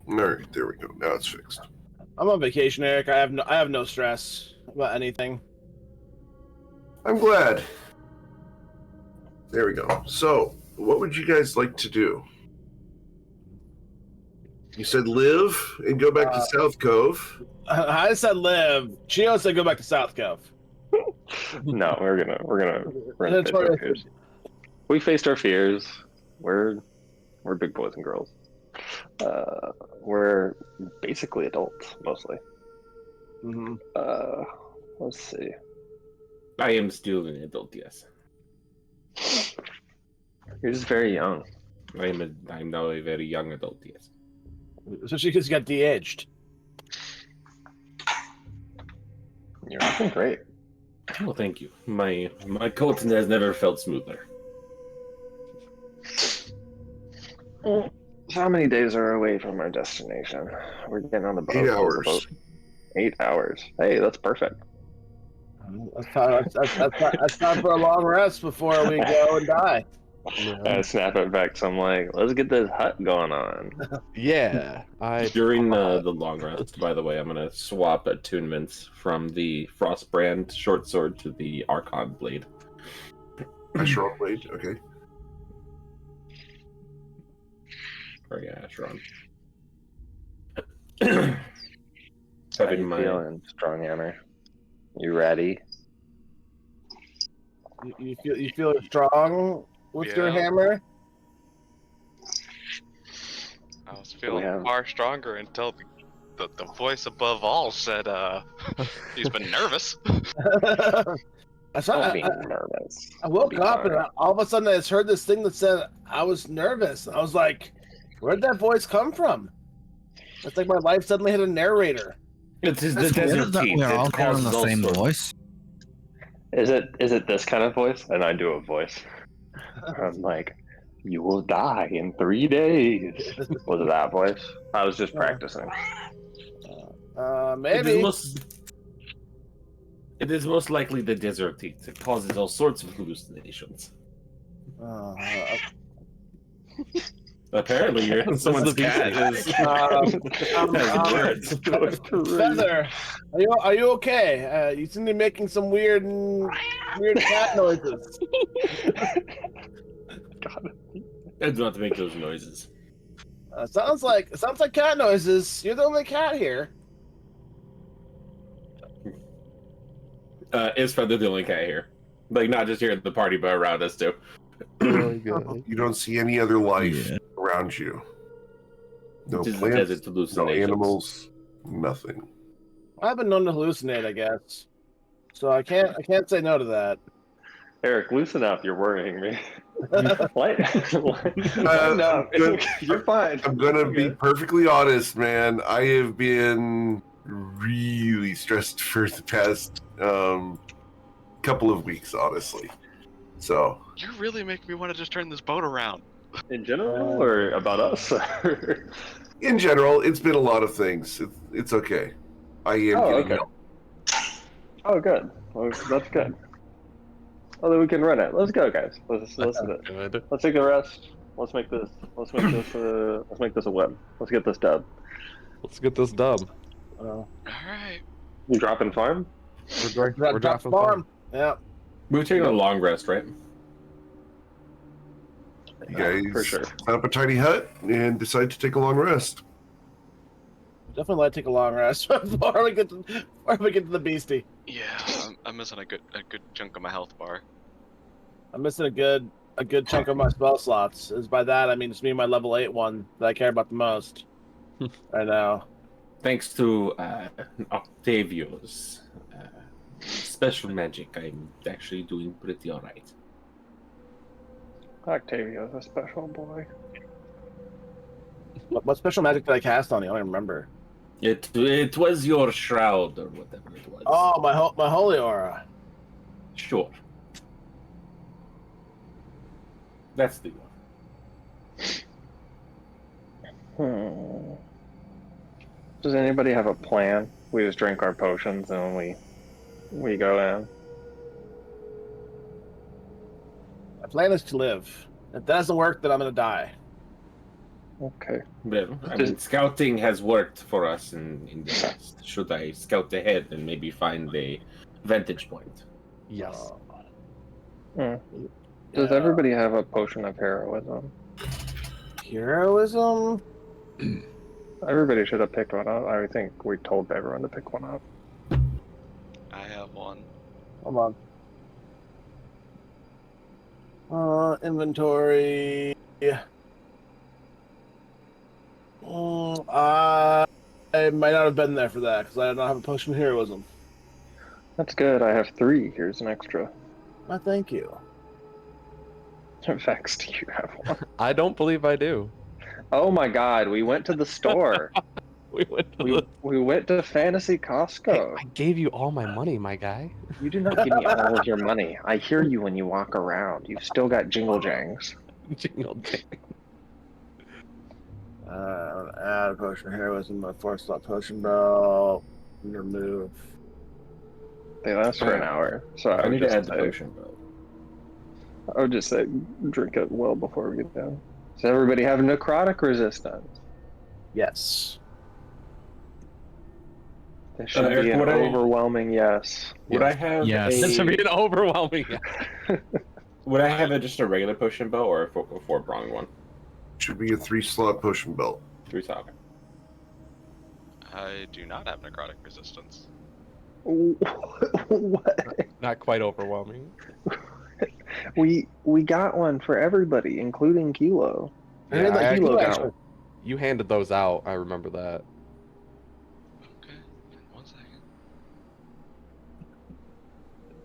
Alright, there we go. Now it's fixed. I'm on vacation, Eric. I have no stress about anything. I'm glad. There we go. So, what would you guys like to do? You said live and go back to South Cove. I said live. Chio said go back to South Cove. No, we're gonna face our fears. We faced our fears. We're big boys and girls. We're basically adults mostly. Mm-hmm. Let's see. I am still an adult, yes. You're just very young. I'm now a very young adult, yes. Especially because you got de-aged. You're looking great. Oh, thank you. My coat has never felt smoother. How many days are away from our destination? We're getting on the boat. 8 hours. 8 hours. Hey, that's perfect. That's time for a long rest before we go and die. I snap it back, so I'm like, let's get this hut going on. Yeah. During the long rest, by the way, I'm going to swap attunements from the Frostbrand short sword to the Archon blade. Asheron blade, okay. Or yeah, Asheron. How you feeling, Strong Hammer? You ready? You feel strong with your hammer? I was feeling far stronger until the voice above all said he's been nervous. Don't be nervous. I woke up and all of a sudden I just heard this thing that said I was nervous. I was like, where'd that voice come from? It's like my life suddenly had a narrator. It's the desert teeth. We're all calling the same voice. Is it this kind of voice? And I do a voice. I'm like, you will die in 3 days. Was it that voice? I was just practicing. Maybe. It is most likely the desert teeth. It causes all sorts of hallucinations. Apparently, you're someone's cat is. Feather, are you okay? You seem to be making some weird cat noises. God. I do not make those noises. Sounds like cat noises. You're the only cat here. Is Feather the only cat here? Like, not just here at the party, but around us too. You don't see any other life around you. No Just plants, no animals, nothing. I've been known to hallucinate, I guess. So I can't say no to that. Eric, loosen up. You're worrying me. No, you're fine. I'm gonna be perfectly honest, man. I have been really stressed for the past couple of weeks, honestly. So You really make me want to just turn this boat around. In general, or about us? in general, it's been a lot of things. It's okay. I am getting help. Oh, good. Well, that's good. Well, then we can run it. Let's go, guys. Let's take a rest. Let's make this a win. Let's get this dub. Let's get this dub. All right. You dropping farm? We're dropping farm. Yeah. We were taking a long rest, right? You guys for sure. set up a tiny hut and decide to take a long rest. Definitely like to take a long rest before we get to the beastie. Yeah, I'm missing a good chunk of my health bar. I'm missing a good chunk of my spell slots. As by that I mean it's me and my level 8 one that I care about the most. right now. Thanks to Octavio's special magic, I'm actually doing pretty alright. Octavio's a special boy. What special magic did I cast on you? I don't remember. It was your shroud or whatever it was. Oh, my holy aura. Sure. That's the one. Does anybody have a plan? We just drink our potions and we go in. My plan is to live. If that doesn't work, then I'm gonna die. Okay. Well, I mean, scouting has worked for us in the past. Should I scout ahead and maybe find a vantage point? Yes. Does everybody have a potion of heroism? Heroism? Everybody should have picked one up. I think we told everyone to pick one up. I have one. Hold on. Inventory. I might not have been there for that because I don't have a potion of heroism. That's good. I have 3. Here's an extra. Thank you. Vex, do you have one? I don't believe I do. Oh my god, we went to the store. We went to Fantasy Costco. Hey, I gave you all my money, my guy. You did not give me all of your money. I hear you when you walk around. You've still got jingle jangs. Jingle jang. Add a potion of heroism, my 4-slot potion belt. Remove. They last for an hour, so I need to add the potion belt. I would just say drink it well before we get down. Does everybody have necrotic resistance? Yes. This should be an overwhelming yes. Would I have This should be an overwhelming yes. Would I have just a regular potion belt or a 4-pronged one? Should be a 3-slot potion belt. 3-slot. I do not have necrotic resistance. What? Not quite overwhelming. We got one for everybody, including Kilo. Yeah, Kilo got one. You handed those out. I remember that. Okay, 1 second.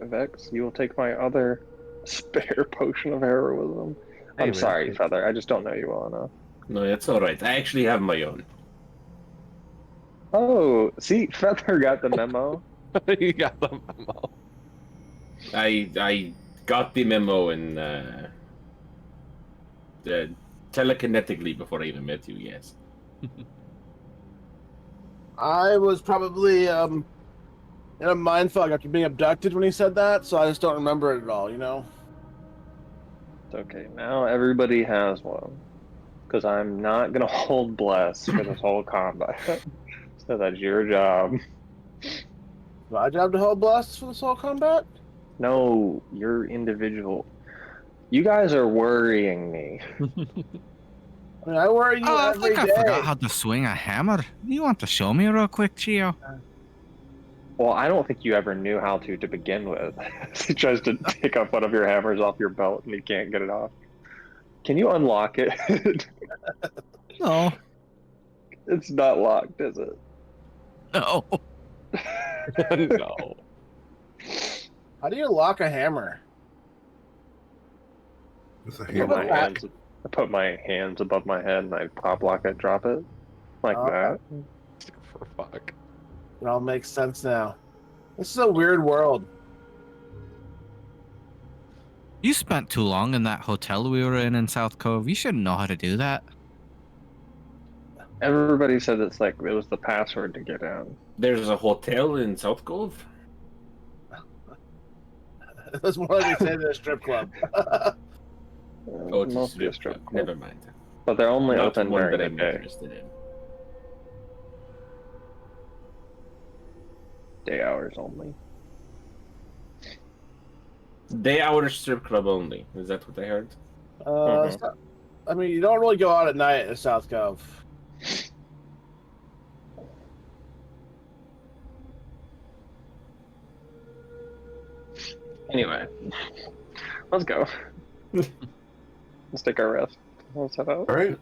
Vex, you will take my other spare potion of heroism. I'm sorry, Feather. I just don't know you well enough. No, it's all right. I actually have my own. Oh, see, Feather got the memo. You got the memo. I got the memo and telekinetically before I even met you. Yes. I was probably in a mindfuck after being abducted when he said that, so I just don't remember it at all. You know. It's okay. Now everybody has one, because I'm not gonna hold bless for this whole combat. So that's your job. My job to hold blast for this whole combat? No, you're individual. You guys are worrying me. I mean, I worry you I every think I day. forgot how to swing a hammer. You want to show me real quick, Chio? Well, I don't think you ever knew how to begin with. He tries to take off one of your hammers off your belt and he can't get it off. Can you unlock it? No. It's not locked, is it? No. No. How do you lock a hammer? With a I hammer. put my hands above my head and I pop lock it, drop it. Like that. For fuck. It all makes sense now. This is a weird world. You spent too long in that hotel we were in South Cove. You shouldn't know how to do that. Everybody said it's like it was the password to get in. There's a hotel in South Cove. It was more like they say they're a strip club. Oh, it's Mostly a strip club. Never mind. But they're only Not open one during that the I'm day. interested in. Day hours only. Day hour strip club only. Is that what I heard? I mean, you don't really go out at night at South Cove. Anyway, let's go. Let's take our rest. Let's head out. All right.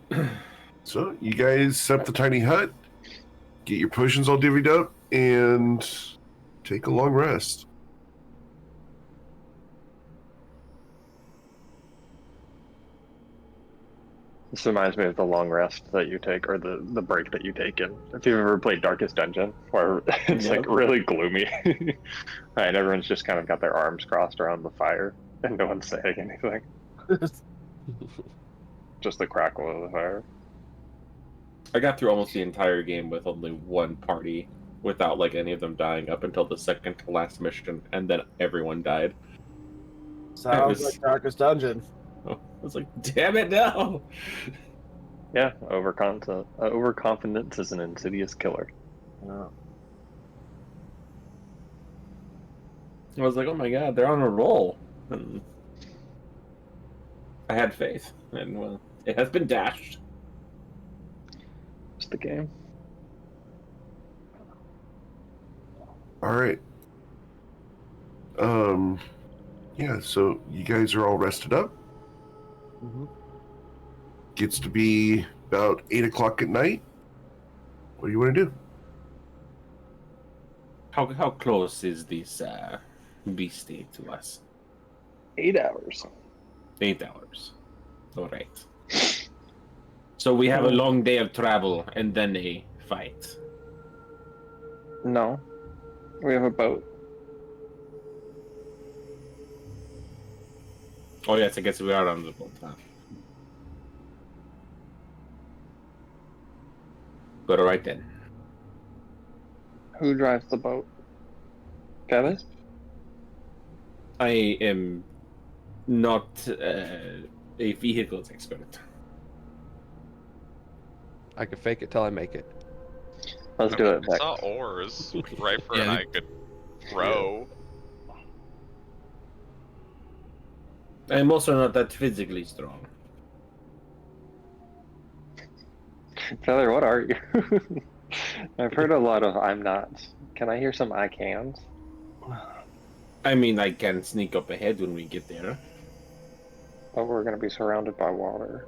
So you guys set up the tiny hut, get your potions all divvied up, and take a long rest. This reminds me of the long rest that you take, or the break that you take in. If you've ever played Darkest Dungeon, where it's like really gloomy, and everyone's just kind of got their arms crossed around the fire, and no one's saying anything. Just the crackle of the fire. I got through almost the entire game with only one party, without like any of them dying up until the second to last mission, and then everyone died. Sounds like Darkest Dungeon. I was like, damn it, no! Yeah, overconfidence is an insidious killer. I was like, oh my god, they're on a roll. And I had faith, and well, it has been dashed. It's the game. All right. Yeah, so you guys are all rested up. Mm-hmm. Gets to be about 8 o'clock at night. What do you want to do? How close is this beastie to us? 8 hours. 8 hours. All right. So we have a long day of travel and then a fight. No. We have a boat. Oh yes, I guess we are on the boat now. But all right then. Who drives the boat? Kevin? I am not a vehicles expert. I can fake it till I make it. Let's do it, I Beck. saw oars. Rifer and Yeah. I could row. I am also not that physically strong. Feather, what are you? I've heard a lot of I'm not. Can I hear some I cans? I mean, I can sneak up ahead when we get there. But we're going to be surrounded by water.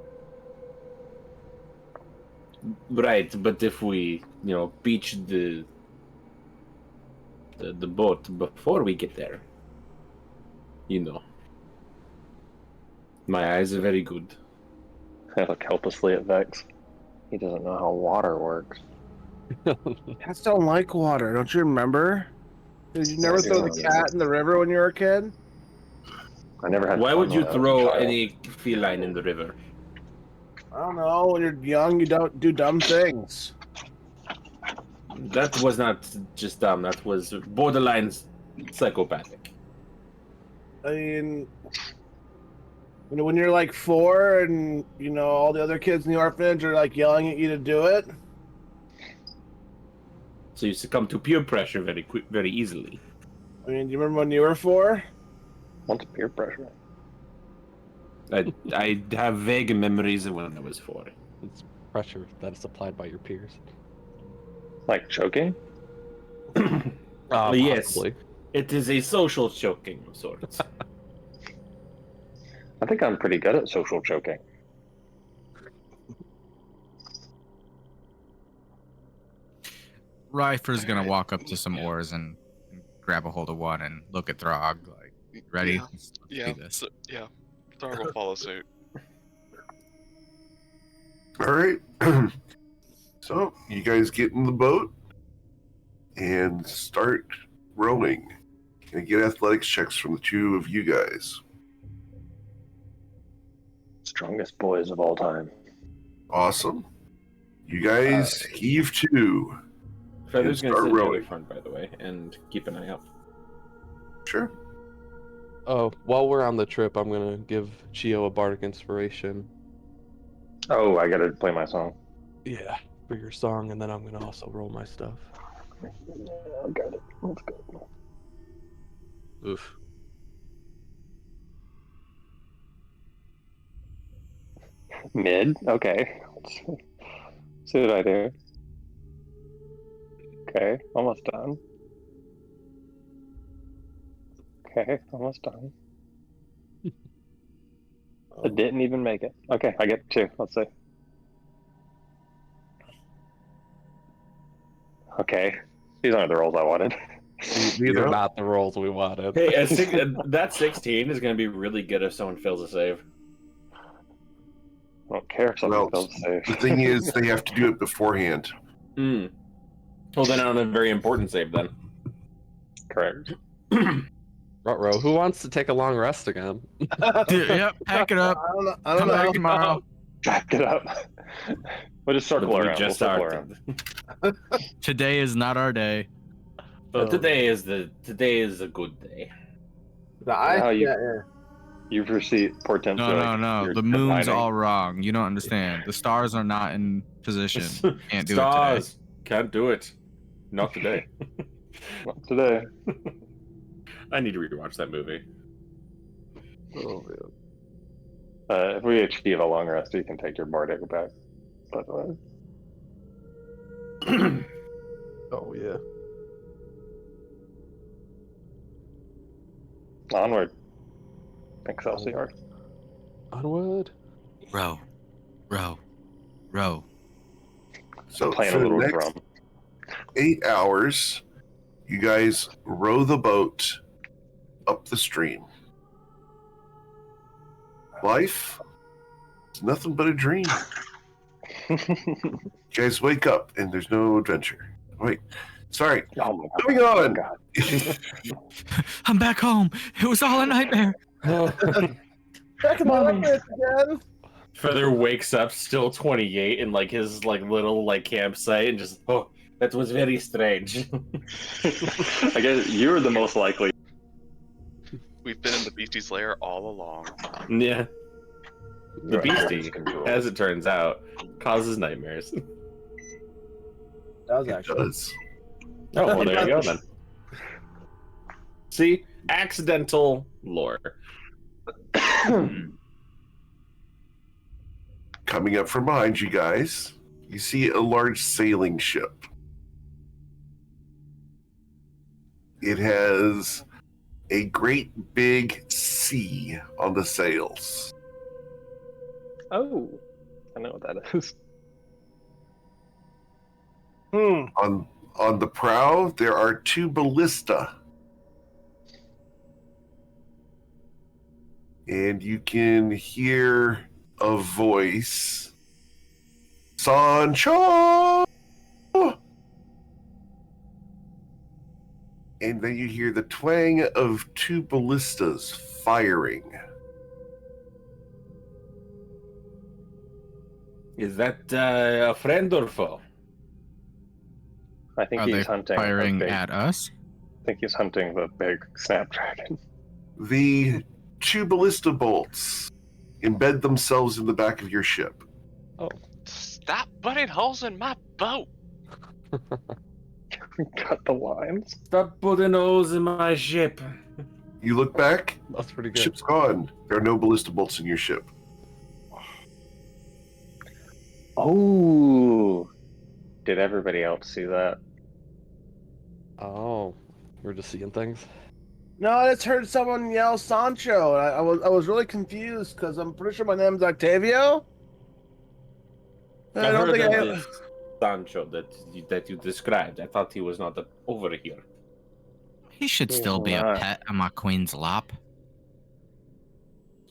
Right, but if we, beach the boat before we get there, my eyes are very good. I look helplessly at Vex. He doesn't know how water works. Cats don't like water. Don't you remember? Did you never throw the cat in the river when you were a kid? I never had. Why fun would you when I was a throw child. any feline in the river? I don't know. When you're young, you don't do dumb things. That was not just dumb. That was borderline psychopathic. I mean, when you're like 4 and, all the other kids in the orphanage are like yelling at you to do it. So you succumb to peer pressure very easily. I mean, do you remember when you were 4? What's peer pressure? I have vague memories of when I was 4. It's pressure that is applied by your peers. Like choking? Yes, Possibly. it is a social choking of sorts. I think I'm pretty good at social choking. Rifer's gonna walk up to some oars and grab a hold of one and look at Throg like, ready? Yeah. Let's Yeah. do this. So, yeah. Throg will follow suit. All right. So you guys get in the boat and start rowing. Can I get athletics checks from the two of you guys? Strongest boys of all time. Awesome. You guys heave to. Feather's And going to start sit near rowing. the front, by the way, and keep an eye out. Sure. Oh, while we're on the trip, I'm gonna give Chio a bardic inspiration. Oh, I gotta play my song. Yeah, for your song, and then I'm gonna also roll my stuff. I got it. Let's go. Oof. Mid? Okay. Let's see what I do. Okay, almost done. Okay, almost done. It didn't even make it. Okay, I get 2. Let's see. Okay, these aren't the rolls I wanted. These are not the rolls we wanted. Hey, that 16 is going to be really good if someone fails a save. I don't care if someone Well, fails to save. The thing is, they have to do it beforehand. Hmm. Well, then on a very important save, then. Correct. Ruh-roh, who wants to take a long rest again? Dude, yep, pack it up. I don't Come back know. tomorrow. Back it up. We'll just circle We around. just We'll circle started. around. Today is not our day. Today is a good day. How you- Yeah. You foresee portents. No. The moon's all wrong. You don't understand. The stars are not in position. Can't do Stars. it today. Can't do it. Not today. Not today. I need to rewatch that movie. Oh man. If we achieve a long rest, you can take your bardic back. By the way. Oh yeah. Onward. Excelsior. Onward. Row. So Playing for a the little next drum. 8 hours, you guys row the boat up the stream. Life is nothing but a dream. You guys wake up and there's no adventure. Wait, sorry. Oh my God. Moving on. God. I'm back home. It was all a nightmare. Back in my life again. Feather wakes up still 28 in like his like little like campsite and just that was very strange. I guess you're the most likely. We've been in the Beastie's lair all along. Yeah. The Right. beastie, as it turns out, causes nightmares. That was It actually. does. Oh, well, there you go then. See? Accidental lore. Coming up from behind you guys, you see a large sailing ship. It has a great big C on the sails. Oh, I know what that is. On the prow, there are 2 ballista. And you can hear a voice. Sancho! And then you hear the twang of 2 ballistas firing. Is that a friend or foe? I think Are he's they hunting. firing I at us? think he's hunting the big snapdragon. The 2 ballista bolts embed themselves in the back of your ship. Stop putting holes in my boat. Cut the lines. Stop putting holes in my ship. You look back, That's pretty good. ship's gone. There are no ballista bolts in your ship. Oh, did everybody else see that? Oh, we're just seeing things. No, I just heard someone yell Sancho. I was really confused because I'm pretty sure my name's Octavio. I don't think I. Sancho that you described. I thought he was not over here. He should still be a Alright. pet on my queen's lap.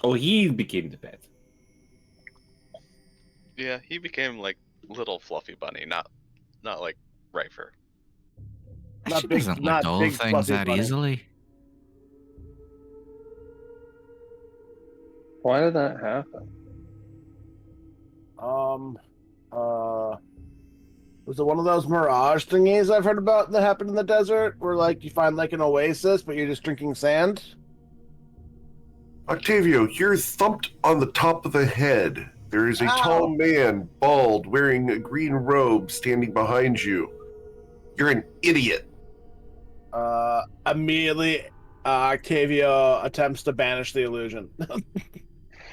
Oh, he became the pet. Yeah, he became like little fluffy bunny, not like Rifer. Not She big- doesn't not let go big of things fluffy that bunny. easily. Why did that happen? Was it one of those mirage thingies I've heard about that happen in the desert, where like you find like an oasis, but you're just drinking sand? Octavio, you're thumped on the top of the head. There is a Ow. tall man, bald, wearing a green robe, standing behind you. You're an idiot. Immediately, Octavio attempts to banish the illusion.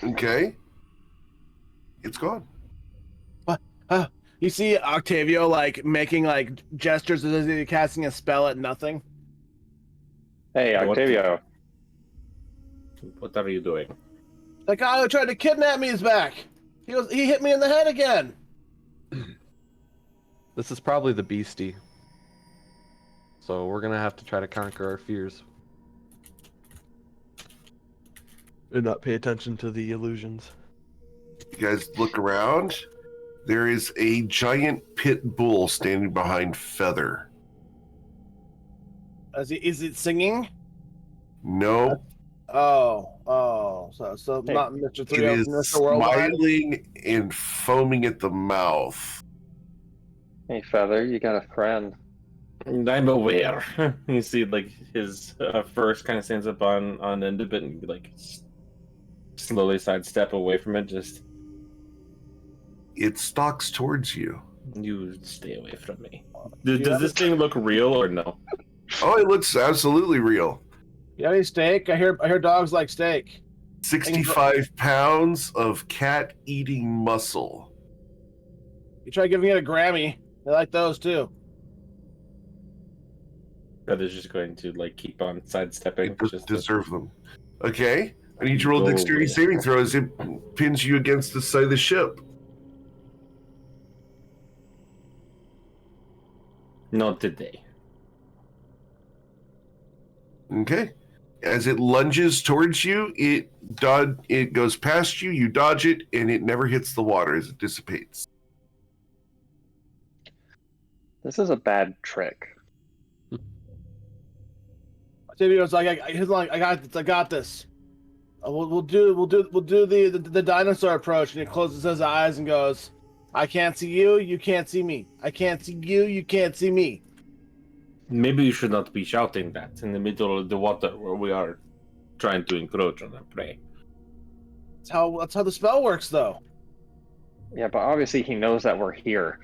Okay? It's gone. You see Octavio like making like gestures as if he's casting a spell at nothing. Hey, What? Octavio. What are you doing? The guy who tried to kidnap me is back. He hit me in the head again. This is probably the beastie. So we're gonna have to try to conquer our fears. And not pay attention to the illusions. You guys look around. There is a giant pit bull standing behind Feather. Is it singing? No, So Hey, not Mr. it 3 is Mr. Worldwide. smiling and foaming at the mouth. Hey, Feather, you got a friend. I'm aware. You see, like his first kind of stands up on end of it and like slowly sidestep away from it. Just It stalks towards you. you stay away from me. Does this thing look real or no? Oh, it looks absolutely real. You got any steak? I hear dogs like steak. 65 pounds of cat-eating muscle. You try giving it a Grammy. They like those too. Brother's just going to like keep on sidestepping. It doesn't Just deserve them. Okay, I need you to roll dexterity Go. saving throw as it pins you against the side of the ship. Not today. Okay. As it lunges towards you, it goes past you, you dodge it, and it never hits the water as it dissipates. This is a bad trick. He's like, I got this. We'll do the dinosaur approach, and he closes his eyes and goes, I can't see you, you can't see me. I can't see you, you can't see me. Maybe you should not be shouting that in the middle of the water where we are trying to encroach on our prey. That's how the spell works, though. Yeah, but obviously he knows that we're here.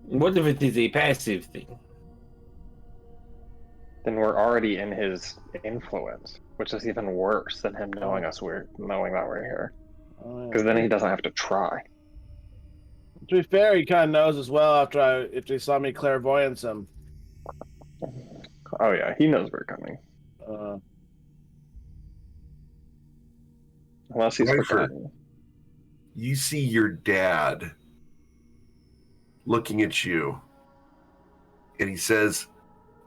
What if it is a passive thing? Then we're already in his influence, which is even worse than him knowing that we're here. Because then he doesn't have to try. To be fair, he kind of knows as well after he saw me clairvoyance him. Oh yeah, he knows we're coming. Unless he's forgotten. You see your dad looking at you, and he says,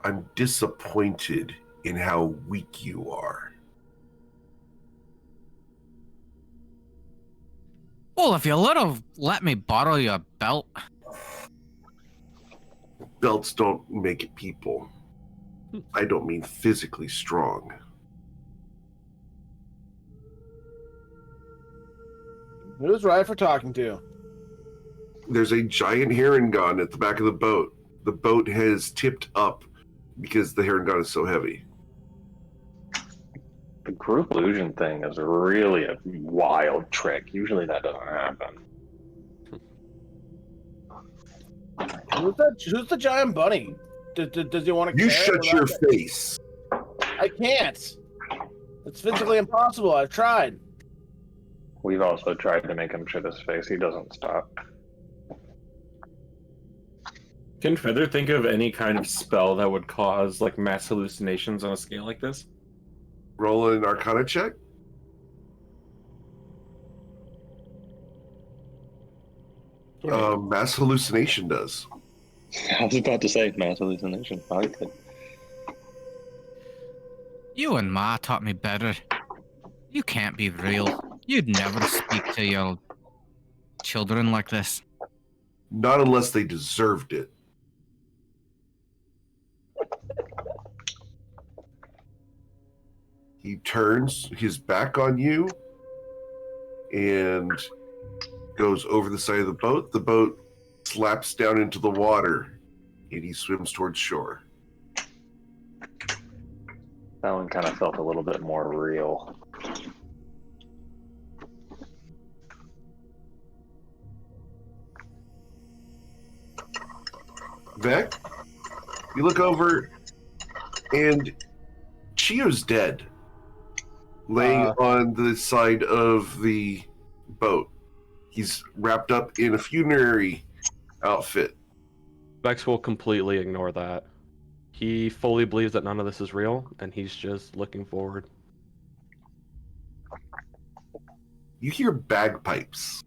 I'm disappointed in how weak you are. Well, if you would have let me borrow your belt. Belts don't make people. I don't mean physically strong. Who's right for talking to? There's a giant heron gun at the back of the boat. The boat has tipped up because the heron gun is so heavy. The group illusion thing is really a wild trick. Usually that doesn't happen. Who's the giant bunny? Does he want to? You shut your face. I can't. It's physically impossible. I've tried. We've also tried to make him shut his face. He doesn't stop. Can Feather think of any kind of spell that would cause like mass hallucinations on a scale like this? Roll an Arcana check. Mass hallucination does. I was about to say mass hallucination. Okay. You and Ma taught me better. You can't be real. You'd never speak to your children like this. Not unless they deserved it. He turns his back on you and goes over the side of the boat. The boat slaps down into the water and he swims towards shore. That one kind of felt a little bit more real. Vec, you look over and Chio's dead. Laying on the side of the boat. He's wrapped up in a funerary outfit. Vex will completely ignore that. He fully believes that none of this is real, and he's just looking forward. You hear bagpipes.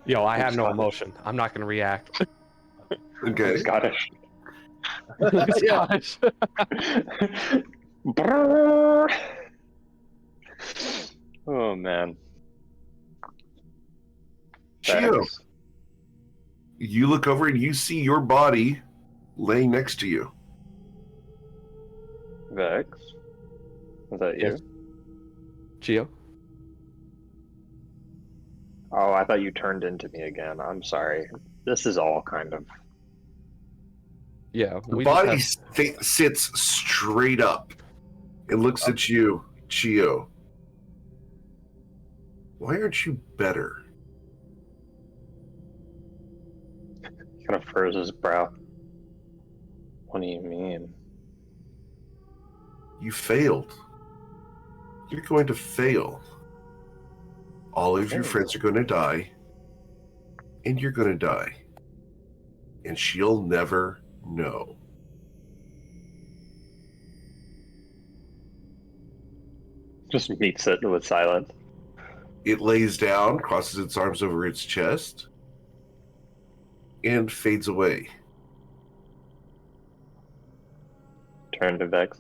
Yo, I have no emotion. I'm not going to react. Okay. Scottish. Scottish. Oh man. Chio, Thanks. you look over and you see your body laying next to you. Vex? Is that you? Yes. Chio? Oh, I thought you turned into me again. I'm sorry. This is all kind of... Yeah. The body sits straight up. It looks at you. Chio, why aren't you better? He kind of furrows his brow. What do you mean? You failed. You're going to fail. All of your friends are going to die, and you're going to die. And she'll never know. Just meets it with silence. It lays down, crosses its arms over its chest, and fades away. Turn to Vex.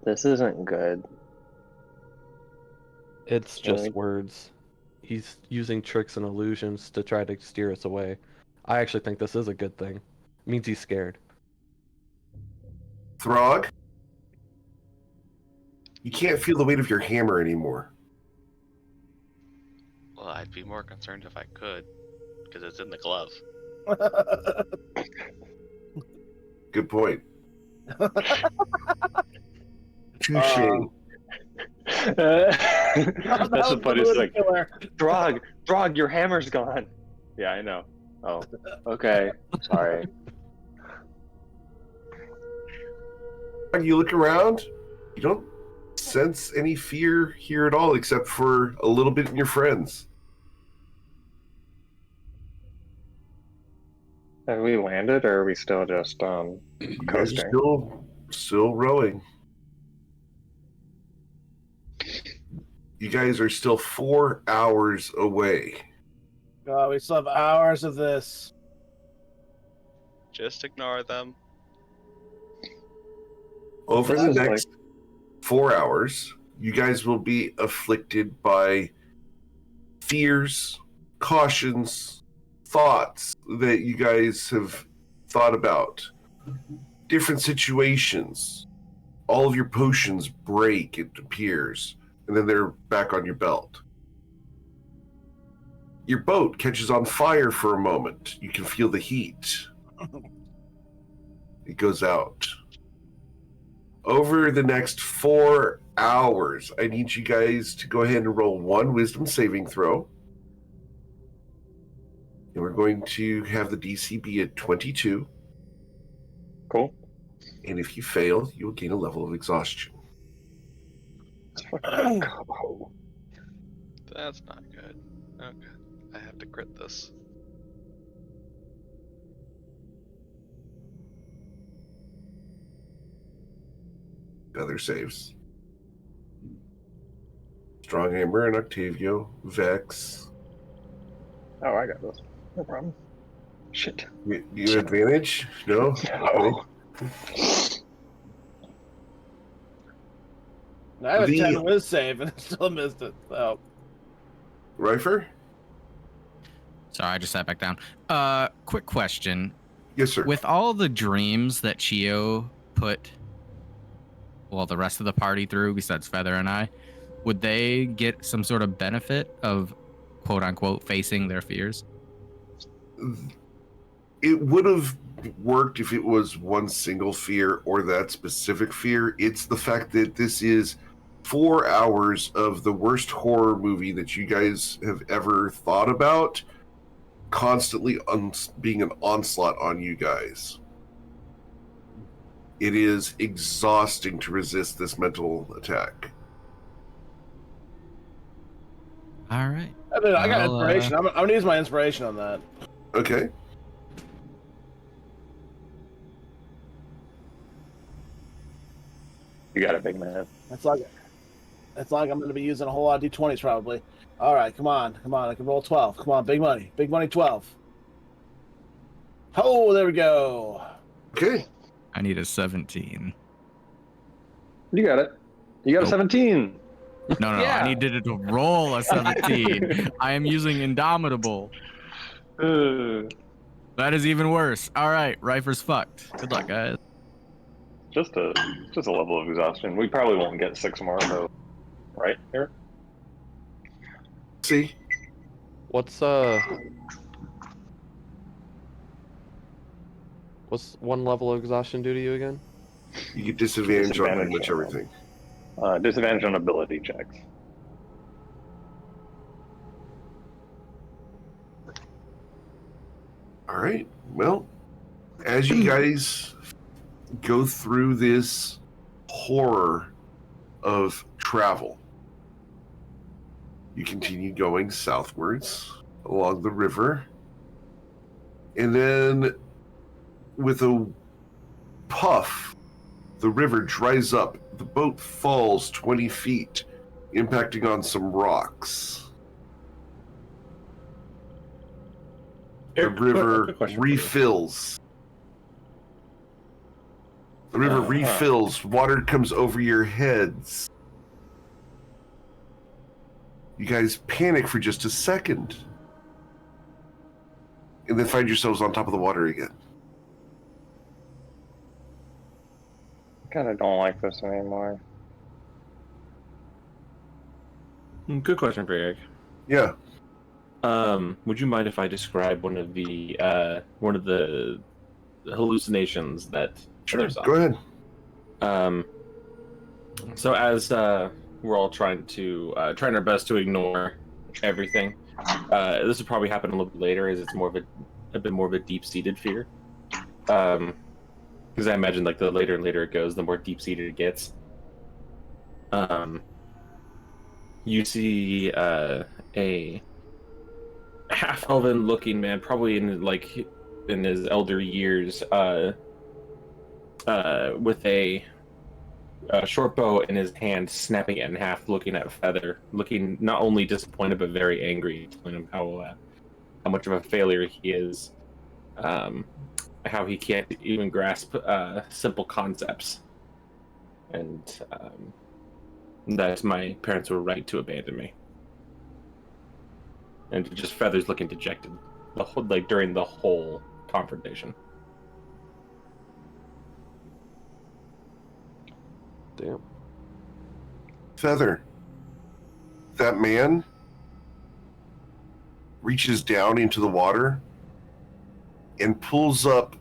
This isn't good. It's just words. He's using tricks and illusions to try to steer us away. I actually think this is a good thing. It means he's scared. Throg, you can't feel the weight of your hammer anymore. Well, I'd be more concerned if I could, because it's in the glove. Good point. Touche. That's the funniest thing. Drog, your hammer's gone. Yeah, I know. Oh, okay. Sorry. You look around, you don't sense any fear here at all, except for a little bit in your friends. Have we landed, or are we still just You guys coasting? are still rowing. You guys are still 4 hours away. God, we still have hours of this. Just ignore them. Over the next 4 hours, you guys will be afflicted by fears, cautions, thoughts that you guys have thought about. Different situations. All of your potions break, it appears, and then they're back on your belt. Your boat catches on fire for a moment. You can feel the heat. It goes out. Over the next 4 hours, I need you guys to go ahead and roll one wisdom saving throw. And we're going to have the DC be at 22. Cool. And if you fail, you will gain a level of exhaustion. That's not good. Okay. I have to crit this. Other saves. Strong Hammer and Octavio, Vex. Oh, I got this. No problem. Shit. You advantage? No? No. I have a 10 whiz save and I still missed it. So. Rifer? Sorry, I just sat back down. Quick question. Yes, sir. With all the dreams that Chio put, well, the rest of the party through, besides Feather and I, would they get some sort of benefit of, quote unquote, facing their fears? It would have worked if it was one single fear or that specific fear. It's the fact that this is 4 hours of the worst horror movie that you guys have ever thought about, constantly being an onslaught on you guys. It is exhausting to resist this mental attack. All right. I got inspiration. I'm going to use my inspiration on that. Okay. You got it, big man. It's like I'm going to be using a whole lot of d20s probably. All right, come on. I can roll 12. Come on, big money. Big money 12. Oh, there we go. Okay. I need a 17. You got it. You got a 17. No, Yeah. I needed to roll a 17. I am using Indomitable. That is even worse. All right, Rifer's fucked. Good luck, guys. Just a level of exhaustion. We probably won't get 6 more though, right here. See? What's one level of exhaustion do to you again? You get disadvantage on pretty Disadvantage. much everything. Disadvantage on ability checks. All right. Well, as you guys go through this horror of travel, you continue going southwards along the river, and then with a puff, the river dries up. The boat falls 20 feet, impacting on some rocks. The river refills. The river refills. Water comes over your heads. You guys panic for just a second. And then find yourselves on top of the water again. I kind of don't like this anymore. Good question for Eric. Yeah. Would you mind if I describe one of the hallucinations that Sure. saw? Go ahead. So as we're all trying our best to ignore everything, this would probably happen a little bit later, as it's more of a bit more of a deep-seated fear. Because I imagine like the later and later it goes, the more deep-seated it gets. You see a half-elven looking man, probably in his elder years, with a short bow in his hand, snapping it in half, looking at Feather, looking not only disappointed but very angry, telling him how much of a failure he is, how he can't even grasp simple concepts, and that my parents were right to abandon me. And just Feather's looking dejected, during the whole confrontation. Damn. Feather, that man reaches down into the water and pulls up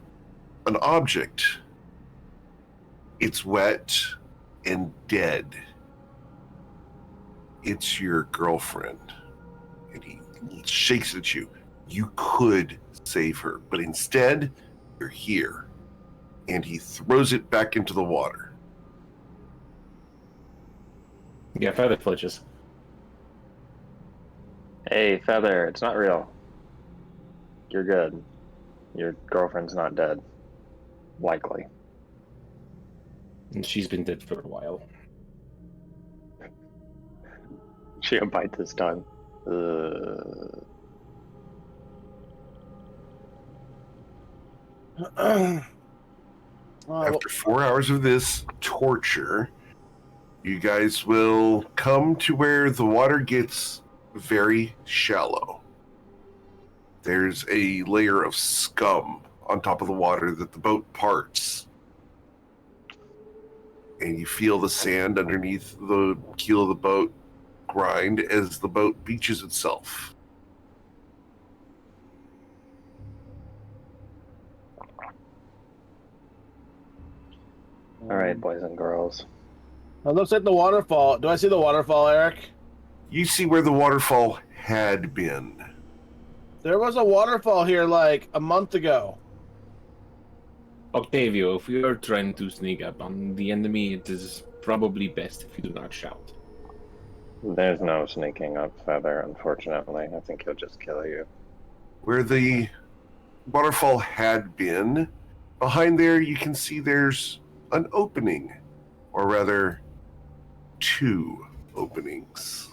an object. It's wet and dead. It's your girlfriend. And he shakes at you. You could save her, but instead, you're here. And he throws it back into the water. Yeah, Feather flinches. Hey, Feather, it's not real. You're good. Your girlfriend's not dead. Likely. And she's been dead for a while. She bites his tongue. After 4 hours of this torture, you guys will come to where the water gets very shallow. There's a layer of scum on top of the water that the boat parts. And you feel the sand underneath the keel of the boat grind as the boat beaches itself. All right, boys and girls. It looks like the waterfall. Do I see the waterfall, Eric? You see where the waterfall had been. There was a waterfall here like a month ago. Octavio, if you are trying to sneak up on the enemy, it is probably best if you do not shout. There's no sneaking up, Feather, unfortunately. I think he'll just kill you. Where the waterfall had been, behind there you can see there's an opening, or rather, 2 openings.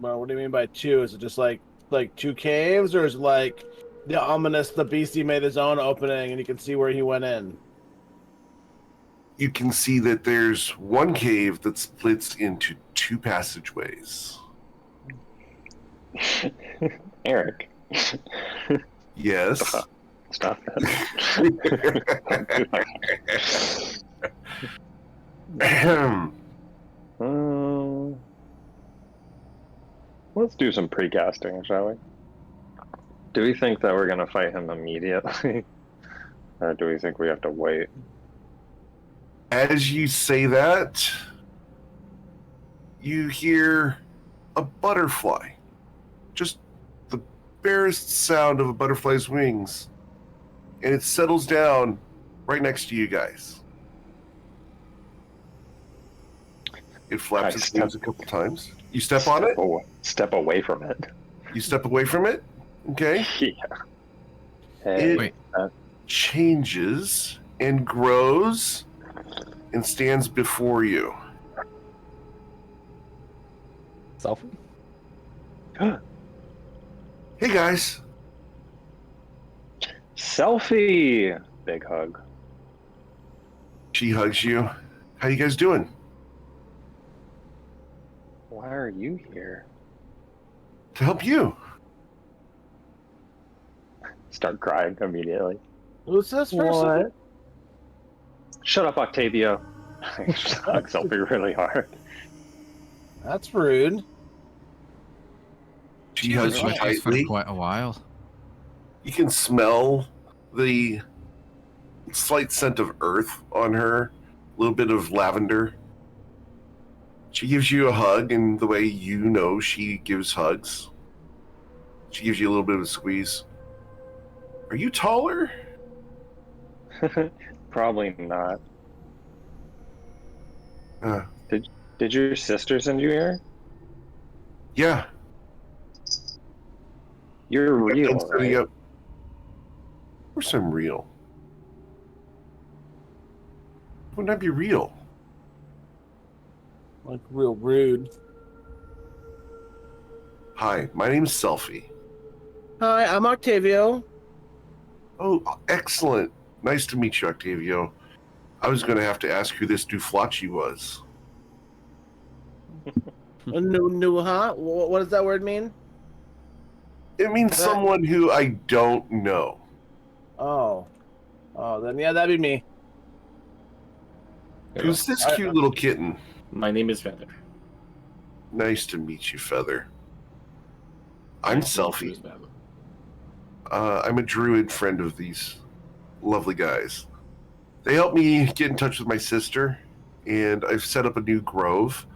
Well, what do you mean by 2? Is it just like 2 caves, or is it like the ominous, the beastie made his own opening and you can see where he went in? You can see that there's one cave that splits into 2 passageways. Eric. Yes. Stop that. Let's do some precasting, shall we? Do we think that we're going to fight him immediately? Or do we think we have to wait? As you say that, you hear a butterfly. Just the barest sound of a butterfly's wings. And it settles down right next to you guys. It flaps its wings a couple times. You step on it? Step away from it. You step away from it? Okay. Yeah. Hey, It changes and grows and stands before you. Selfie? Hey guys. Selfie! Big hug. She hugs you. How you guys doing? Why are you here? To help you. Start crying immediately. Who's this person? What? Shut up, Octavio. I just hug Selfie really hard. That's rude. She hugs you tightly. For quite a while. You can smell the slight scent of earth on her, a little bit of lavender. She gives you a hug in the way you know she gives hugs. She gives you a little bit of a squeeze. Are you taller? Probably not. Did your sister send you here? Yeah. You're real, right? Of course I'm real. Wouldn't I be real? Like real rude. Hi, my name's Selfie. Hi, I'm Octavio. Oh, excellent. Nice to meet you, Octavio. I was going to have to ask who this Duflachi was. New, huh? What does that word mean? It means someone who I don't know. Oh, then yeah, that'd be me. Who's this cute little kitten? My name is Feather. Nice to meet you, Feather. I'm Selfie. I'm a druid friend of these lovely guys. They helped me get in touch with my sister, and I've set up a new grove,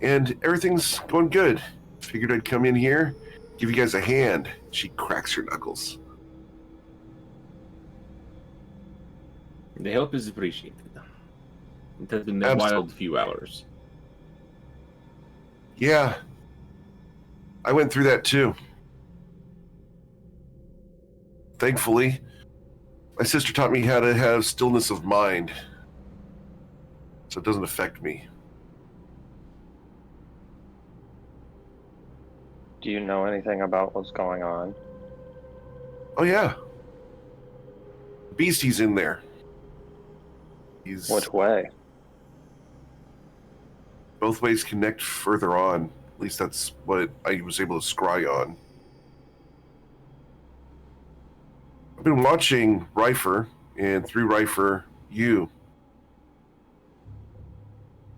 and everything's going good. Figured I'd come in here, give you guys a hand. She cracks her knuckles. The help is appreciated. It has been a wild few hours. Yeah. I went through that too. Thankfully, my sister taught me how to have stillness of mind, so it doesn't affect me. Do you know anything about what's going on? Oh yeah. Beastie's in there. Which way? Both ways connect further on. At least that's what I was able to scry on. I've been watching Rifer, and through Rifer, you.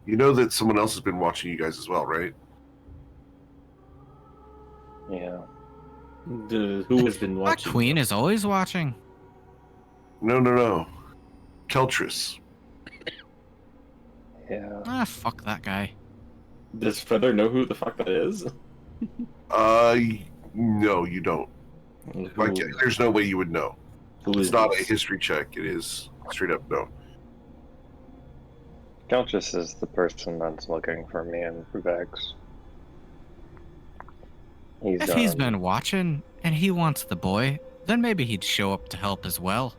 You know that someone else has been watching you guys as well, right? Yeah. Who has been watching? That queen is always watching. No. Keltris. Yeah. Ah, fuck that guy. Does Feather know who the fuck that is? No, you don't. Like, there's no way you would know. It's not a history check. It is straight up no. Keltris is the person that's looking for me and Vex. If he's been watching and he wants the boy, then maybe he'd show up to help as well.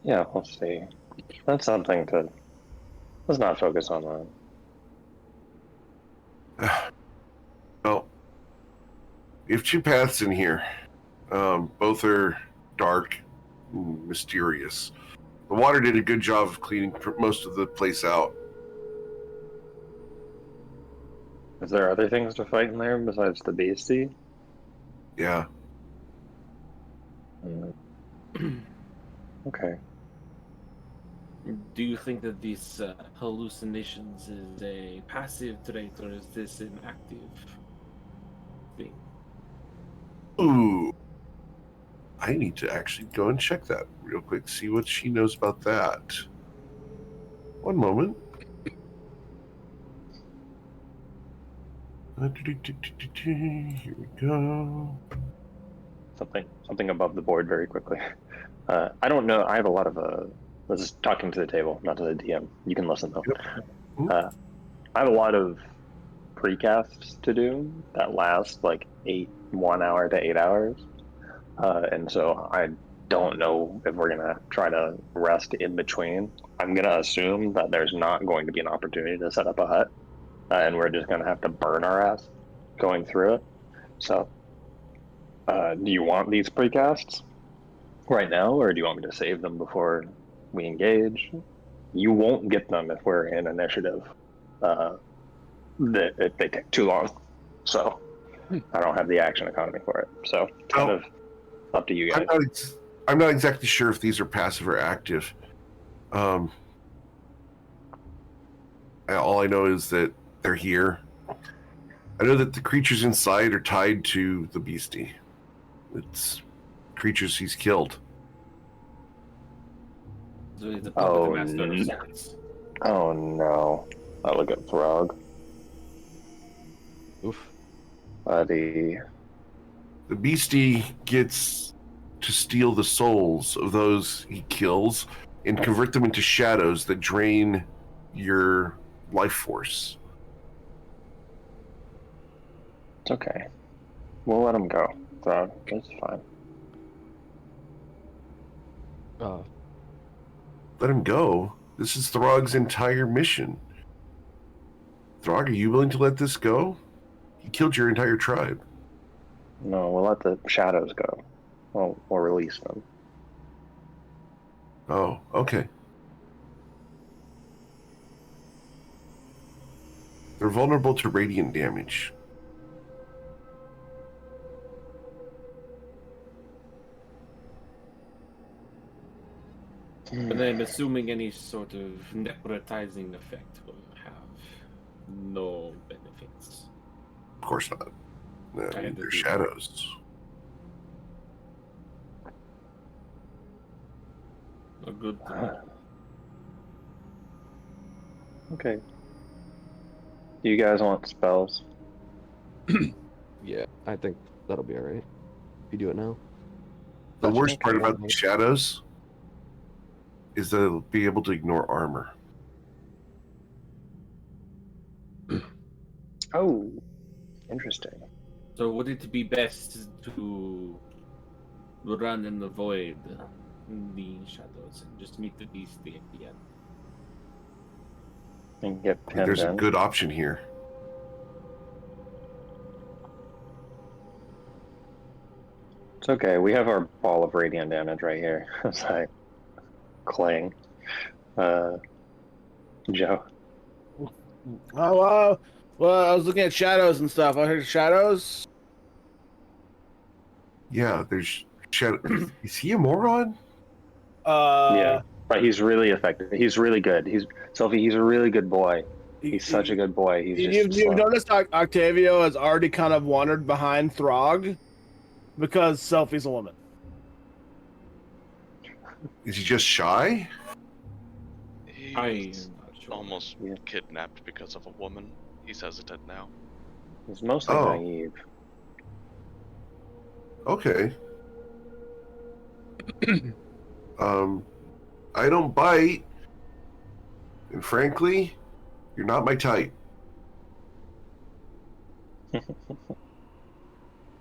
Yeah, we'll see. That's something to... Let's not focus on that. Well, we have two paths in here. Both are dark, mysterious. The water did a good job of cleaning most of the place out. Is there other things to fight in there besides the beastie? Yeah. Okay. Do you think that these hallucinations is a passive trait, or is this an active thing? Ooh. I need to actually go and check that real quick, see what she knows about that. One moment. Here we go. Something above the board very quickly. I don't know. I have a lot of this is talking to the table, not to the DM. You can listen though. Yep. I have a lot of precasts to do that last like 1 hour to 8 hours, and so I don't know if we're gonna try to rest in between. I'm gonna assume that there's not going to be an opportunity to set up a hut, and we're just gonna have to burn our ass going through it. So, do you want these precasts right now, or do you want me to save them before we engage? You won't get them if we're in initiative. If they take too long, so I don't have the action economy for it. So it's kind of up to you guys. I'm not exactly sure if these are passive or active. All I know is that they're here. I know that the creatures inside are tied to the beastie. It's creatures he's killed. Oh no! I look at Throg. Oof. The beastie gets to steal the souls of those he kills and convert them into shadows that drain your life force. It's okay. We'll let him go. Throg, it's fine. Let him go? This is Throg's entire mission. Throg, are you willing to let this go? He killed your entire tribe. No, we'll let the shadows go. We'll release them. Oh, okay. They're vulnerable to radiant damage. But then, assuming any sort of necrotizing effect will have no benefits. Of course not. I mean, they're shadows. A good Okay. Do you guys want spells? Yeah, I think that'll be alright. If you do it now. The worst part about the shadows is that it'll be able to ignore armor. Oh, interesting. So would it be best to run and avoid the shadows and just meet the beastie at the end? And get I mean, there's in. a good option here. It's okay. We have our ball of radiant damage right here. It's like clang. Joe. Oh wow. Well, I was looking at shadows and stuff. I heard shadows. Yeah, there's shadow. Is he a moron? Yeah, but he's really effective. He's really good. Sophie. He's a really good boy. He's such a good boy. You've noticed Octavio has already kind of wandered behind Throg because Sophie's a woman. Is he just shy? He's almost kidnapped because of a woman. He's hesitant now. He's mostly naive. Okay. I don't bite. And frankly, you're not my type.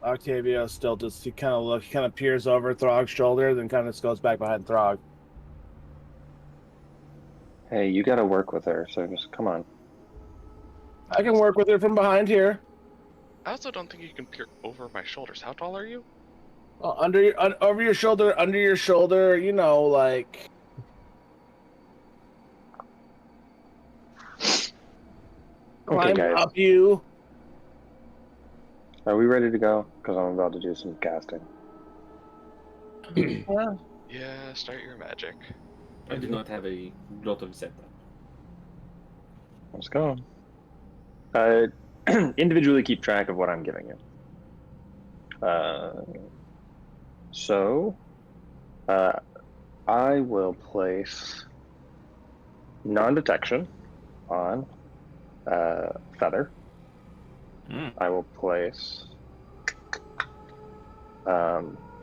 Octavio still just, he kind of peers over Throg's shoulder, then kind of goes back behind Throg. Hey, you gotta work with her, so just come on. I can work with her from behind here. I also don't think you can peer over my shoulders. How tall are you? Over your shoulder, under your shoulder, you know, like. Okay, guys. Up you. Are we ready to go? Because I'm about to do some casting. Yeah, start your magic. I do not have a lot of setup. Let's go. Individually keep track of what I'm giving you. So, I will place non-detection on Feather. I will place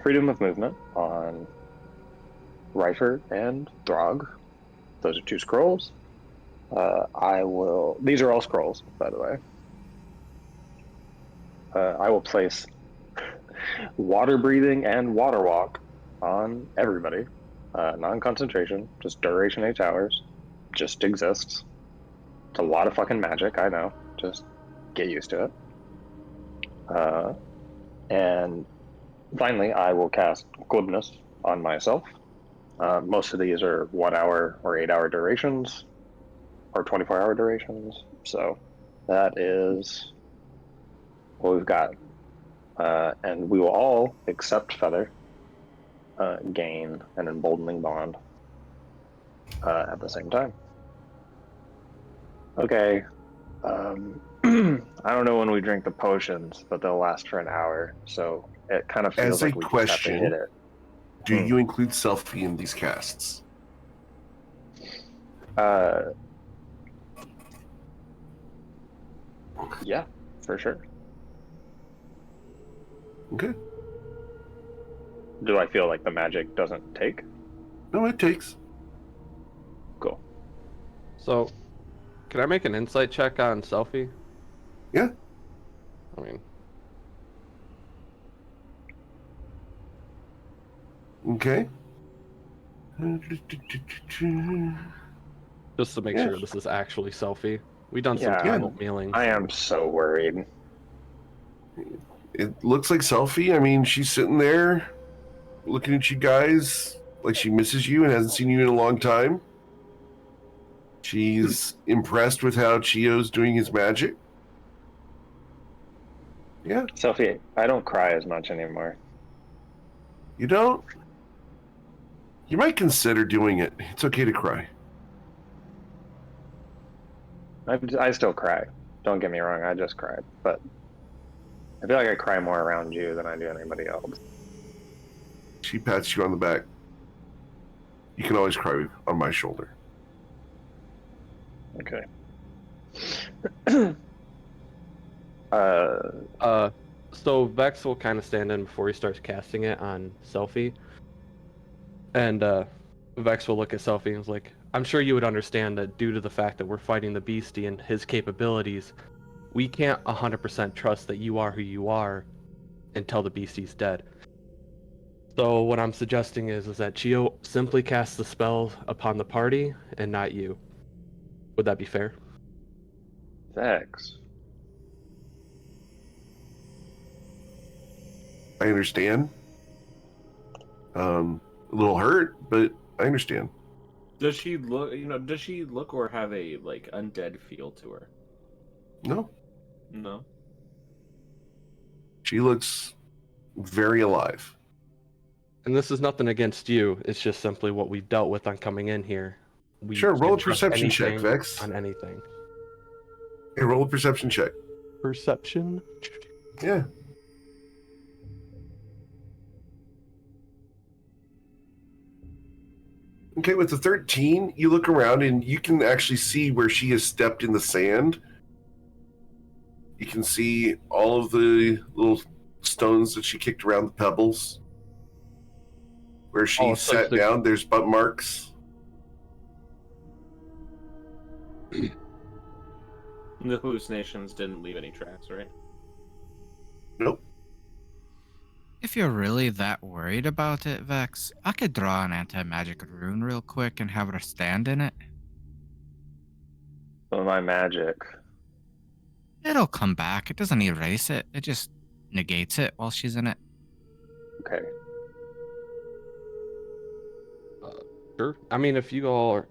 freedom of movement on Rifer and Throg. Those are 2 scrolls. These are all scrolls, by the way. I will place water breathing and water walk on everybody. Non-concentration, just duration 8 hours. Just exists. It's a lot of fucking magic, I know. Just get used to it. And finally, I will cast Glibness on myself. Most of these are 1 hour or 8 hour durations, or 24-hour durations. So that is what we've got. And we will all, except Feather, gain an emboldening bond at the same time. Okay. I don't know when we drink the potions, but they'll last for an hour, so it kind of feels like we just have to hit it. Do you include selfie in these casts? Yeah, for sure. Okay. Do I feel like the magic doesn't take? No, it takes. Cool. So, can I make an insight check on Selfie? Yeah. I mean, Okay. just to make sure this is actually Selfie. We done some Yeah. tribal mealing. I am so worried. It looks like Selfie. I mean, she's sitting there looking at you guys like she misses you and hasn't seen you in a long time. She's impressed with how Chio's doing his magic. Yeah. Sophie, I don't cry as much anymore. You don't? You might consider doing it. It's okay to cry. I still cry. Don't get me wrong, I just cried. But I feel like I cry more around you than I do anybody else. She pats you on the back. You can always cry on my shoulder. Okay. So Vex will kind of stand in before he starts casting it on Selfie. And Vex will look at Selfie and is like, I'm sure you would understand that due to the fact that we're fighting the beastie and his capabilities, we can't 100% trust that you are who you are until the beastie's dead. So what I'm suggesting is that Chio simply casts the spell upon the party and not you. Would that be fair? Vex. I understand. A little hurt, but I understand. Does she look? Does she look or have a undead feel to her? No. No. She looks very alive. And this is nothing against you. It's just simply what we've dealt with on coming in here. We Sure, roll a can't trust perception check, anything Vex. on anything. Hey, roll a perception check. Perception? Yeah. Okay, with the 13, you look around and you can actually see where she has stepped in the sand. You can see all of the little stones that she kicked around, the pebbles. Where she sat down, there's butt marks. The hallucinations didn't leave any tracks, right? Nope. If you're really that worried about it, Vex, I could draw an anti-magic rune real quick and have her stand in it. Oh, my magic. It'll come back. It doesn't erase it. It just negates it while she's in it. Okay. Sure. I mean, if you all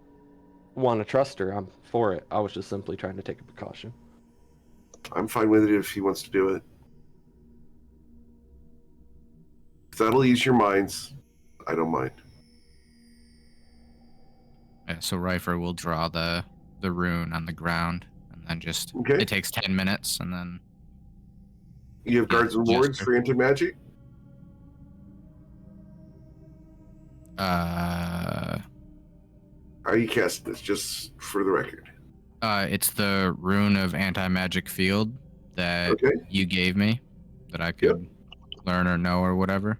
want to trust her, I'm for it. I was just simply trying to take a precaution. I'm fine with it if he wants to do it. If that'll ease your minds, I don't mind. Yeah, so Rifer will draw the rune on the ground, and then just Okay. It takes 10 minutes, and then You have guards and wards for anti-magic? How are you casting this, just for the record? It's the rune of anti-magic field that you gave me that I could learn or know or whatever.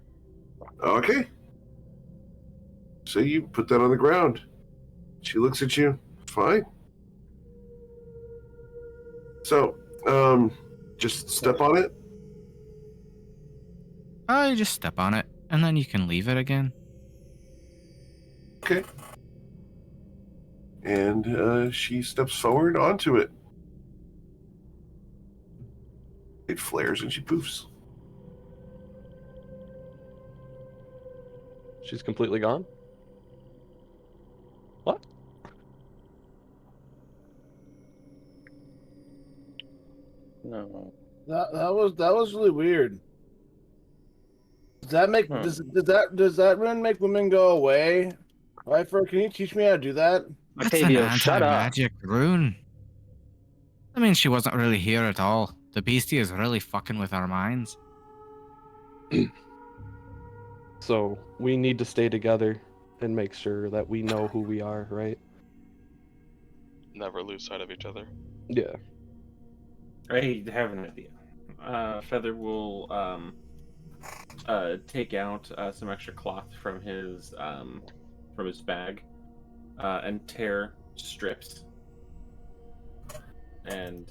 Okay. So you put that on the ground. She looks at you. Fine. So, just step on it. You just step on it, and then you can leave it again. Okay. And she steps forward onto it. It flares and she poofs. She's completely gone? What? No. That was really weird. Does that make does that rune make women go away? Lifer, can you teach me how to do that? Octavio, That's an shut up. anti-magic rune. I mean, she wasn't really here at all. The beastie is really fucking with our minds. So we need to stay together and make sure that we know who we are, right? Never lose sight of each other. Yeah. I have an idea. Feather will take out some extra cloth from his bag and tear strips, and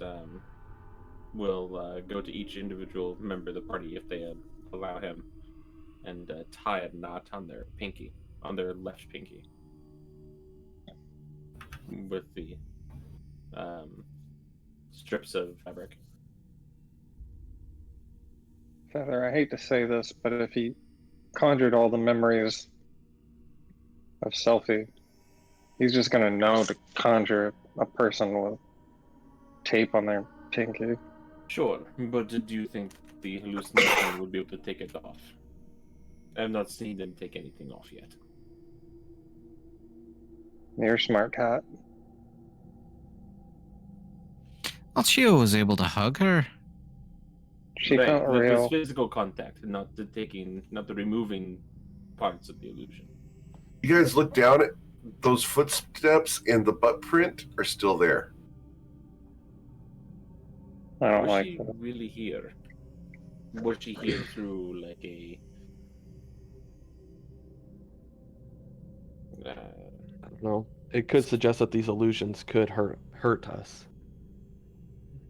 will go to each individual member of the party if they allow him, and tie a knot on their pinky, on their left pinky, with the strips of fabric. Feather, I hate to say this, but if he conjured all the memories of Selfie, he's just gonna know to conjure a person with tape on their pinky. Sure, but do you think the hallucination would be able to take it off? I have not seen them take anything off yet. You're a smart cat. Well, Chio was able to hug her. She felt It was real. physical contact, not the removing parts of the illusion. You guys look down at those footsteps, and the butt print are still there. I don't Was like she that. really here? Was she here through like a? I don't know. It could suggest that these illusions could hurt us.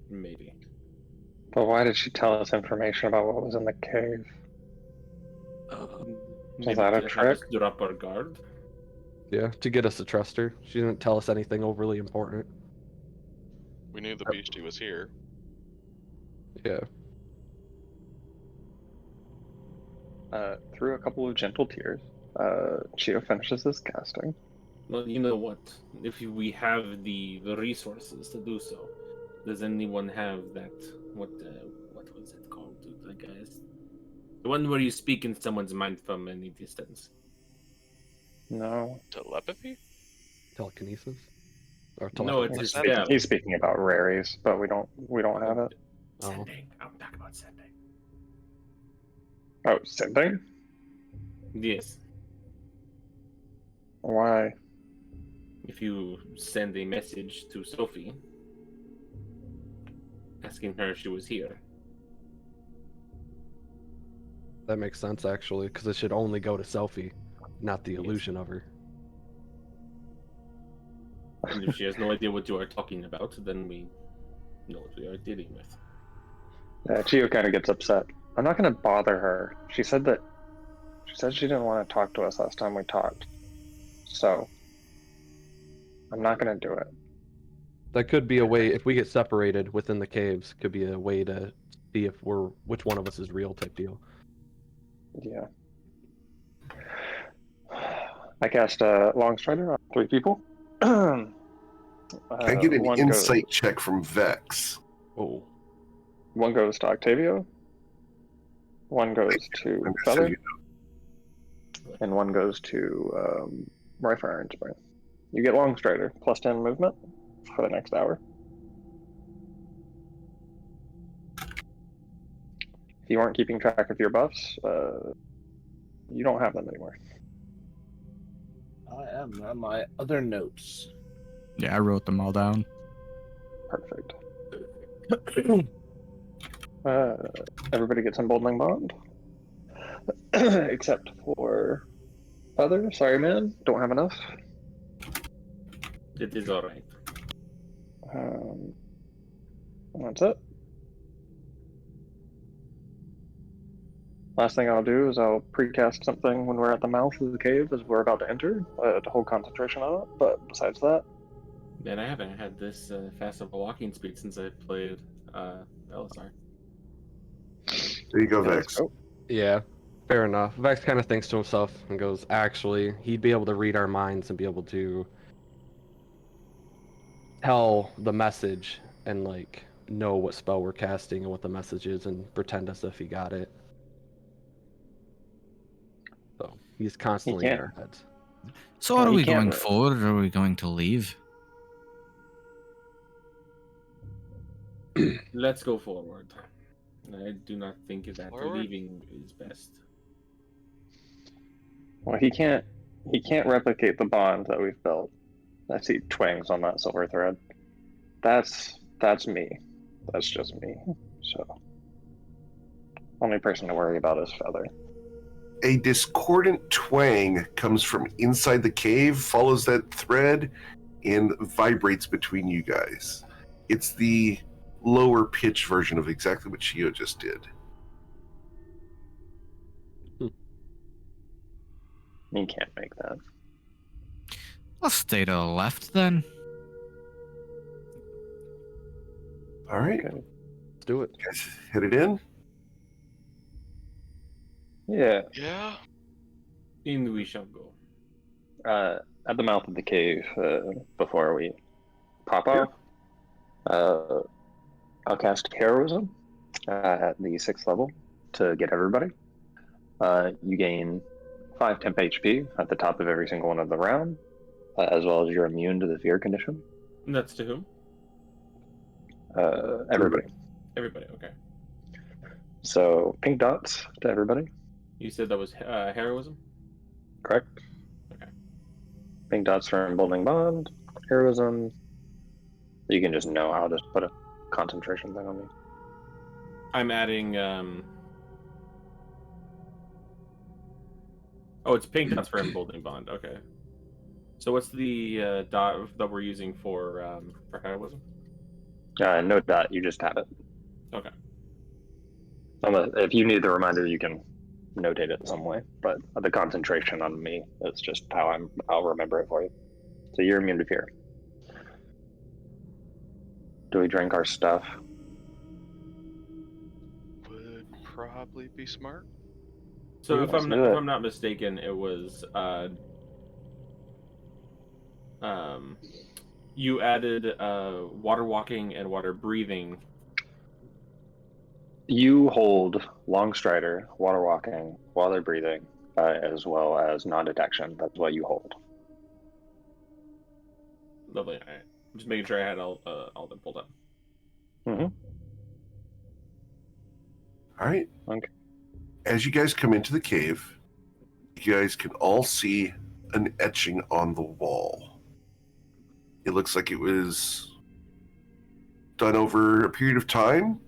Maybe. But why did she tell us information about what was in the cave? Maybe that a to have trick? us drop our guard. Yeah, to get us to trust her. She didn't tell us anything overly important. We knew the beastie was here. Yeah. Through a couple of gentle tears, Chio finishes his casting. Well, you know what? If we have the resources to do so, does anyone have that? What was it called? The guys, the one where you speak in someone's mind from any distance. No. Telepathy? Telekinesis? Or No, telepathy? it's a spell. He's speaking about raries, but we don't have it. Sending. I'm talking about sending. Oh, sending? Yes. Why? If you send a message to Sophie asking her if she was here. That makes sense, actually, because it should only go to Selfie, not the Yes. illusion of her. And if she has no idea what you are talking about, then we know what we are dealing with. Yeah, Chio kind of gets upset. I'm not going to bother her. She said she didn't want to talk to us last time we talked. So, I'm not going to do it. That could be a way, if we get separated within the caves, could be a way to see if which one of us is real type deal. Yeah. I cast a long strider on 3 people. Can I get an one insight check from Vex? Oh. One goes to Octavio. One goes to I'm Feather. you And one goes to Rifle Iron Spring. You get long strider, plus 10 movement for the next hour. If you aren't keeping track of your buffs, you don't have them anymore. I am on my other notes. Yeah, I wrote them all down. Perfect. Everybody gets emboldening bond. Except for Feather. Sorry, man. Don't have enough. It is alright. That's it. Last thing I'll do is I'll precast something when we're at the mouth of the cave as we're about to enter to hold concentration on it. But besides that, Man, I haven't had this fast of a walking speed since I played LSR. There you go, let's Vex. go. Yeah, fair enough. Vex kind of thinks to himself and goes, actually, he'd be able to read our minds and be able to tell the message and, like, know what spell we're casting and what the message is and pretend as if he got it. So he's constantly in our heads. So Well, are you we can't going really. forward or are we going to leave? Let's go forward. I do not think that Forward? leaving is best. Well, he can't replicate the bond that we've built. I see twangs on that silver thread. That's me. That's just me. So, only person to worry about is Feather. A discordant twang comes from inside the cave, follows that thread, and vibrates between you guys. It's the lower pitch version of exactly what Shio just did. He can't make that. I'll stay to the left then. All right, Okay. Let's do it. guys, headed in. Yeah. Yeah. In we shall go. At the mouth of the cave, before we pop off, I'll cast Heroism at the 6th level to get everybody. You gain 5 temp HP at the top of every single one of the round, as well as you're immune to the fear condition. And that's to whom? Everybody. Everybody, okay. So pink dots to everybody, You said that was heroism? correct? Okay. Pink dots for emboldening bond, heroism. You can just know I'll just put a concentration thing on me. I'm adding oh, it's pink dots for emboldening bond, okay. So what's the dot that we're using for heroism? No dot, you just have it. Okay. If you need the reminder, you can notate it some way. But the concentration on me is just how I'll remember it for you. So you're immune to fear. Do we drink our stuff? Would probably be smart. So Yeah, if let's I'm do it. not mistaken, it was you added water walking and water breathing. You hold long strider, water walking, water breathing, as well as non-detection. That's what you hold. Lovely. All right. I'm just making sure I had all them pulled up. Mm-hmm. All right. Okay. As you guys come into the cave, you guys can all see an etching on the wall. It looks like it was done over a period of time,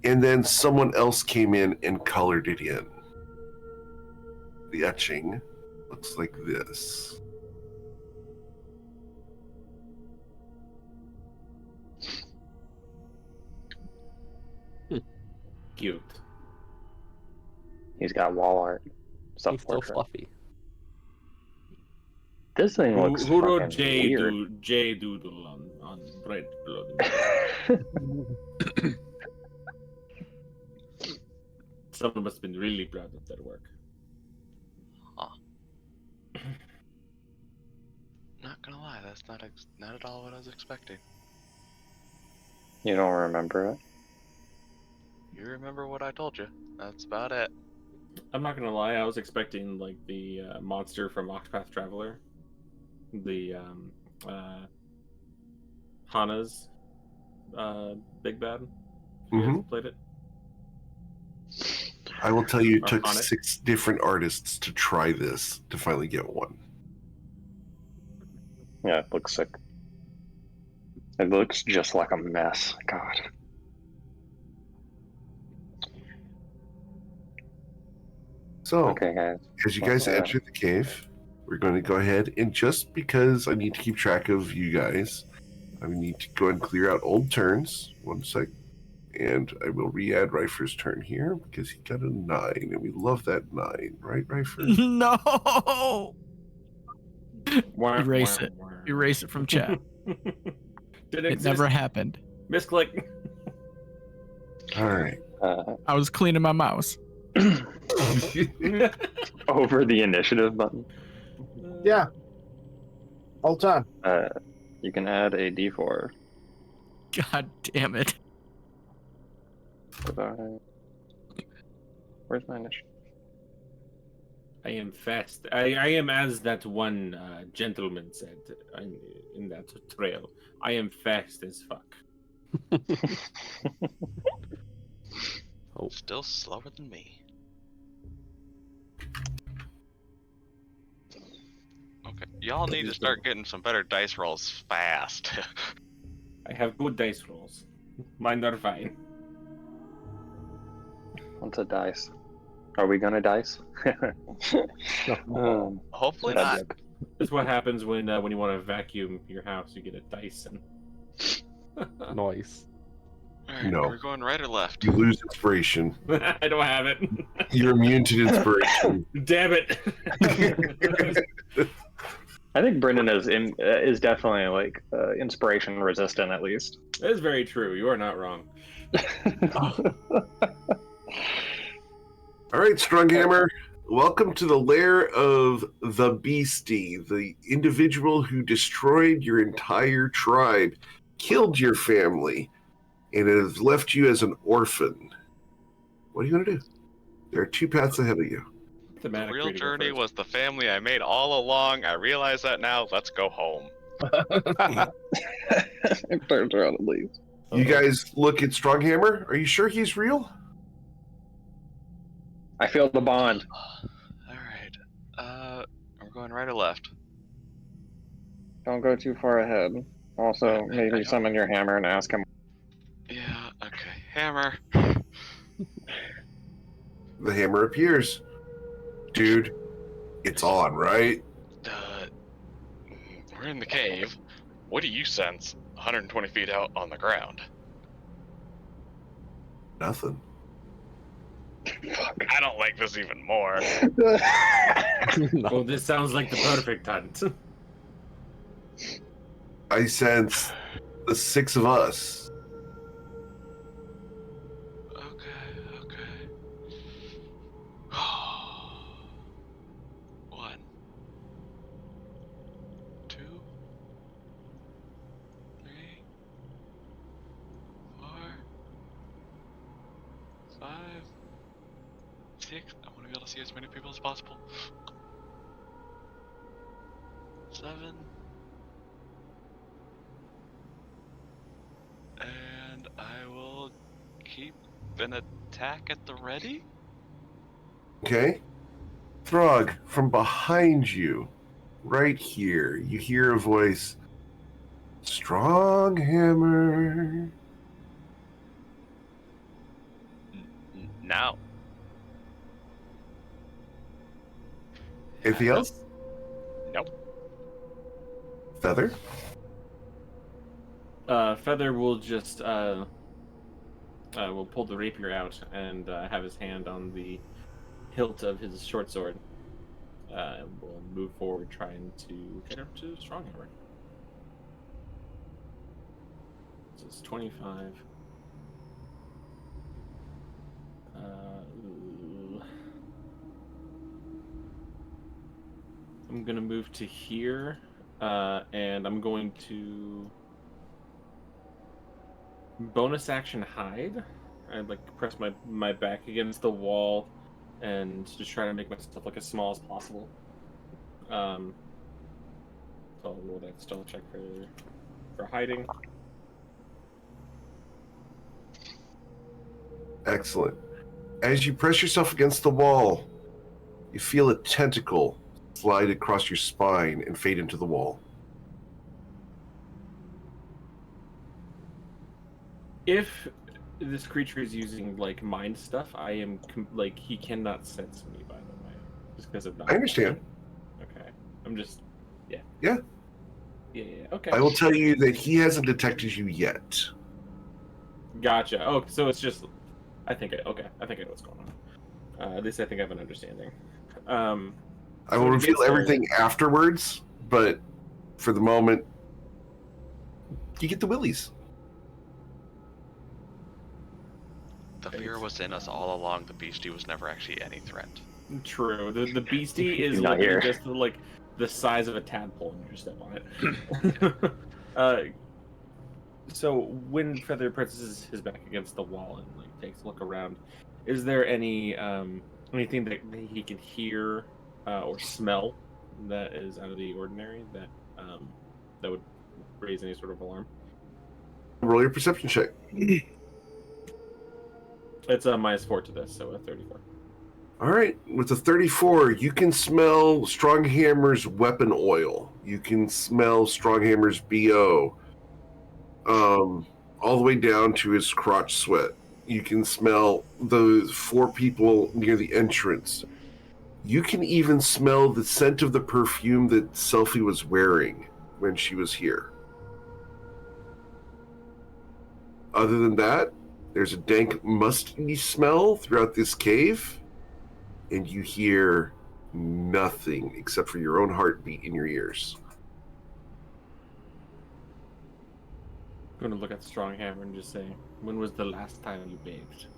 and then someone else came in and colored it in. The etching looks like this. Cute. He's got wall art. He's still Self-portrait. fluffy. This thing looks Who wrote fucking J weird. Doodle on red blood? Someone must have been really proud of their work. Not gonna lie, that's not at all what I was expecting. You don't remember it? You remember what I told you. That's about it. I'm not gonna lie, I was expecting like the monster from Octopath Traveler, the Hana's big bad. You guys played it? I will tell you, it Or took on it. 6 different artists to try this to finally get one. Yeah, it looks sick. It looks just like a mess. God. So, Okay, guys. as you guys enter the cave, we're going to go ahead, and just because I need to keep track of you guys, I need to go and clear out old turns. 1 sec. And I will re-add Rifer's turn here because he got a 9, and we love that 9, right, Rifer? No! Erase it. Erase it from chat. It never happened. Misclick. All right. I was cleaning my mouse. Over the initiative button. Yeah. All the time. You can add a D4. God damn it. Where's my initiative? I am fast. I am as that one gentleman said in that trail. I am fast as fuck. Still slower than me. Okay, y'all need to start getting some better dice rolls fast. I have good dice rolls. Mine are fine. What's a dice? Are we gonna dice? Hopefully not. That's what happens when you want to vacuum your house. You get a Dyson. Nice. Alright, No. we're going right or left? You lose inspiration. I don't have it. You're immune to inspiration. Damn it. I think Brendan is definitely like inspiration resistant at least. That is very true. You are not wrong. All right, Stronghammer. Welcome to the lair of the Beastie, the individual who destroyed your entire tribe, killed your family, and has left you as an orphan. What are you going to do? There are 2 paths ahead of you. The real journey was the family I made all along. I realize that now. Let's go home. Turns around and leaves. You guys look at Stronghammer. Are you sure he's real? I feel the bond. Alright. We're going right or left? Don't go too far ahead. Also, maybe summon your hammer and ask him. Yeah, okay. Hammer. The hammer appears. Dude, it's on, right? We're in the cave. What do you sense 120 feet out on the ground? Nothing. I don't like this even more. Well, this sounds like the perfect hunt. I sense the 6 of us. Okay. 1, 2, 3, 4, 5, 6. I want to be able to see as many people as possible. 7. And I will keep an attack at the ready. Okay? Throg, from behind you, right here, you hear a voice. Stronghammer. Now. Anything else? Nope. Feather? Feather will just will pull the rapier out and have his hand on the hilt of his short sword. And we'll move forward, trying to get up to Stronghammer. This is 25. I'm gonna move to here, and I'm going to bonus action hide. I'd like to press my back against the wall and just try to make myself look as small as possible. So I'll roll that stealth check for hiding. Excellent. As you press yourself against the wall, you feel a tentacle slide across your spine and fade into the wall. If this creature is using like mind stuff, I am like he cannot sense me. By the way, just because of that. I understand. Okay, I'm just yeah. Yeah. Yeah. Okay. I will tell you that he hasn't detected you yet. Gotcha. Oh, so it's just. I think I know what's going on. At least I think I have an understanding. I will reveal everything afterwards, but for the moment, you get the willies. The fear was in us all along. The beastie was never actually any threat. True. The beastie is Not here. just like the size of a tadpole when you step on it. So when Feather presses his back against the wall and like takes a look around, is there any anything that he can hear or smell that is out of the ordinary that would raise any sort of alarm? Roll your perception check. It's a -4 to this, so a 34. All right, with a 34, you can smell Stronghammer's weapon oil. You can smell Stronghammer's BO. All the way down to his crotch sweat. You can smell the 4 people near the entrance. You can even smell the scent of the perfume that Selphie was wearing when she was here. Other than that, there's a dank, musty smell throughout this cave, and you hear nothing except for your own heartbeat in your ears. I'm going to look at Stronghammer and just say, when was the last time you bathed?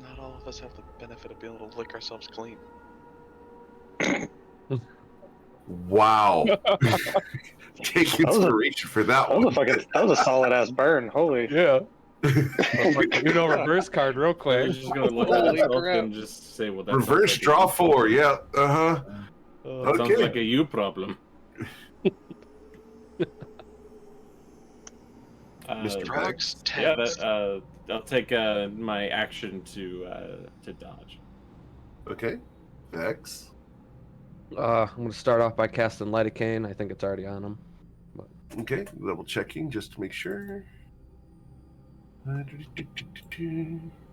Not all of us have the benefit of being able to lick ourselves clean. Wow. Take inspiration for that one. That was a solid ass burn. Holy. Yeah. Reverse card real quick. You're just going to look at yourself and just say, well, that's reverse draw 4, yeah. Uh-huh. That sounds like a you problem. Mr. Drugs, Yeah, I'll take my action to dodge. Okay. Vex. I'm gonna start off by casting Lidocaine. I think it's already on him. But... Okay, double checking just to make sure.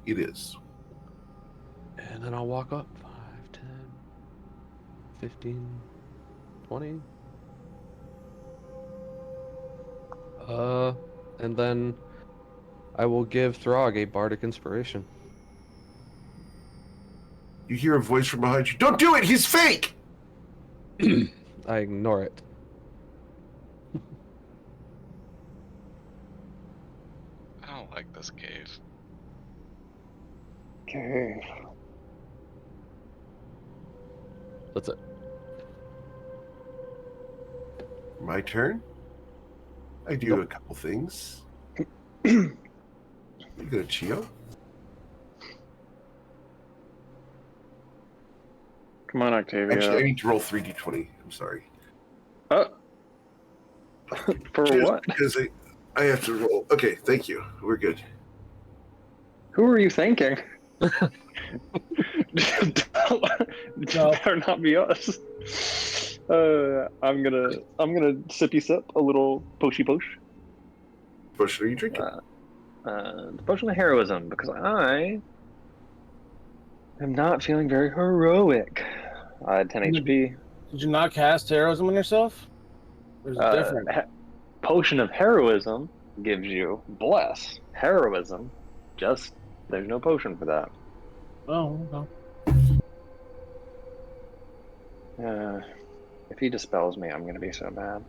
It is. And then I'll walk up 5, 10, 15, 20. And then I will give Throg a bardic inspiration. You hear a voice from behind you. Don't do it! He's fake! I ignore it. I don't like this cave. Okay. That's it. My turn? I do Yep. a couple things. You go, Chio. Come on, Octavia. Actually, I need to roll 3d20. I'm sorry. For Just what? because I have to roll. Okay, thank you. We're good. Who are you thanking? Better not be us. I'm gonna sippy sip a little poshy posh. What are you drinking? The potion of heroism, because I am not feeling very heroic. I had 10 HP. Did you not cast heroism on yourself? Or is it different? Potion of heroism gives you bless. Heroism, just there's no potion for that. Oh, If he dispels me, I'm gonna be so mad.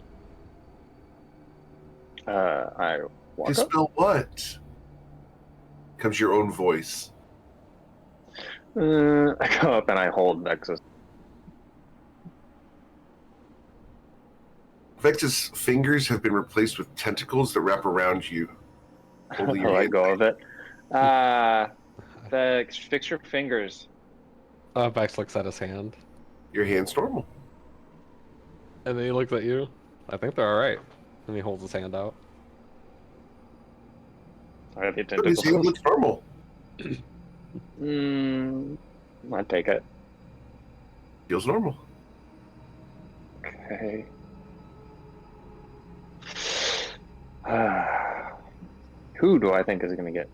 I walk up. Dispel what? Comes your own voice. I go up and I hold Vex's. Vex's fingers have been replaced with tentacles that wrap around you. I let go of it. Vex, fix your fingers. Vex looks at his hand. Your hand's normal. And then he looks at you. I think they're alright. And he holds his hand out. I have the But his hand tentacles. looks normal. I'd take it. Feels normal. Okay. Who do I think is going to get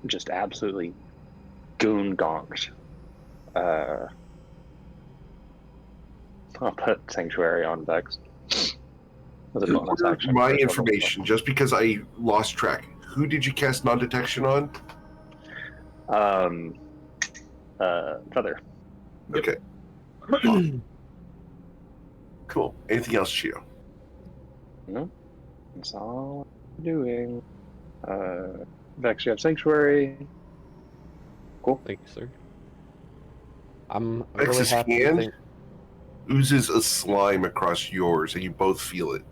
just absolutely goon gonked? I'll put Sanctuary on Vex. As a bonus action. My information, just because I lost track. Who did you cast non-detection on? Feather. Okay. Cool. Anything else, Chio? No. That's all I'm doing. Vex, you have Sanctuary. Cool. Thank you, sir. I'm Vex's really happy to hand think. oozes a slime across yours, and you both feel it.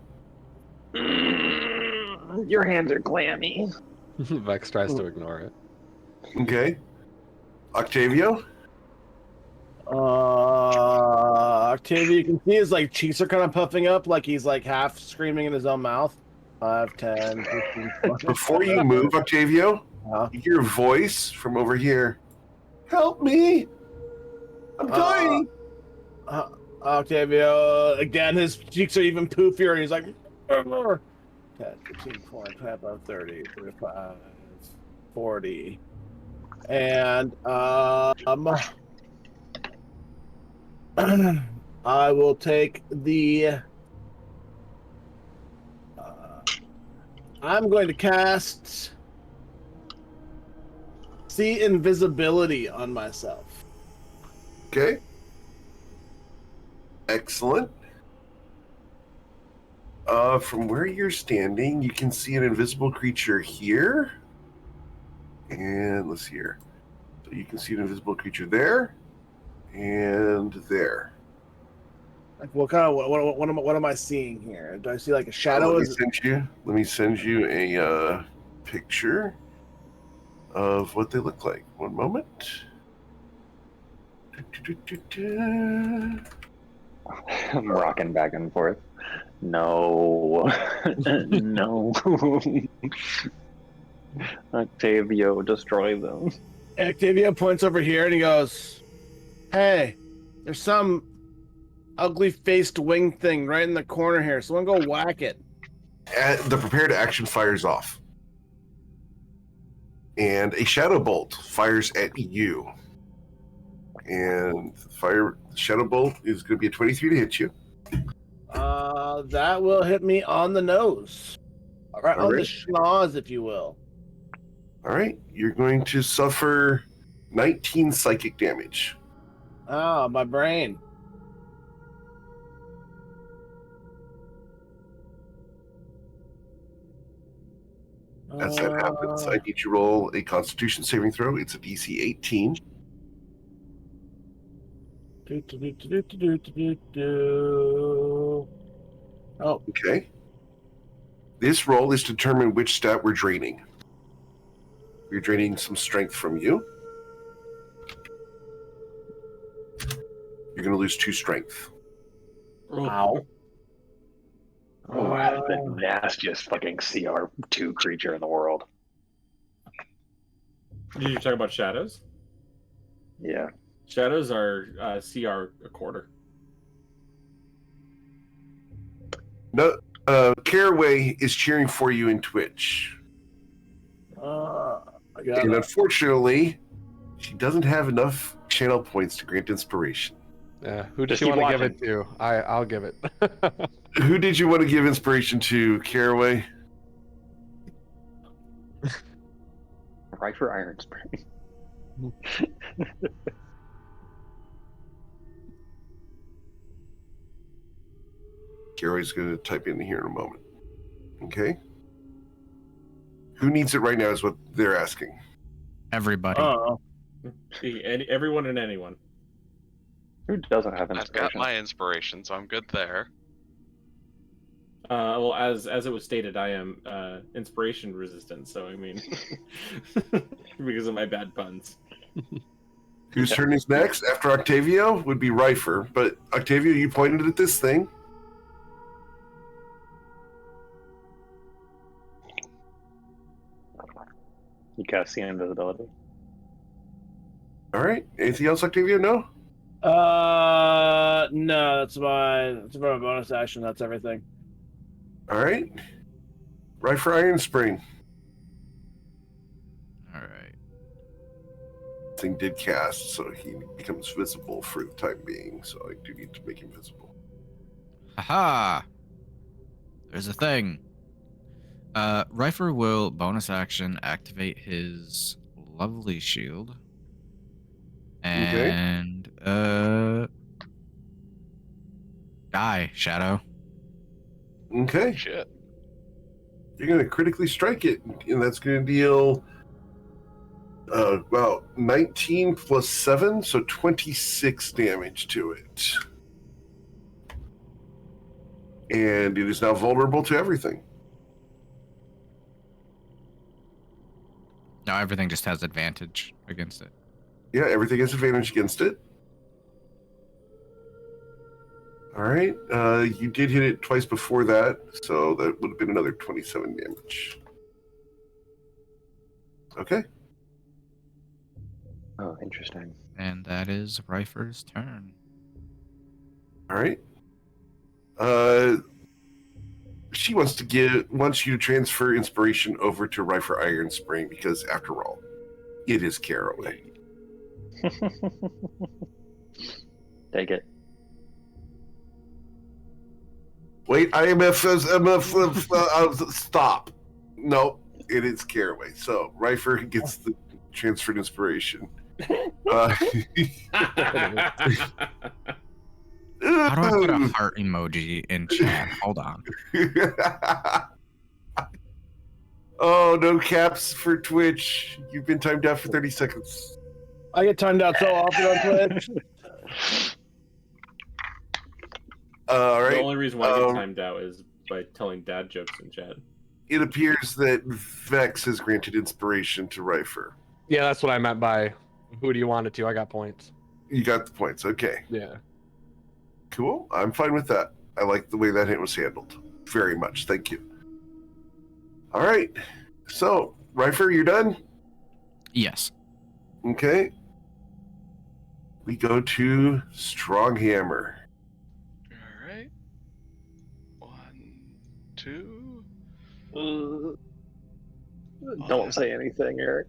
Your hands are clammy. Vex tries to ignore it. Okay. Octavio? Octavia, you can see his like cheeks are kind of puffing up, like he's like half screaming in his own mouth. 5, 10, 15, 20. Before you move, Octavio, you hear a voice from over here. Help me! I'm dying! Octavio, again, his cheeks are even poofier, and he's like, 10, 15, 20, 25, 30, 35, 40. And, I will take the... I'm going to cast See Invisibility on myself. Okay. Excellent. From where you're standing, you can see an invisible creature here. And let's see here. So you can see an invisible creature there. And there. Like, what kind of what am I seeing here? Do I see like a shadow? Let me send you a picture of what they look like. One moment. I'm rocking back and forth. No. No. Octavio, destroy them. Octavio points over here and he goes, "Hey, there's some ugly-faced wing thing right in the corner here. Someone go whack it." The prepared action fires off. And a shadow bolt fires at you. And shadow bolt is going to be a 23 to hit you. That will hit me on the nose. Right on the schnoz, if you will. All right. You're going to suffer 19 psychic damage. Ah, my brain. As that happens, I need you to roll a Constitution saving throw. It's a DC 18. Oh. Okay. This roll is to determine which stat we're draining. We're draining some strength from you. You're going to lose 2 strength. Ow. Oh, that's the nastiest fucking CR2 creature in the world. Did you talk about shadows? Yeah. Shadows are CR a quarter. No, Caraway is cheering for you in Twitch. And unfortunately, she doesn't have enough channel points to grant inspiration. Yeah, who does she want to give it to? I'll give it. Who did you want to give inspiration to, Caraway? Right for Iron Spring. Caraway's going to type in here in a moment. Okay? Who needs it right now is what they're asking. Everybody. Everyone and anyone. Who doesn't have inspiration? I've got my inspiration, so I'm good there. Well, as it was stated, I am inspiration resistant, so I mean, because of my bad puns. Whose turn is next? After Octavio would be Rifer, but Octavio, you pointed at this thing. You cast the invisibility. All right. Anything else, Octavio? No? No, that's my bonus action. That's everything. All right. Right for Iron Spring. All right. Thing did cast, so he becomes visible for the time being. So I do need to make him visible. Haha! There's a thing. Rifer will bonus action activate his lovely shield. And die, Shadow. Okay. Shit. You're gonna critically strike it, and that's gonna deal about 19 plus 7, so 26 damage to it. And it is now vulnerable to everything. No, everything just has advantage against it. Yeah, everything has advantage against it. All right. You did hit it twice before that, so that would have been another 27 damage. Okay. Oh, interesting. And that is Rifer's turn. All right. She wants you to transfer inspiration over to Rifer Iron Spring because, after all, it is Caraway. Take it. Wait, stop. No, it is Caraway. So Rifer gets the transferred inspiration. How do I put a heart emoji in chat? Hold on. Oh, no caps for Twitch. You've been timed out for 30 seconds. I get timed out so often on Twitch. All right. The only reason why I get timed out is by telling dad jokes in chat. It appears that Vex has granted inspiration to Rifer. Yeah, that's what I meant by who do you want it to? I got points. You got the points. Okay. Yeah. Cool. I'm fine with that. I like the way that hit was handled. Very much. Thank you. All right. So, Rifer, you're done? Yes. Okay. We go to Stronghammer. All right. 1, 2. Don't say anything, Eric.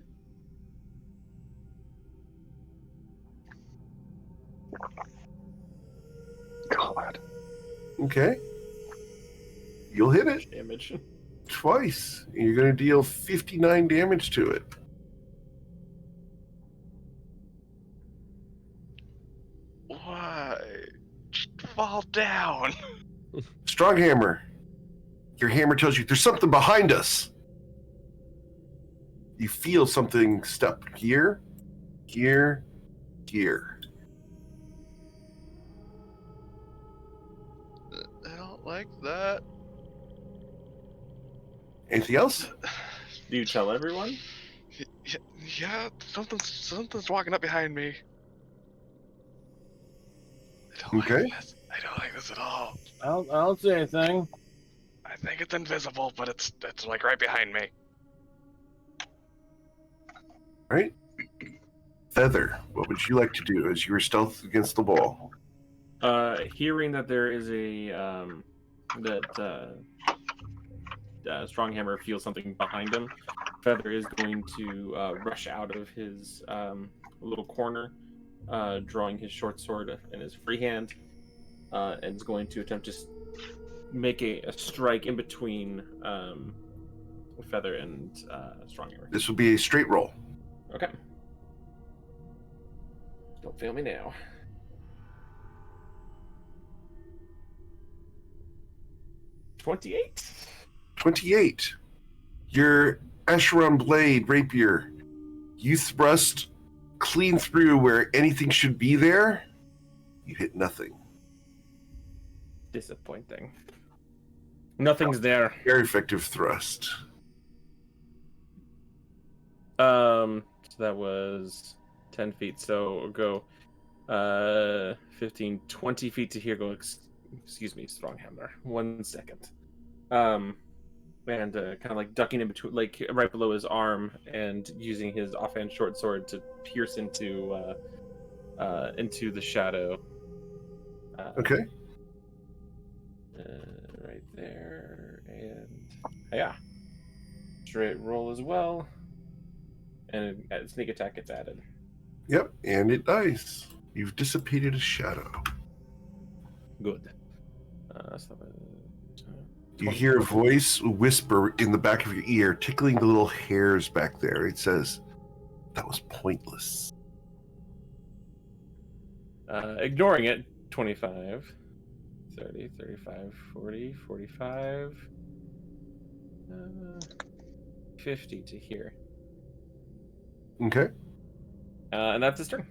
God. Okay. You'll hit it Damage. twice. And you're going to deal 59 damage to it. Why? Just fall down. Stronghammer. Your hammer tells you there's something behind us. You feel something step here, here, here. I don't like that. Anything else? Do you tell everyone? Yeah, something's walking up behind me. I don't Okay. like this. I don't like this at all. I don't see anything. I think it's invisible, but it's like right behind me. Right? Feather, what would you like to do as you were stealth against the wall? Hearing that there is Stronghammer feels something behind him, Feather is going to rush out of his little corner, drawing his short sword in his free hand, and is going to attempt to make a strike in between Feather and Stronghammer. This will be a straight roll. Okay. Don't fail me now. 28. 28. Your Acheron blade rapier, you thrust clean through where anything should be there. You hit nothing. Disappointing. Nothing's there. Very effective thrust. So that was 10 feet. So go 15, 20 feet to here. Go, excuse me, Stronghammer. 1 second. And kind of like ducking in between, like right below his arm, and using his offhand short sword to pierce into the shadow. Okay. Right there, and yeah, straight roll as well. And sneak attack gets added. Yep, and it dies. You've dissipated a shadow. Good. You hear a voice whisper in the back of your ear, tickling the little hairs back there. It says, "That was pointless." Ignoring it, 25, 30, 35, 40, 45, 50 to here. Okay. And that's his turn.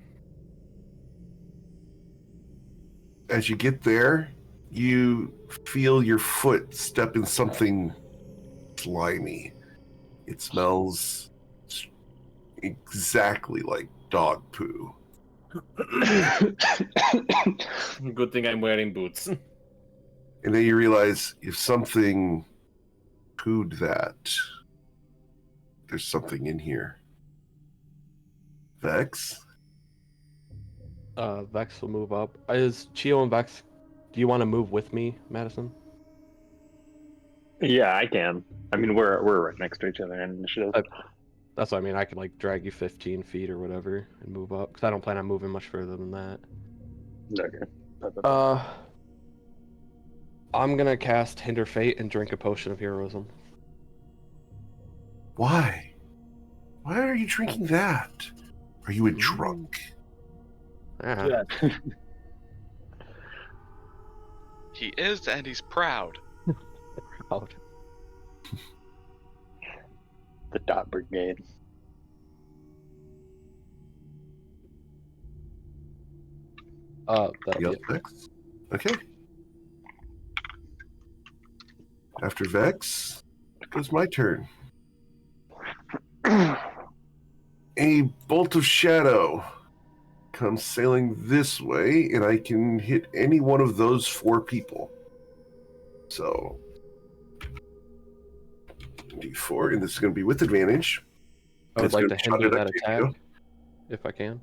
As you get there, you feel your foot step in something slimy. It smells exactly like dog poo. Good thing I'm wearing boots. And then you realize if something pooed that, there's something in here. Vex? Vex will move up. Is Chio and Vex, do you want to move with me, Madison? Yeah, I can. I mean, we're right next to each other in initiative. That's what I mean. I could like drag you 15 feet or whatever and move up because I don't plan on moving much further than that. Okay. I'm gonna cast Hinder Fate and drink a potion of heroism. Why? Why are you drinking that? Are you a drunk? Yeah. He is, and he's proud. Proud. The Dot Brigade. That'll be Yep, it. Vex. Okay. After Vex, it goes my turn. A bolt of shadow comes sailing this way, and I can hit any one of those 4 people. So, D4, and this is going to be with advantage. I would It's like gonna to be shot hinder at that Octavio. attack, if I can.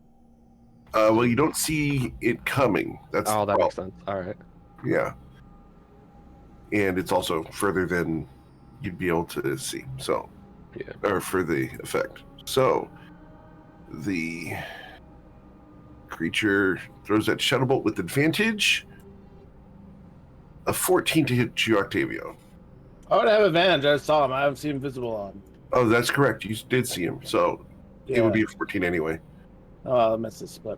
Well, you don't see it coming. That's Oh, the that makes problem. sense. All right. Yeah. And it's also further than you'd be able to see. So, Yeah. or for the effect. So, the creature throws that shadow bolt with advantage. A 14 to hit you, Octavio. I would have advantage. I saw him. I haven't seen him visible on. Oh, that's correct. You did see him. So, it would be a 14 anyway. Oh, I missed this, but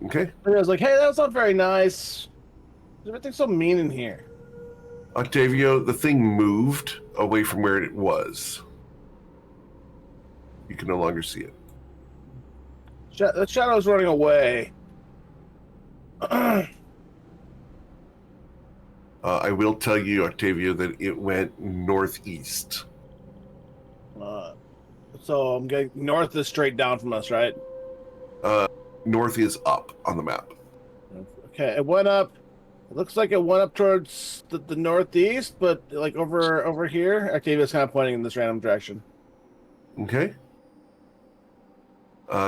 Okay. I was like, hey, that was not very nice. Everything's so mean in here. Octavio, the thing moved away from where it was. You can no longer see it. The shadow's running away. I will tell you, Octavio, that it went northeast. So I'm getting north is straight down from us, right? North is up on the map. Okay, it went up. It looks like it went up towards the northeast, but like over here, Octavia's kind of pointing in this random direction. Okay.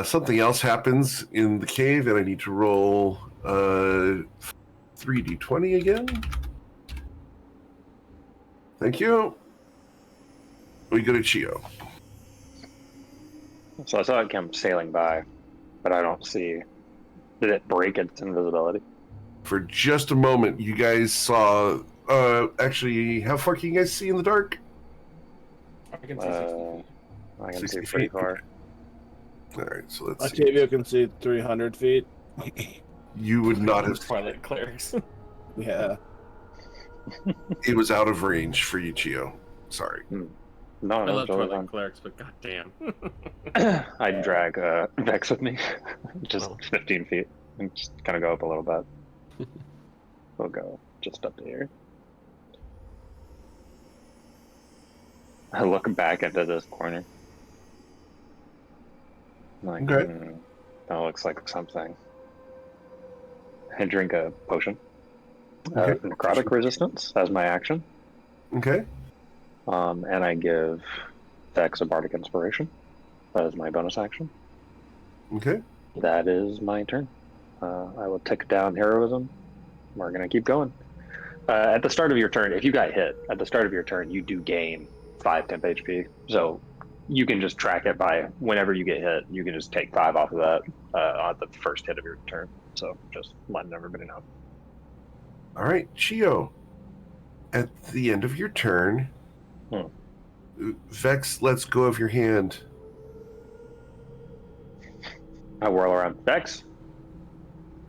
Something else happens in the cave, and I need to roll 3d20 again. Thank you. We go to Chio. So I saw it come sailing by, but I don't see. Did it break its invisibility? For just a moment, you guys saw. Actually, how far can you guys see in the dark? I can see 60 feet. I can 60 see pretty feet? far. All right, so let's see. Octavia can see 300 feet. You would not have. Twilight clerics. Yeah. It was out of range for you, Chio. Sorry. No, I love totally Twilight clerics, but goddamn. fine. I'd drag Vex with me, just 15 feet, and just kind of go up a little bit. We'll go just up to here. I look back into this corner. Like, Okay. that looks like something. I drink a potion. Okay. Necrotic resistance as my action. Okay. And I give Vex a bardic inspiration. That is my bonus action. Okay. That is my turn. I will tick down heroism. We're going to keep going. At the start of your turn, if you got hit, at the start of your turn, you do gain 5 temp HP. So you can just track it by whenever you get hit, you can just take 5 off of that on the first hit of your turn. So just letting everybody know. All right, Chio. At the end of your turn, Vex lets go of your hand. I whirl around. Vex?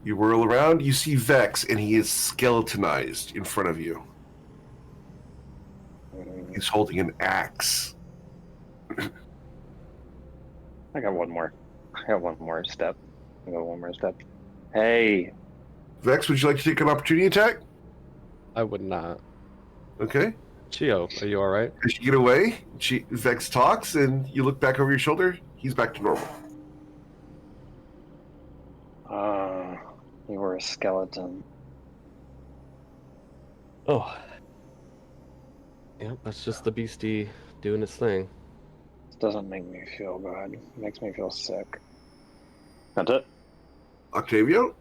You whirl around, you see Vex, and he is skeletonized in front of you. He's holding an axe. I got one more step. I got one more step. Hey. Vex, would you like to take an opportunity attack? I would not. Okay. Chio, are you alright? As you get away, Vex talks, and you look back over your shoulder. He's back to normal. You were a skeleton. Oh. Yep, that's just the beastie doing its thing. This doesn't make me feel good. It makes me feel sick. That's it. Octavio?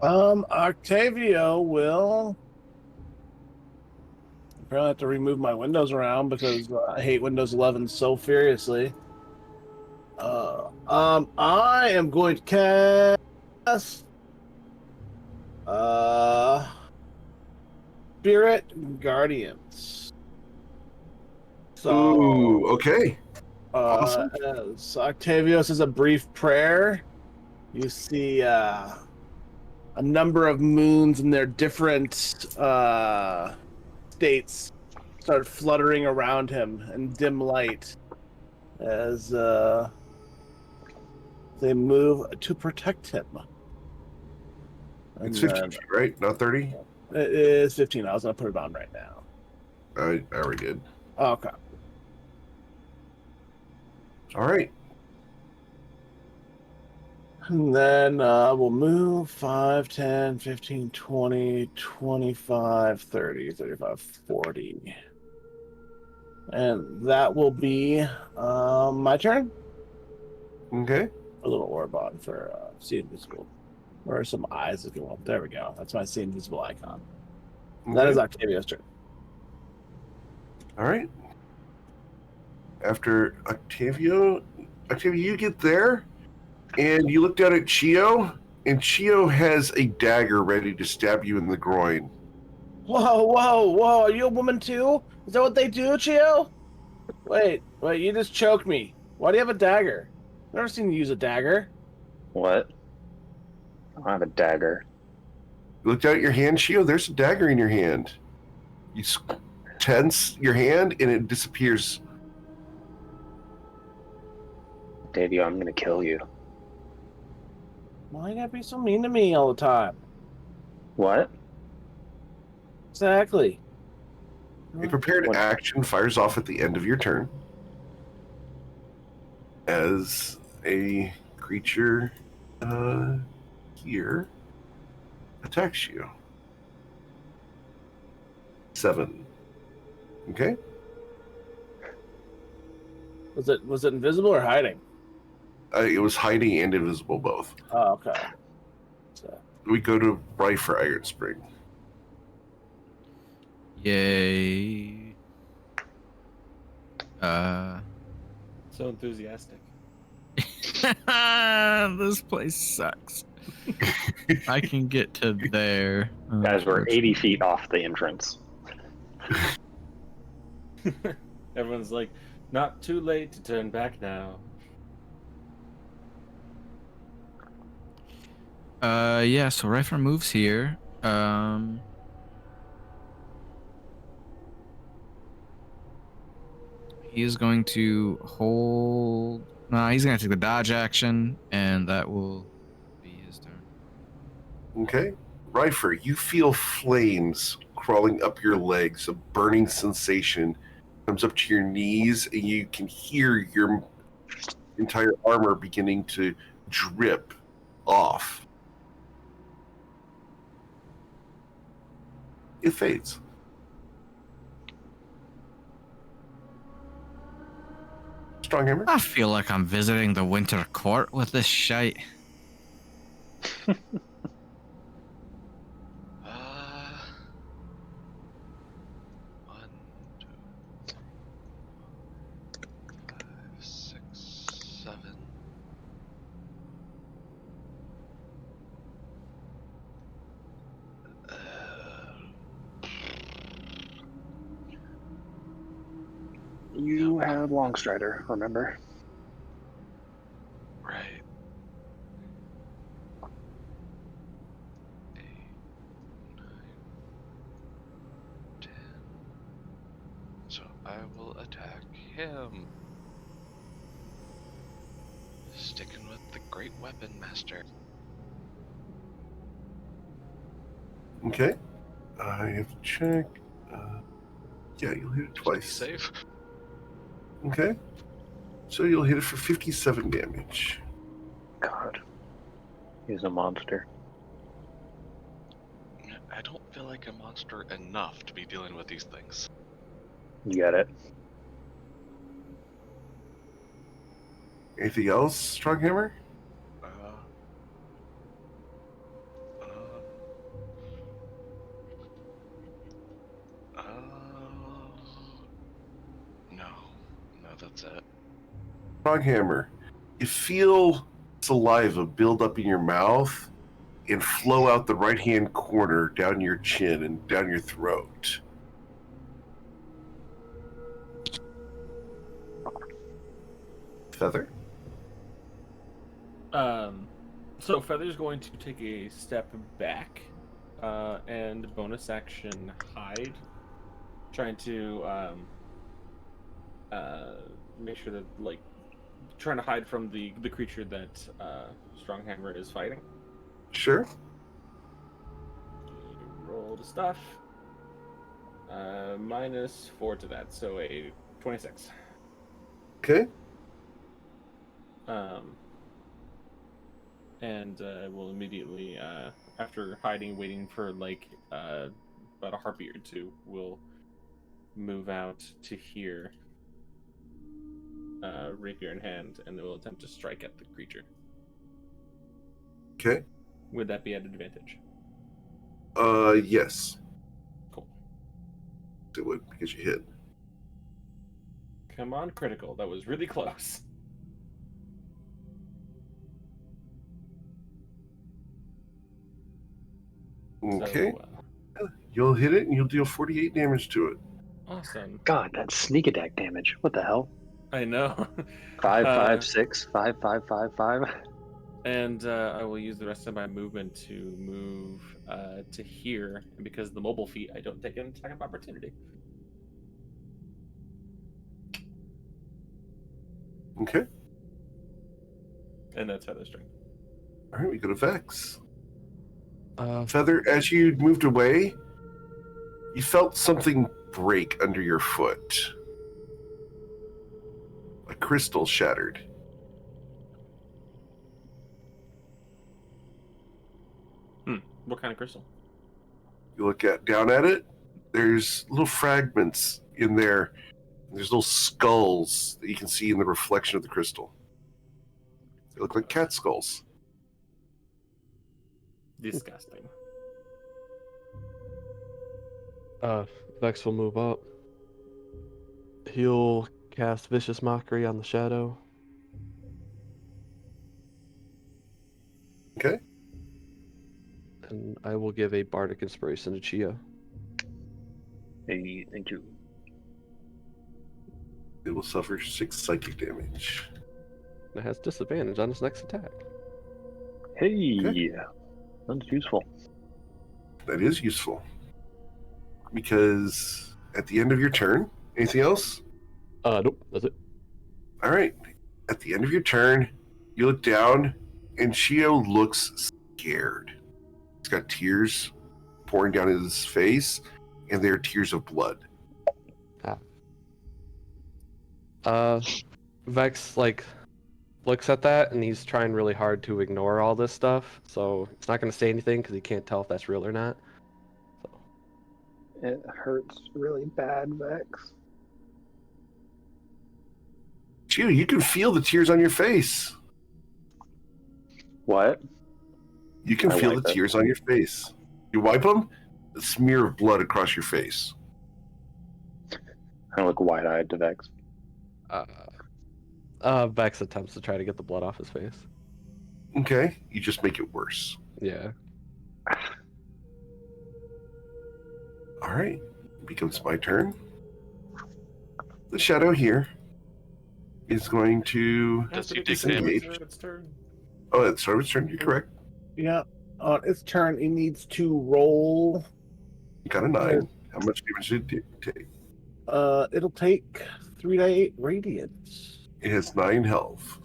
Octavio will probably have to remove my windows around because I hate Windows 11 so furiously. I am going to cast Spirit Guardians. So, ooh, okay. Awesome. as Octavio says a brief prayer, you see a number of moons in their different states start fluttering around him in dim light as they move to protect him. It's 15 feet, right? Not 30? It is 15. I was going to put it on right now. I already did. Okay. All right. And then we'll move 5, 10, 15, 20, 25, 30, 35, 40. And that will be my turn. Okay. A little orb on for see invisible. Or some eyes that go up. There we go. That's my see invisible icon. Okay. That is Octavio's turn. All right. After Octavio, you get there, and you look down at Chio, and Chio has a dagger ready to stab you in the groin. Whoa, whoa, whoa. Are you a woman too? Is that what they do, Chio? Wait, you just choked me. Why do you have a dagger? I've never seen you use a dagger. What? I don't have a dagger. You look down at your hand, Chio, there's a dagger in your hand. You tense your hand, and it disappears. Davey, I'm gonna kill you. Why you gotta be so mean to me all the time? What? Exactly. A prepared action fires off at the end of your turn as a creature here attacks you. 7. Okay. Was it invisible or hiding? It was hiding and invisible both. Oh, okay. So. We go to Rifer Iron Spring. Yay. So enthusiastic. This place sucks. I can get to there. Guys, we're 80 feet off the entrance. Everyone's like, not too late to turn back now. Yeah, so Rifer moves here. He is going to hold. No, he's going to take the dodge action, and that will be his turn. Okay. Rifer, you feel flames crawling up your legs, a burning sensation comes up to your knees, and you can hear your entire armor beginning to drip off. It fades. Stronghammer? I feel like I'm visiting the Winter Court with this shite. 1, 2, do have Longstrider, remember? Right. 8, 9, 10. So I will attack him. Sticking with the great weapon master. Okay. I have to check. Yeah, you'll hit it twice. Save. Okay. So you'll hit it for 57 damage. God. He's a monster. I don't feel like a monster enough to be dealing with these things. You get it. Anything else, Stronghammer? No, that's it. Stronghammer, you feel saliva build up in your mouth and flow out the right-hand corner down your chin and down your throat. Feather? So Feather's going to take a step back, and bonus action hide, trying to make sure that trying to hide from the creature that Stronghammer is fighting. Sure. Roll the stuff. -4 to that, so a 26. Okay. And will immediately, after hiding, waiting for about a heartbeat or two, will move out to here, rapier in hand, and they will attempt to strike at the creature. Okay. Would that be at advantage? Yes. Cool. It would, because you hit. Come on, critical. That was really close. Okay. So, You'll hit it and you'll deal 48 damage to it. awesome. God, that's sneak attack damage. What the hell? I know. 5, 5, 6, 5, 5, 5, 5. And I will use the rest of my movement to move to here. And because of the mobile feat, I don't take an attack of opportunity. Okay. And that's Feather's turn. All right, we go to Vex. Uh, Feather, as you moved away, you felt something break under your foot. A crystal shattered. What kind of crystal? You look down at it, there's little fragments in there. There's little skulls that you can see in the reflection of the crystal. They look like cat skulls. Disgusting. Vex will move up. He'll cast Vicious Mockery on the shadow. Okay. And I will give a Bardic Inspiration to Chia. Hey, thank you. It will suffer 6 psychic damage. It has disadvantage on its next attack. Hey, Okay. that's useful. That is useful. Because at the end of your turn, anything else? Nope, that's it. All right. At the end of your turn, you look down, and Shio looks scared. He's got tears pouring down his face, and they're tears of blood. Vex looks at that, and he's trying really hard to ignore all this stuff. So he's not going to say anything because he can't tell if that's real or not. So. It hurts really bad, Vex. Shio, you can feel the tears on your face. What? You can I feel wipe the it. tears on your face. You wipe them, a smear of blood across your face. I look wide-eyed to Vex. Vex attempts to try to get the blood off his face. Okay, you just make it worse. Yeah. All right, it becomes my turn. The shadow here is going to Does he take disengage. damage? Its turn. Oh, it's Sarvit's turn. You're correct. Yeah. On its turn, it needs to roll. You got a 9. How much damage did it take? It'll take 3d8 radiance. It has 9 health.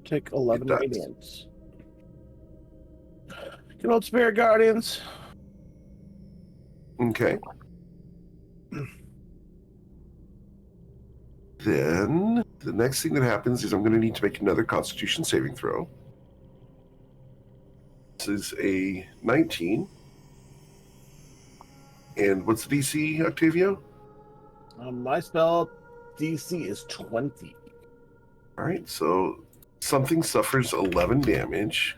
Take 11 It does. radiance. Good old Spirit Guardians. Okay. Then the next thing that happens is I'm going to need to make another Constitution saving throw. This is a 19. And what's the DC, Octavio? My spell DC is 20. All right, so something suffers 11 damage.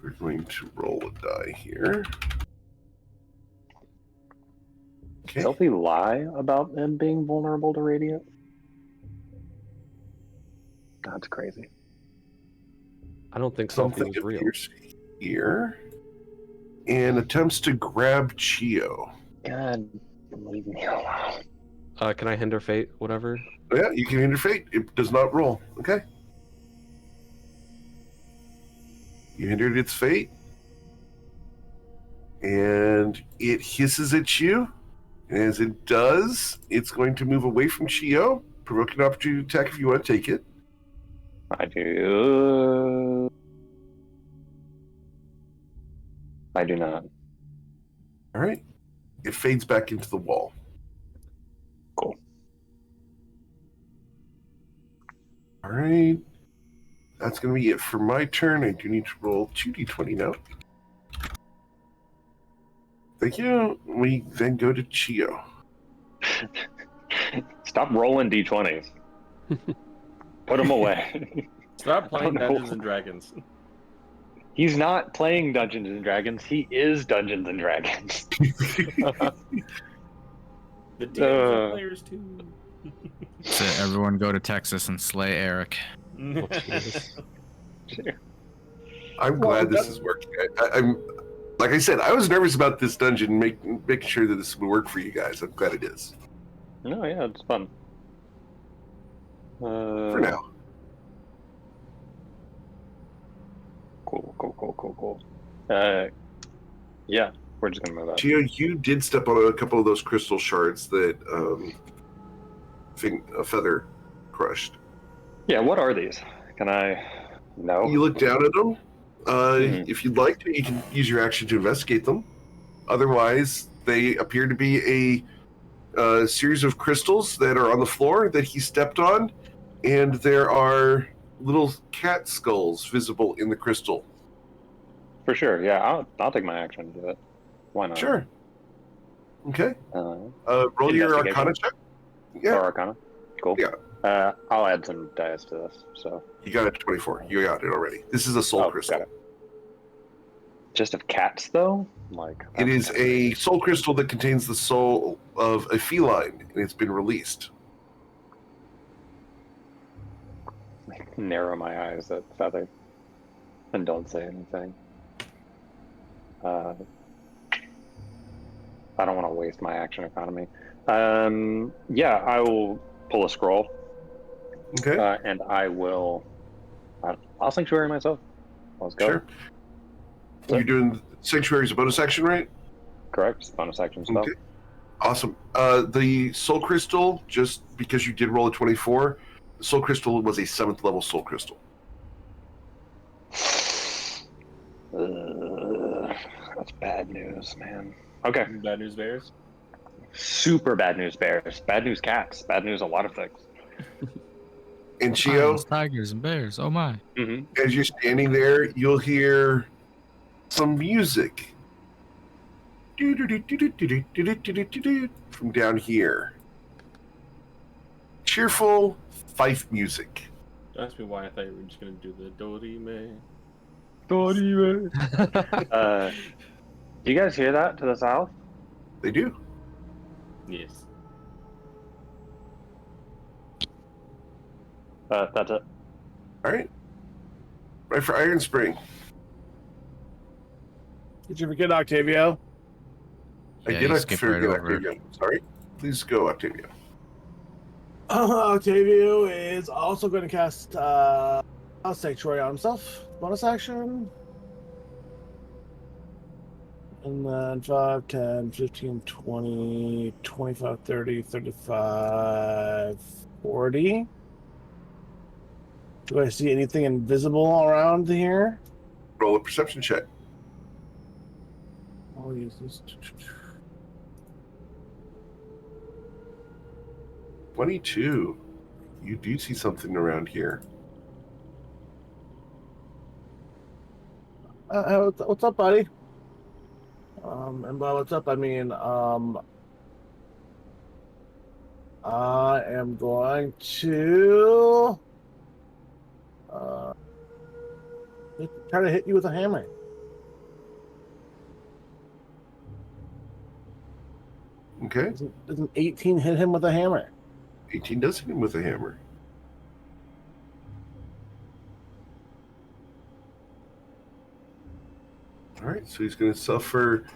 We're going to roll a die here. Okay. Selfie lie about him being vulnerable to radiant? That's crazy. I don't think Something Selfie is real. appears here and attempts to grab Chio. God, leave me alone. Can I hinder fate? Whatever. Yeah, you can hinder fate. It does not roll. Okay. You hindered its fate. And it hisses at you. And as it does, it's going to move away from Chio, provoke an opportunity attack if you want to take it. I do. I do not. All right. It fades back into the wall. Cool. All right. That's going to be it for my turn. I do need to roll 2d20 now. Thank you. We then go to Chio. Stop rolling d20s. Put them away. Stop playing know. Dungeons and Dragons. He's not playing Dungeons and Dragons. He is Dungeons and Dragons. The DMs are players too. So everyone go to Texas and slay Eric. I'm glad this is working. I'm, like I said, I was nervous about this dungeon, making sure that this would work for you guys. I'm glad it is. No, yeah, it's fun. For now. Cool. Yeah, we're just gonna move out. Chio, you did step on a couple of those crystal shards that Feather crushed. Yeah, what are these? Can I know? You look down at them. If you'd like to, you can use your action to investigate them. Otherwise, they appear to be a series of crystals that are on the floor that he stepped on, and there are little cat skulls visible in the crystal. For sure, yeah. I'll take my action to do it. Why not? Sure. Okay. Roll your Arcana check. Yeah. Or Arcana. Cool. Yeah. I'll add some dice to this. So You got it 24. You got it already. This is a soul crystal. Got it. Just of cats, though? Like It is a soul crystal that contains the soul of a feline, and it's been released. Narrow my eyes at Feather and don't say anything. I don't want to waste my action economy. Yeah, I will pull a scroll. Okay. And I will. I'll sanctuary myself. Let's go. Sure. You're doing Sanctuary as a bonus action, right? Correct. It's bonus action spell. Okay. Awesome. The soul crystal, just because you did roll a 24, the soul crystal was a 7th level soul crystal. That's bad news, man. Okay. Bad news bears. Super bad news bears. Bad news cats. Bad news a lot of things. And Chio, Lions, tigers, and bears. Oh my. as you're standing there, you'll hear some music from down here. Cheerful fife music. Don't ask me why I thought you were just gonna do the Dorime. Do you guys hear that to the south? They do. Yes. That's it. All right. Right for Iron Spring. Did you forget Octavio? I Yeah, did you not skipped forget right over it. Octavio. Sorry. Please go, Octavio. Octavio is also going to cast Sanctuary on himself. Bonus action. And then 5, 10, 15, 20, 25, 30, 35, 40. Do I see anything invisible around here? Roll a perception check. I'll use this. 22. You do see something around here. What's up, buddy? And by what's up, I mean, I am going to try to hit you with a hammer. Okay. Does an 18 hit him with a hammer? 18 does hit him with a hammer. All right, so he's going to suffer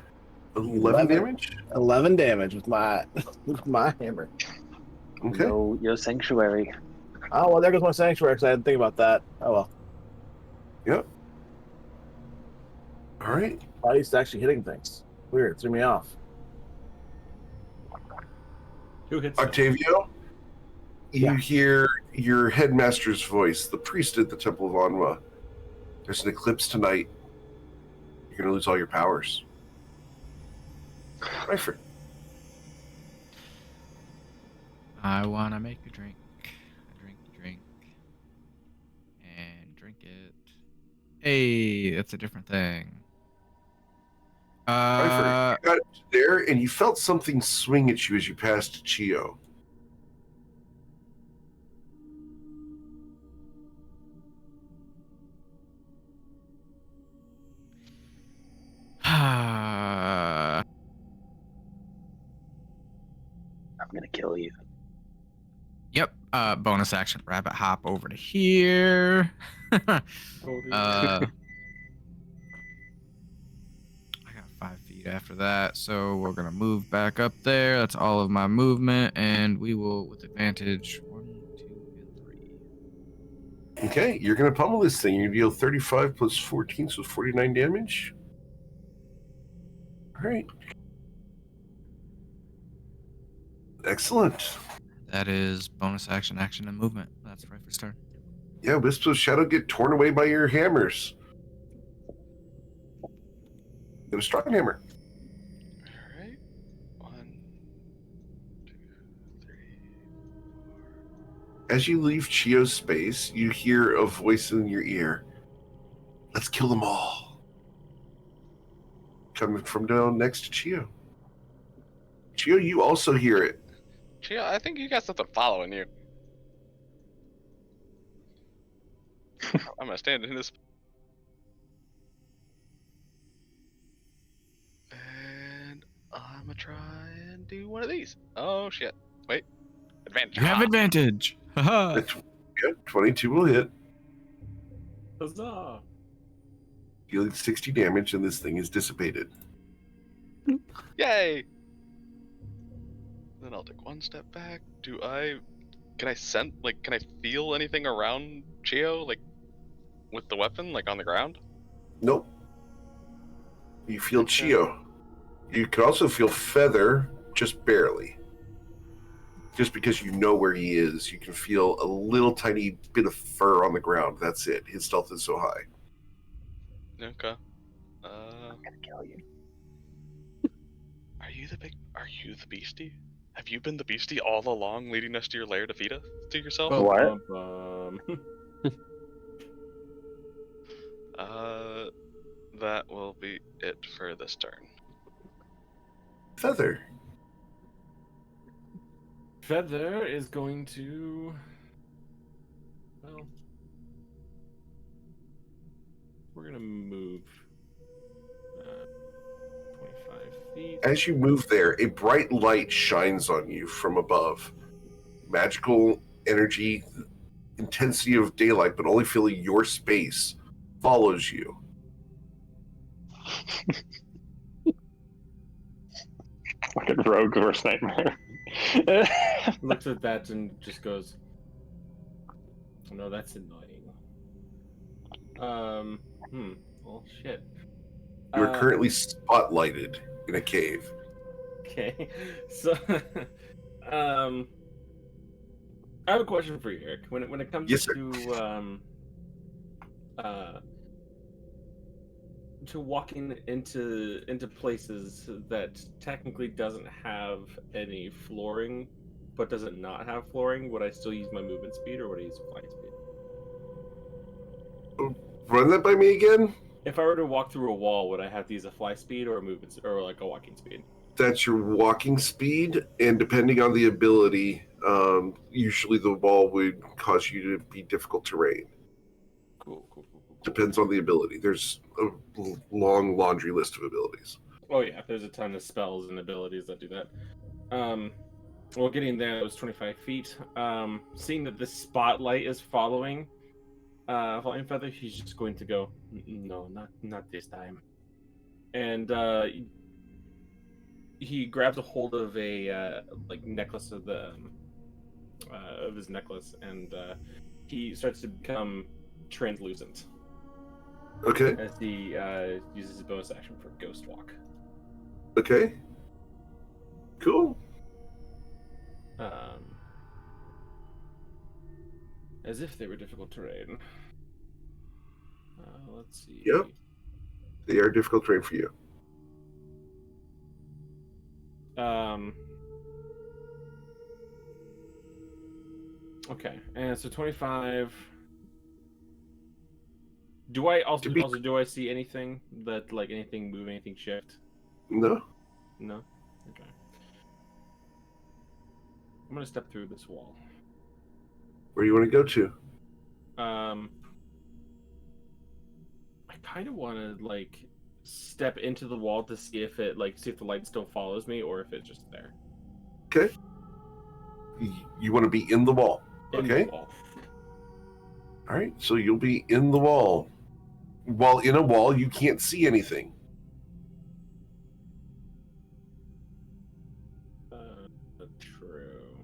11 damage. 11 damage with my with my hammer. Okay. No, your sanctuary. Oh well, there goes my sanctuary. Because I didn't think about that. Oh well. Yep. All right. I used to actually hitting things. Weird. Threw me off. Who hits Octavio, you Yeah. hear your headmaster's voice, the priest at the Temple of Anwa. There's an eclipse tonight. You're going to lose all your powers. Ryford. I want to make a drink. Drink. And drink it. Hey, that's a different thing. Ryford, you got there, and you felt something swing at you as you passed Chio. I'm gonna kill you. Yep. Bonus action. Rabbit hop over to here. I got 5 feet after that, so we're gonna move back up there. That's all of my movement, and we will, with advantage, 1, 2, and 3. Okay, you're going to pummel this thing. You deal 35 plus 14, so 49 damage. All right. Excellent. That is bonus action, and movement. That's right for turn. Yeah, Wisps of Shadow get torn away by your hammers. Get a strong hammer. Alright. 1, 2, 3, 4. As you leave Chio's space, you hear a voice in your ear. Let's kill them all. Coming from down next to Chio. Chio, you also hear it. Chia, I think you got something following you. I'm gonna stand in this. And I'm gonna try and do one of these. Oh shit. Wait. Advantage. You have advantage. Haha. Yep, 22 will hit. Huzzah! Dealing 60 damage, and this thing is dissipated. Yay! Then I'll take one step back. Can I can I feel anything around Chio, like, with the weapon, like, on the ground? Nope. You feel Chio. You can also feel Feather, just barely. Just because you know where he is, you can feel a little tiny bit of fur on the ground. That's it. His stealth is so high. Okay. I'm gonna kill you. Are you the beastie? Have you been the beastie all along, leading us to your lair to feed us to yourself? What? That will be it for this turn. Feather. Feather is going to. Well, we're gonna move 25 feet. As you move there, a bright light shines on you from above. Magical energy, intensity of daylight, but only filling your space, follows you. Fucking rogue's worst nightmare. Looks at that and just goes, "No, that's annoying." Well, shit. You are currently spotlighted in a cave. Okay, so, I have a question for you, Eric. When it comes Yes, sir. To walking into places that technically doesn't have any flooring, but does it not have flooring, would I still use my movement speed, or would I use flight speed? Run that by me again. If I were to walk through a wall, would I have to use a fly speed or a movement or like a walking speed? That's your walking speed, and depending on the ability, usually the wall would cause you to be difficult terrain. Cool. Depends on the ability. There's a long laundry list of abilities. Oh yeah, there's a ton of spells and abilities that do that. Well, getting there, it was 25 feet. Seeing that this spotlight is following Flying Feather, he's just going to go, "No, not this time." And he grabs a hold of a necklace of his necklace, and he starts to become translucent. Okay. As he uses his bonus action for Ghost Walk. Okay. Cool. As if they were difficult terrain. Let's see. Yep. They are difficult terrain for you. Okay, and so 25. Do I also do I see anything that anything move, anything shift? No. No? Okay. I'm gonna step through this wall. Where do you want to go to? I kind of want to step into the wall to see if it see if the light still follows me or if it's just there. Okay. You want to be in the wall. Okay. The wall. All right. So you'll be in the wall. While in a wall, you can't see anything. True.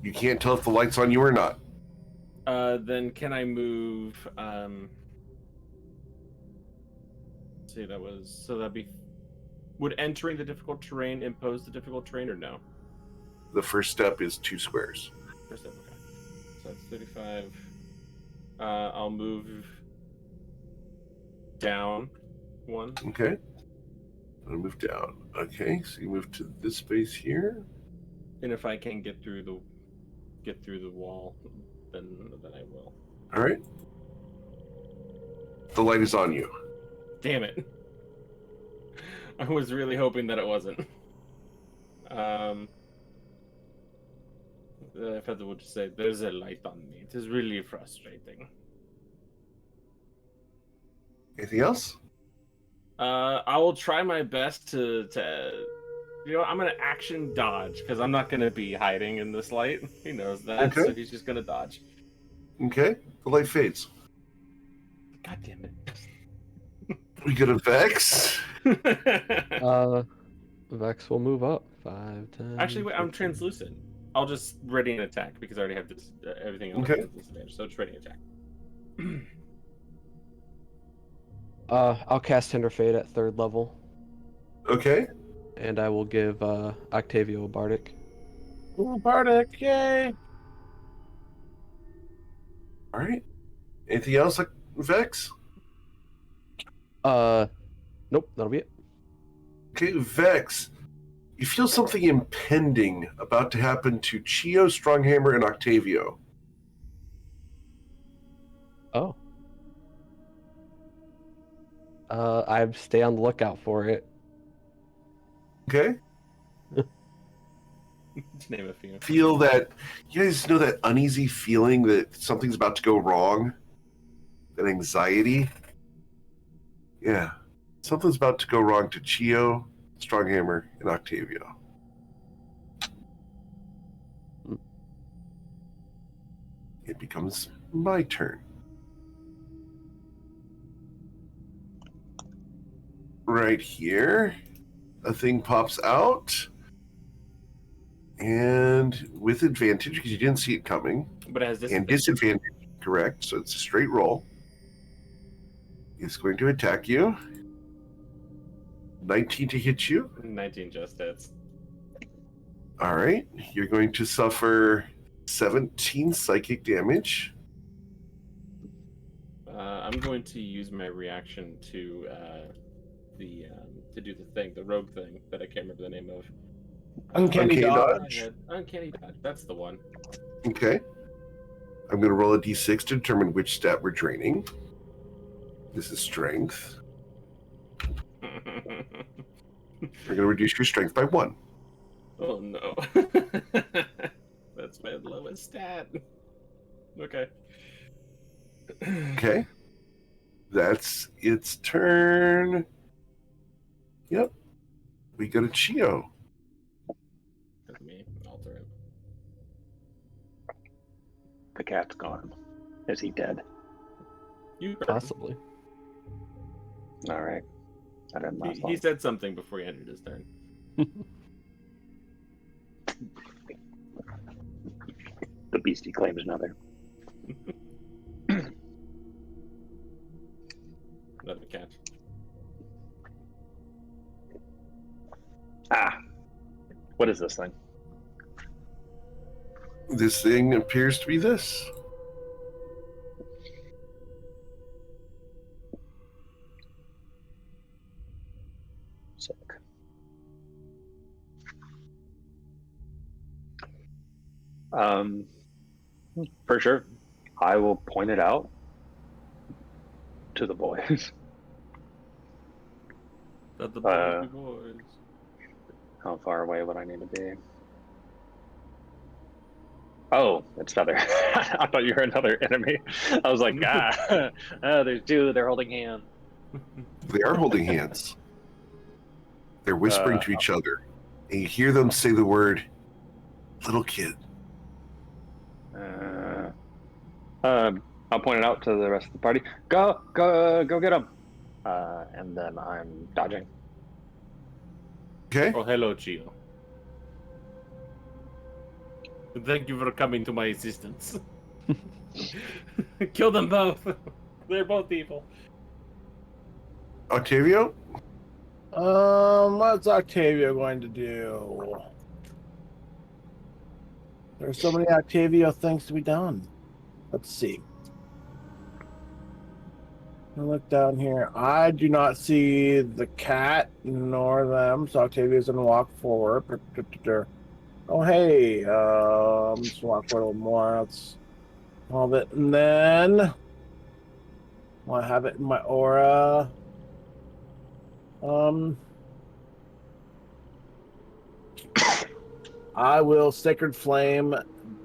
You can't tell if the light's on you or not. Then can I move? See, that'd be. Would entering the difficult terrain impose the difficult terrain or no? The first step is 2 squares. First step, okay. So that's 35. I'll move down 1. Okay. I'll move down. Okay, so you move to this space here. And if I can get through the wall, then I will. All right. The light is on you. Damn it. I was really hoping that it wasn't. Feather would just say, "There's a light on me. It is really frustrating." Anything else? I will try my best to I'm gonna action dodge because I'm not gonna be hiding in this light. He knows that, Okay. so he's just gonna dodge. Okay. The light fades. God damn it. We get a Vex. Vex will move up 5, 10. Actually, wait, I'm translucent. I'll just ready an attack because I already have this everything else Okay. has disadvantage, so it's ready an attack. I'll cast Hinder Fate at 3rd level, Okay. and I will give Octavio a Bardic. Ooh, Bardic, yay! All right. Anything else, like Vex? Nope, that'll be it. Okay, Vex. You feel something impending about to happen to Chio, Stronghammer, and Octavio. Oh. I stay on the lookout for it. Okay. Just name a few. Feel that. You guys know that uneasy feeling that something's about to go wrong? That anxiety? Yeah. Something's about to go wrong to Chio, Stronghammer, and Octavio. It becomes my turn. Right here, a thing pops out. And with advantage, because you didn't see it coming. But it has And disadvantage, correct. So it's a straight roll. It's going to attack you. 19 to hit you. 19 just hits. All right. You're going to suffer 17 psychic damage. I'm going to use my reaction to do the rogue thing that I can't remember the name of. Uncanny dodge. Uncanny dodge. That's the one. Okay. I'm going to roll a d6 to determine which stat we're draining. This is strength. We're going to reduce your strength by 1. Oh no. That's my lowest stat. Okay. Okay. That's its turn. Yep. We go to Chio. That's me. Alter it. The cat's gone. Is he dead? You Possibly. All right. I didn't last he long. said something before he ended his turn. The beastie claims another. Another catch. What is this thing? This thing appears to be this. Sick. For sure. I will point it out to the boys. Let the Uh, boys. How far away would I need to be? Oh, it's Feather. I thought you were another enemy. I was like, there's two. They're holding hands. They are holding hands. They're whispering to each other. And you hear them say the word, little kid. I'll point it out to the rest of the party. Go get him. And then I'm dodging. Okay? Oh, hello, Chio. Thank you for coming to my assistance. Kill them both. They're both evil. Octavio? What's Octavio going to do? There's so many Octavio things to be done. Let's see. I look down here. I do not see the cat nor them, so Octavio's gonna walk forward. Oh hey, I'm just walk forward a little more. That's all of it, and then I have it in my aura. I will Sacred Flame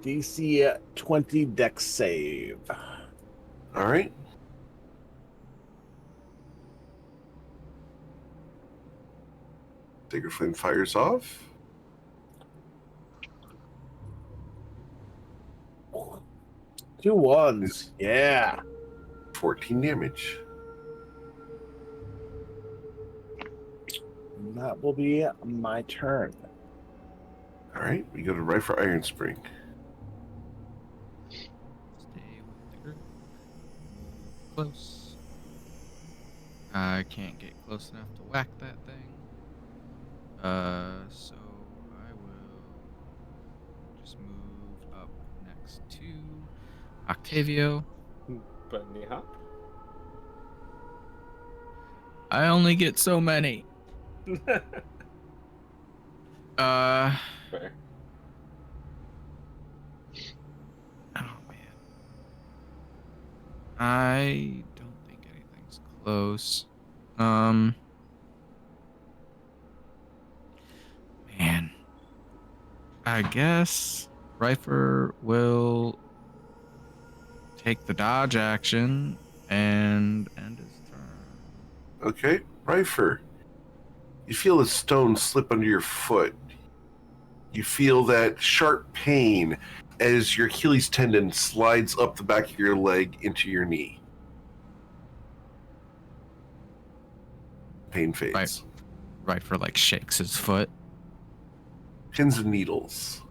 DC 20 Dex save. All right. Sacred Flame fires off. Two ones. Yeah. 14 damage. And that will be my turn. All right. We go to right for Iron Spring. Stay with the group. Close. I can't get close enough to whack that thing. So I will just move up next to Octavio. Bunny hop. I only get so many. Fair. Oh man. I don't think anything's close. Man. I guess Rifer will take the dodge action and end his turn. Okay. Rifer. You feel a stone slip under your foot. You feel that sharp pain as your Achilles tendon slides up the back of your leg into your knee. Pain fades. Rifer like shakes his foot. Pins and needles.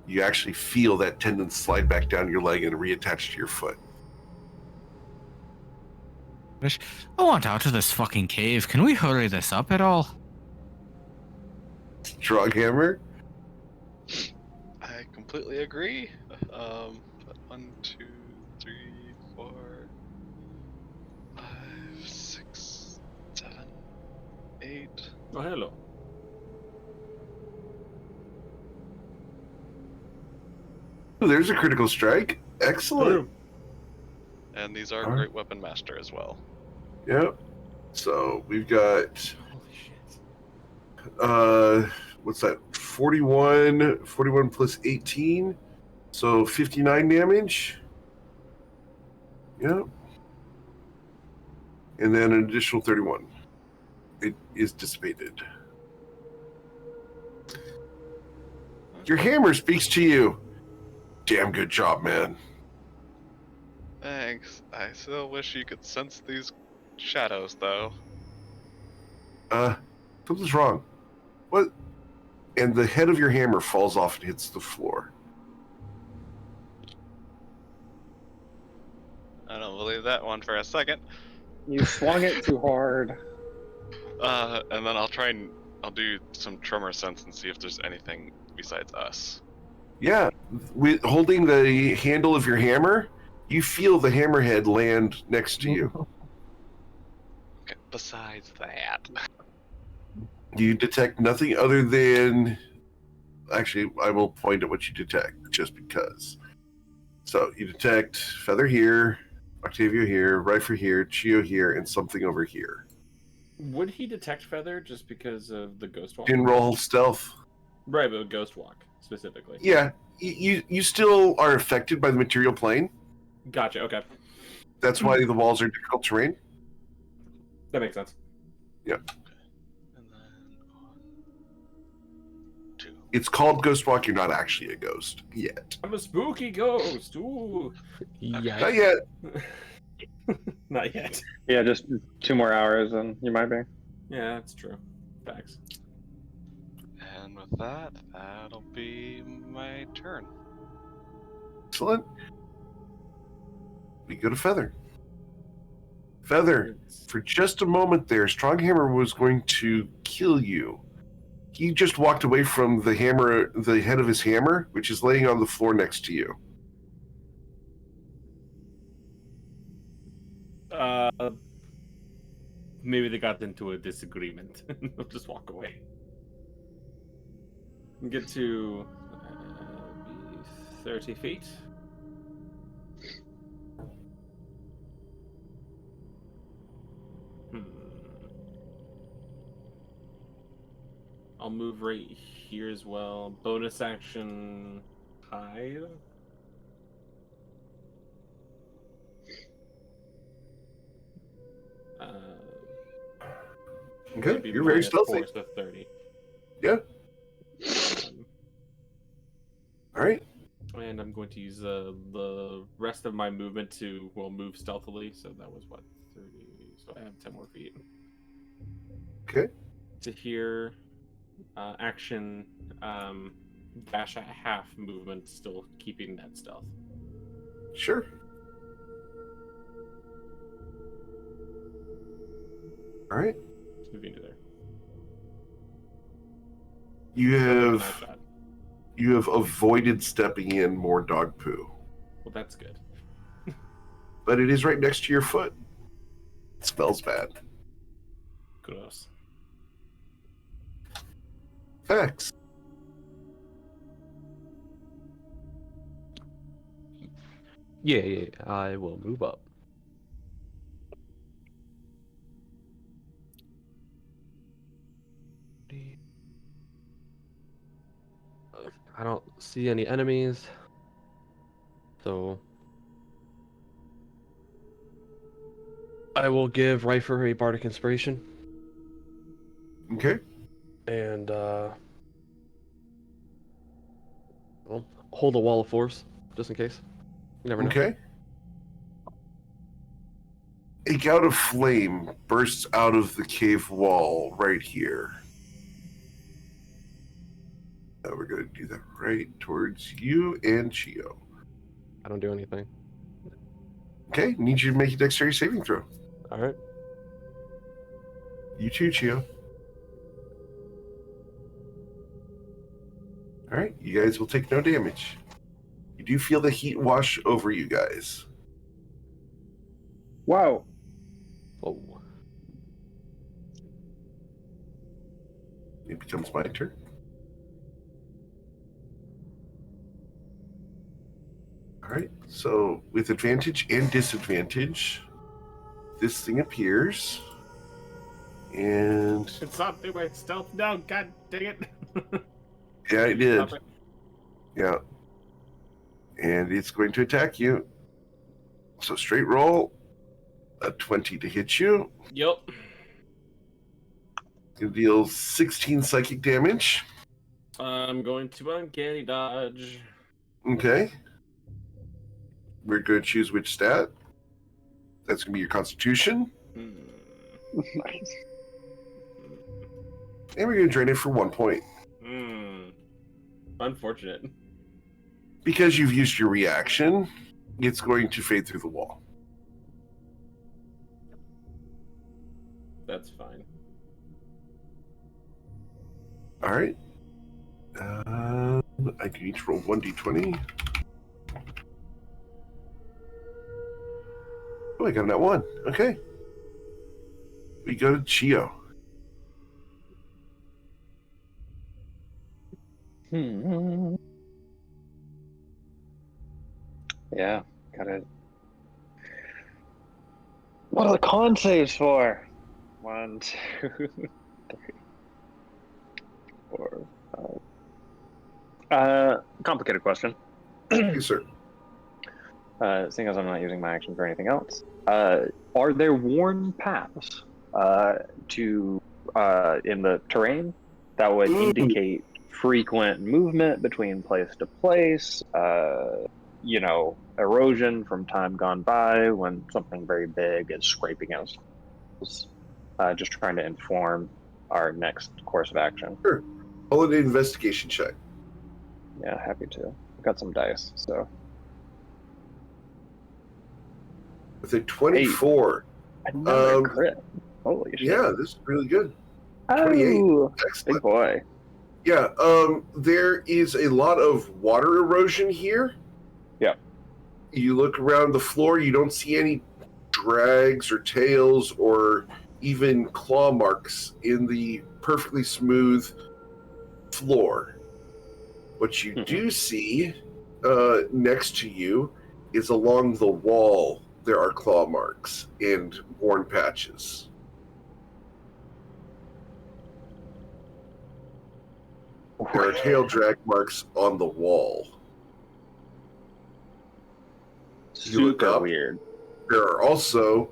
You actually feel that tendon slide back down your leg and reattach to your foot. I want out of this fucking cave. Can we hurry this up at all? Stronghammer? I completely agree. But 1, 2, 3, 4, 5, 6, 7, 8. Oh, hello. Ooh, there's a critical strike. Excellent. And these are Alright. Great Weapon Master as well. Yep. So we've got Holy shit. what's that? 41 plus 18. So 59 damage. Yep. And then an additional 31. It is dissipated. Your hammer speaks to you. Damn good job, man. Thanks. I still wish you could sense these shadows, though. Something's wrong. What? And the head of your hammer falls off and hits the floor. I don't believe that one for a second. You swung it too hard. And then I'll do some tremor sense and see if there's anything besides us. Yeah, with holding the handle of your hammer, you feel the hammerhead land next to you. Okay, besides that. You detect nothing other than... Actually, I will point at what you detect, just because. So, you detect Feather here, Octavio here, Rifer here, Chio here, and something over here. Would he detect Feather just because of the Ghost Walk? Didn't roll stealth. Right, but Ghost Walk, specifically. Yeah, you still are affected by the material plane. Gotcha, okay. That's why the walls are difficult terrain. That makes sense. And then 1, 2. It's called Ghost Walk. You're not actually a ghost yet. I'm a spooky ghost, ooh! Yeah. Not yet. Not yet. Yeah, just 2 more hours and you might be. Yeah, that's true. Facts. And with that, that'll be my turn. Excellent. We go to Feather. Feather, for just a moment there, Stronghammer was going to kill you. He just walked away from the hammer, the head of his hammer, which is laying on the floor next to you. Maybe they got into a disagreement. They'll just walk away. Get to be 30 feet. I'll move right here as well. Bonus action hide. Okay, Maybe you're very minus stealthy. 4, so 30. Yeah. All right. And I'm going to use the rest of my movement to, move stealthily. So that was, 30? So I have 10 more feet. Okay. To here, action, dash at half movement, still keeping that stealth. Sure. All right. Moving to there. You Nice have shot. avoided stepping in more dog poo, Well, that's good. but it is right next to your foot. It smells bad. Gross. Facts. Yeah, I will move up. I don't see any enemies, so I will give Rifer a bardic inspiration Okay. and well, hold a wall of force just in case. You never know. Okay. A gout of flame bursts out of the cave wall right here. We're going to do that right towards you and Chio. I don't do anything. Okay, need you to make a dexterity saving throw. All right. You too, Chio. All right, you guys will take no damage. You do feel the heat wash over you guys. Wow. Oh. It becomes my turn. All right, so with advantage and disadvantage, this thing appears. And It's not through my stealth. No, god dang it. yeah, it did. Stop it. Yeah. And it's going to attack you. So straight roll. A 20 to hit you. Yup. It deals 16 psychic damage. I'm going to uncanny dodge. Okay. We're going to choose which stat. That's going to be your constitution. Nice. And we're going to drain it for 1 point. Unfortunate. Because you've used your reaction, it's going to fade through the wall. That's fine. All right. I can each roll 1d20. Oh, I got that one. Okay. We go to Chio. Yeah, got it. What are the con saves for? 1, 2, 3, 4, 5. Complicated question. Yes, sir. Seeing as I'm not using my action for anything else, are there worn paths to in the terrain that would indicate frequent movement between place to place? Erosion from time gone by when something very big is scraping us. Just trying to inform our next course of action. Sure. Roll an investigation check. Yeah, happy to. I've got some dice, so. With a 24. Another crit. Holy shit. Yeah, this is really good. Oh, 28. big Excellent. boy. Yeah, there is a lot of water erosion here. Yeah. You look around the floor, you don't see any drags or tails or even claw marks in the perfectly smooth floor. What you do see next to you is along the wall, there are claw marks and worn patches. There are tail drag marks on the wall. You look Super up. weird. There are also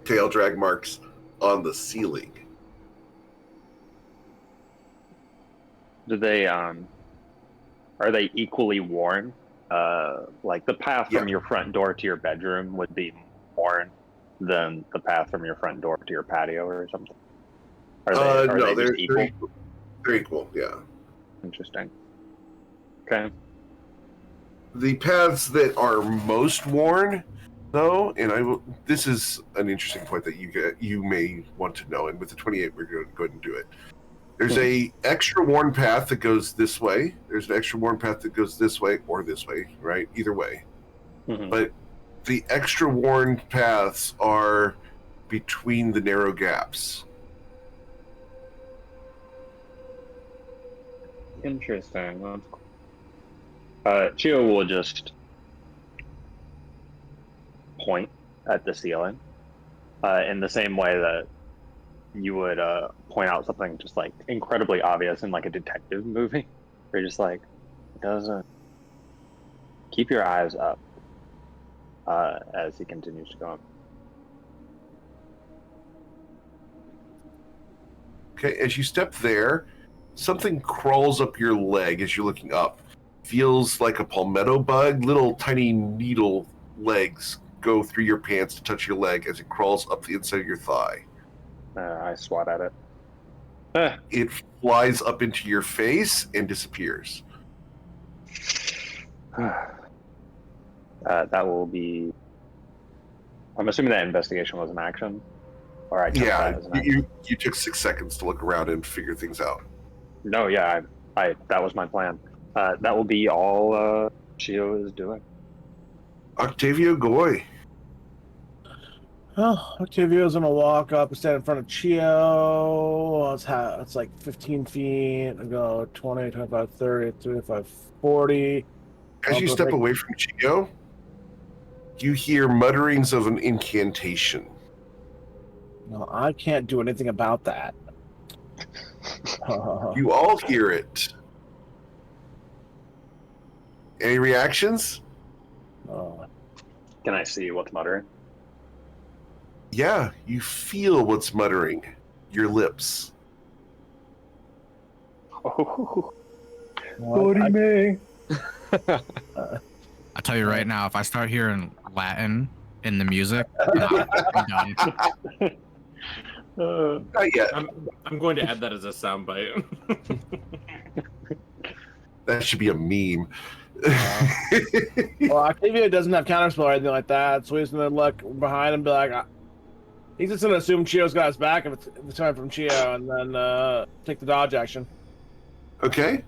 tail drag marks on the ceiling. Do they are they equally worn? Like the path from your front door to your bedroom would be worn than the path from your front door to your patio or something? Are they just equal? They're equal, yeah. Interesting. Okay. The paths that are most worn, though, and this is an interesting point that you may want to know, and with the 28, we're going to go ahead and do it. There's a extra worn path that goes this way. There's an extra worn path that goes this way or this way, right? Either way. Mm-hmm. But the extra worn paths are between the narrow gaps. Interesting. Chio will just point at the ceiling in the same way that you would point out something just like incredibly obvious in like a detective movie. Where you're just like, it doesn't. Keep your eyes up as he continues to go on. Okay, as you step there, something crawls up your leg as you're looking up. Feels like a palmetto bug. Little tiny needle legs go through your pants to touch your leg as it crawls up the inside of your thigh. I swat at it. It flies up into your face and disappears. That will be. I'm assuming that investigation was an action, or I took that as an action. You took 6 seconds to look around and figure things out. No, yeah, I that was my plan. That will be all Chio is doing. Octavio Goy. Oh, Octavio's gonna walk up and stand in front of Chio. It's like 15 feet. I go 20, 25, 30, 35, 40. As you step away from Chio, you hear mutterings of an incantation. No, I can't do anything about that. You all hear it. Any reactions? Can I see what's muttering? Yeah, you feel what's muttering. Your lips. Oh, What? I'll tell you right now, if I start hearing Latin in the music, I'm done. Not yet. I'm going to add that as a soundbite. That should be a meme. Well, Octavio doesn't have counterspell or anything like that, so he's gonna look behind and be like, he's just gonna assume Chio's got his back if it's coming from Chio, and then take the dodge action. Okay.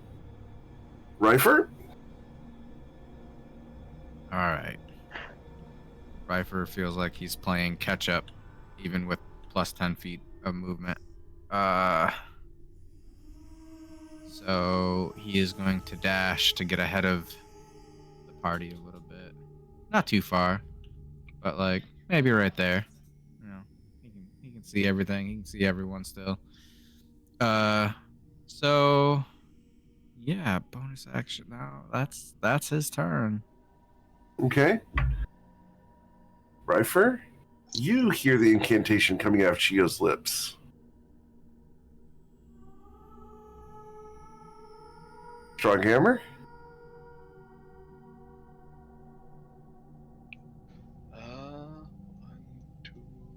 Rifer? All right. Rifer feels like he's playing catch up, even with plus 10 feet of movement. So he is going to dash to get ahead of the party a little bit. Not too far, but like maybe right there. You know, he can see everything. He can see everyone still. So yeah, bonus action now. That's his turn. Okay. Rifer? You hear the incantation coming out of Chio's lips. Stronghammer?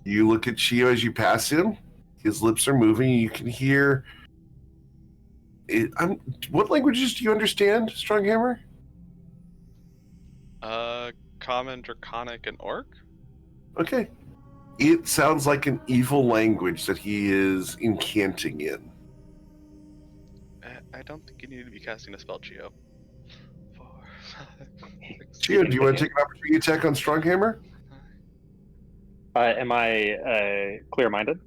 You look at Chio as you pass him. His lips are moving. You can hear. What languages do you understand, Stronghammer? Common, Draconic, and Orc? Okay. It sounds like an evil language that he is incanting in. I don't think you need to be casting a spell, Chio. 4, 5, 6, Chio, do you want to take an opportunity attack on Stronghammer? Am I clear-minded?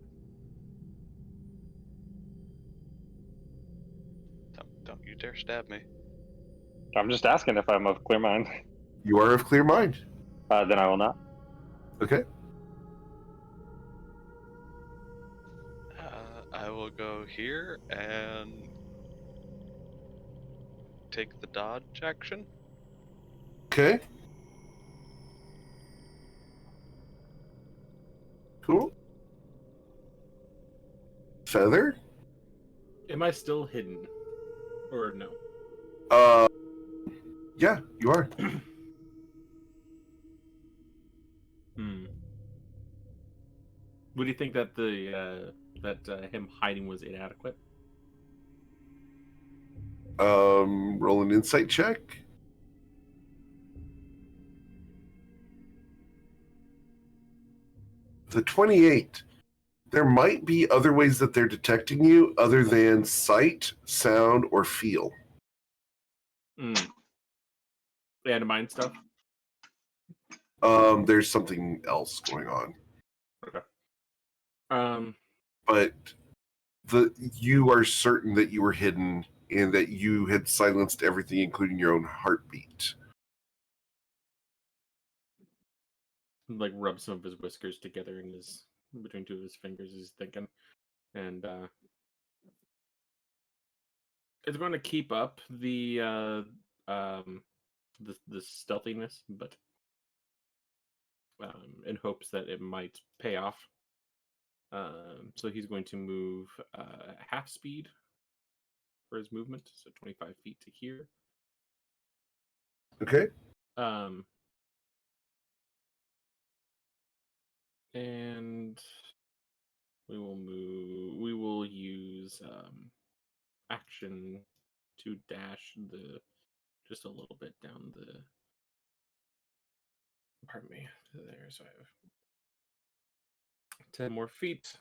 Don't you dare stab me. I'm just asking if I'm of clear mind. You are of clear mind. Then I will not. Okay. I will go here and take the dodge action. Okay. Cool. Feather? Am I still hidden? Or no? Yeah, you are. Would you think that him hiding was inadequate? Roll an insight check. The 28. There might be other ways that they're detecting you other than sight, sound, or feel. And mind stuff? There's something else going on. Okay. But you are certain that you were hidden and that you had silenced everything, including your own heartbeat. Like rub some of his whiskers together in between two of his fingers, he's thinking. And it's going to keep up the stealthiness, but in hopes that it might pay off. So he's going to move half speed for his movement, so 25 feet to here. Okay. And we will use action to dash just a little bit down the. Pardon me. There, so I have 10 more feet.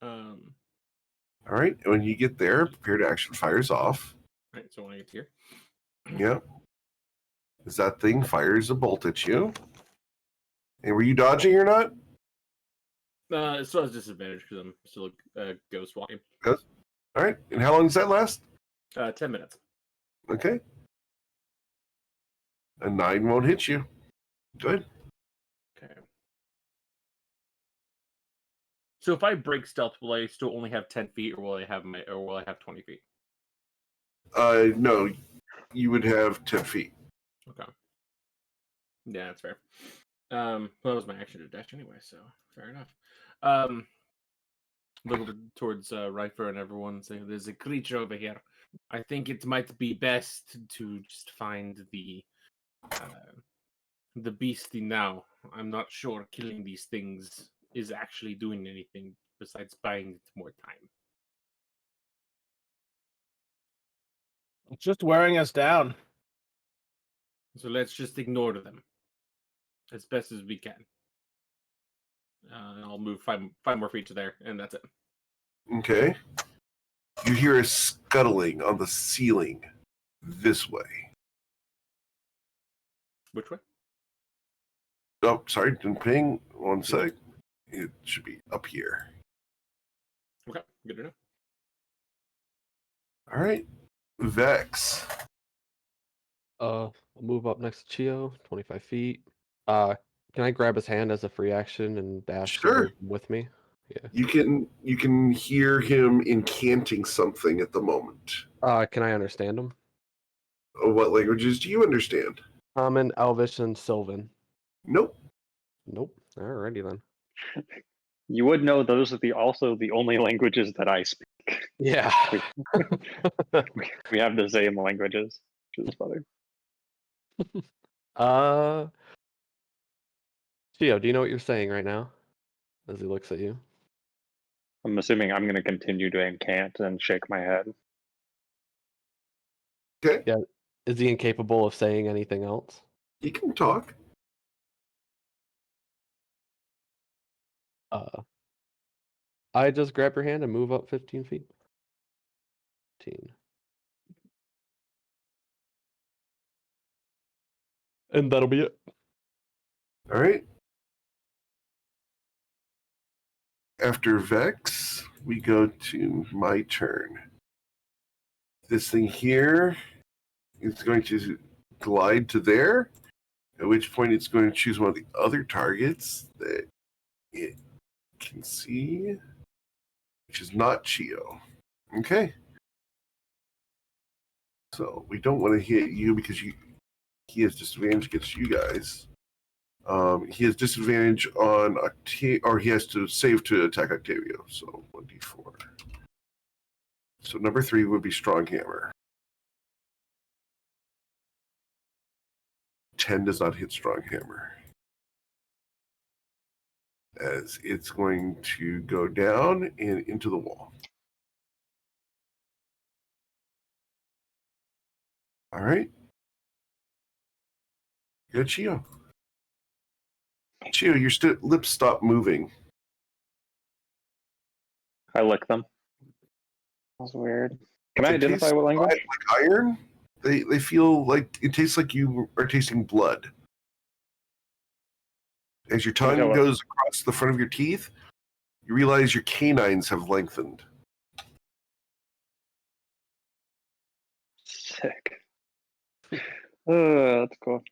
All right. When you get there, prepared action fires off. All right. So when I get here. Yep. As that thing fires a bolt at you. And were you dodging or not? It still has disadvantage because I'm still ghost walking. All right. And how long does that last? 10 minutes. Okay. A 9 won't hit you. Good. Okay. So if I break stealth, will I still only have 10 feet, or will I have 20 feet? No, you would have 10 feet. Okay. Yeah, that's fair. Well, that was my action to dash anyway, so fair enough. Look towards Rifer and everyone, saying, "There's a creature over here. I think it might be best to just find the beastie now. I'm not sure killing these things is actually doing anything besides buying it more time." It's just wearing us down. So let's just ignore them as best as we can. And I'll move five more feet to there, and that's it. Okay. You hear a scuttling on the ceiling this way. Which way? Oh, sorry, didn't ping. 1 sec. It should be up here. Okay, good to know. All right. Vex. I'll move up next to Chio, 25 feet. Can I grab his hand as a free action and dash to Sure. move him with me? Yeah. You can hear him incanting something at the moment. Can I understand him? What languages do you understand? Common, Elvish, and Sylvan. Nope. Nope. Alrighty then. You would know those are also the only languages that I speak. Yeah. We have the same languages, which is funny. Chio, do you know what you're saying right now? As he looks at you. I'm assuming I'm going to continue to incant and shake my head. Okay. Yeah. Is he incapable of saying anything else? You can talk. I just grab your hand and move up 15 feet. 15. And that'll be it. All right. After Vex, we go to my turn. This thing here is going to glide to there, at which point it's going to choose one of the other targets that it can see, which is not Chio. Okay. So we don't want to hit you because he has disadvantage against you guys. He has disadvantage on or he has to save to attack Octavio. So 1d4. So number 3 would be Strong Hammer. 10 does not hit Strong Hammer. As it's going to go down and into the wall. All right. Good, Chio. Chio, your lips stop moving. I lick them. That's weird. Can I identify what language? Like iron? They feel like it tastes like you are tasting blood. As your tongue goes across the front of your teeth, you realize your canines have lengthened. Sick. That's cool.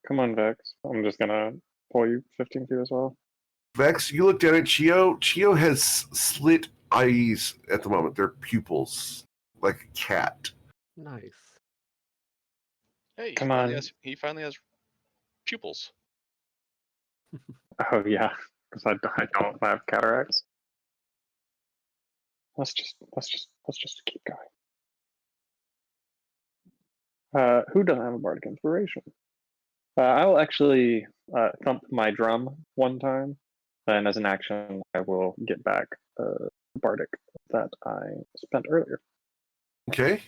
Come on, Vex. I'm just gonna pull you 15 feet as well. Vex, you look down at Chio. Chio has slit eyes at the moment. They're pupils, like a cat. Nice. Hey, Come on. He finally has pupils. Oh yeah, because I don't have cataracts. Let's just keep going. Who doesn't have a bardic inspiration? I will actually thump my drum one time, and as an action, I will get back bardic that I spent earlier. Okay.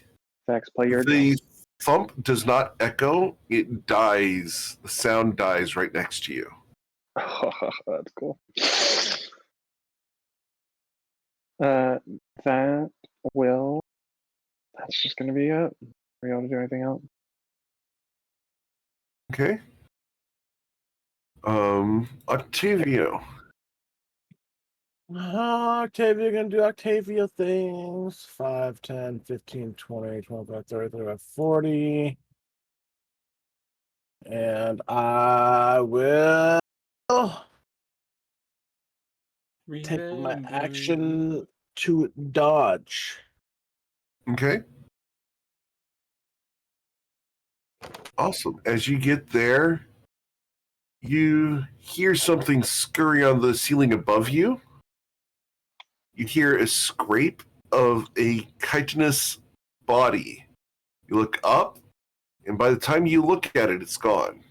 Vex, play your The drums. thump does not echo. It dies. The sound dies right next to you. That's cool. That will. That's just gonna be it. Are we able to do anything else? Okay. Octavio. Octavia gonna do Octavia things. 5, 10, 15, 20, 25, 30, 35, 40. And I will take my action to dodge. Okay. Awesome. As you get there, you hear something scurry on the ceiling above you. You hear a scrape of a chitinous body. You look up, and by the time you look at it, it's gone.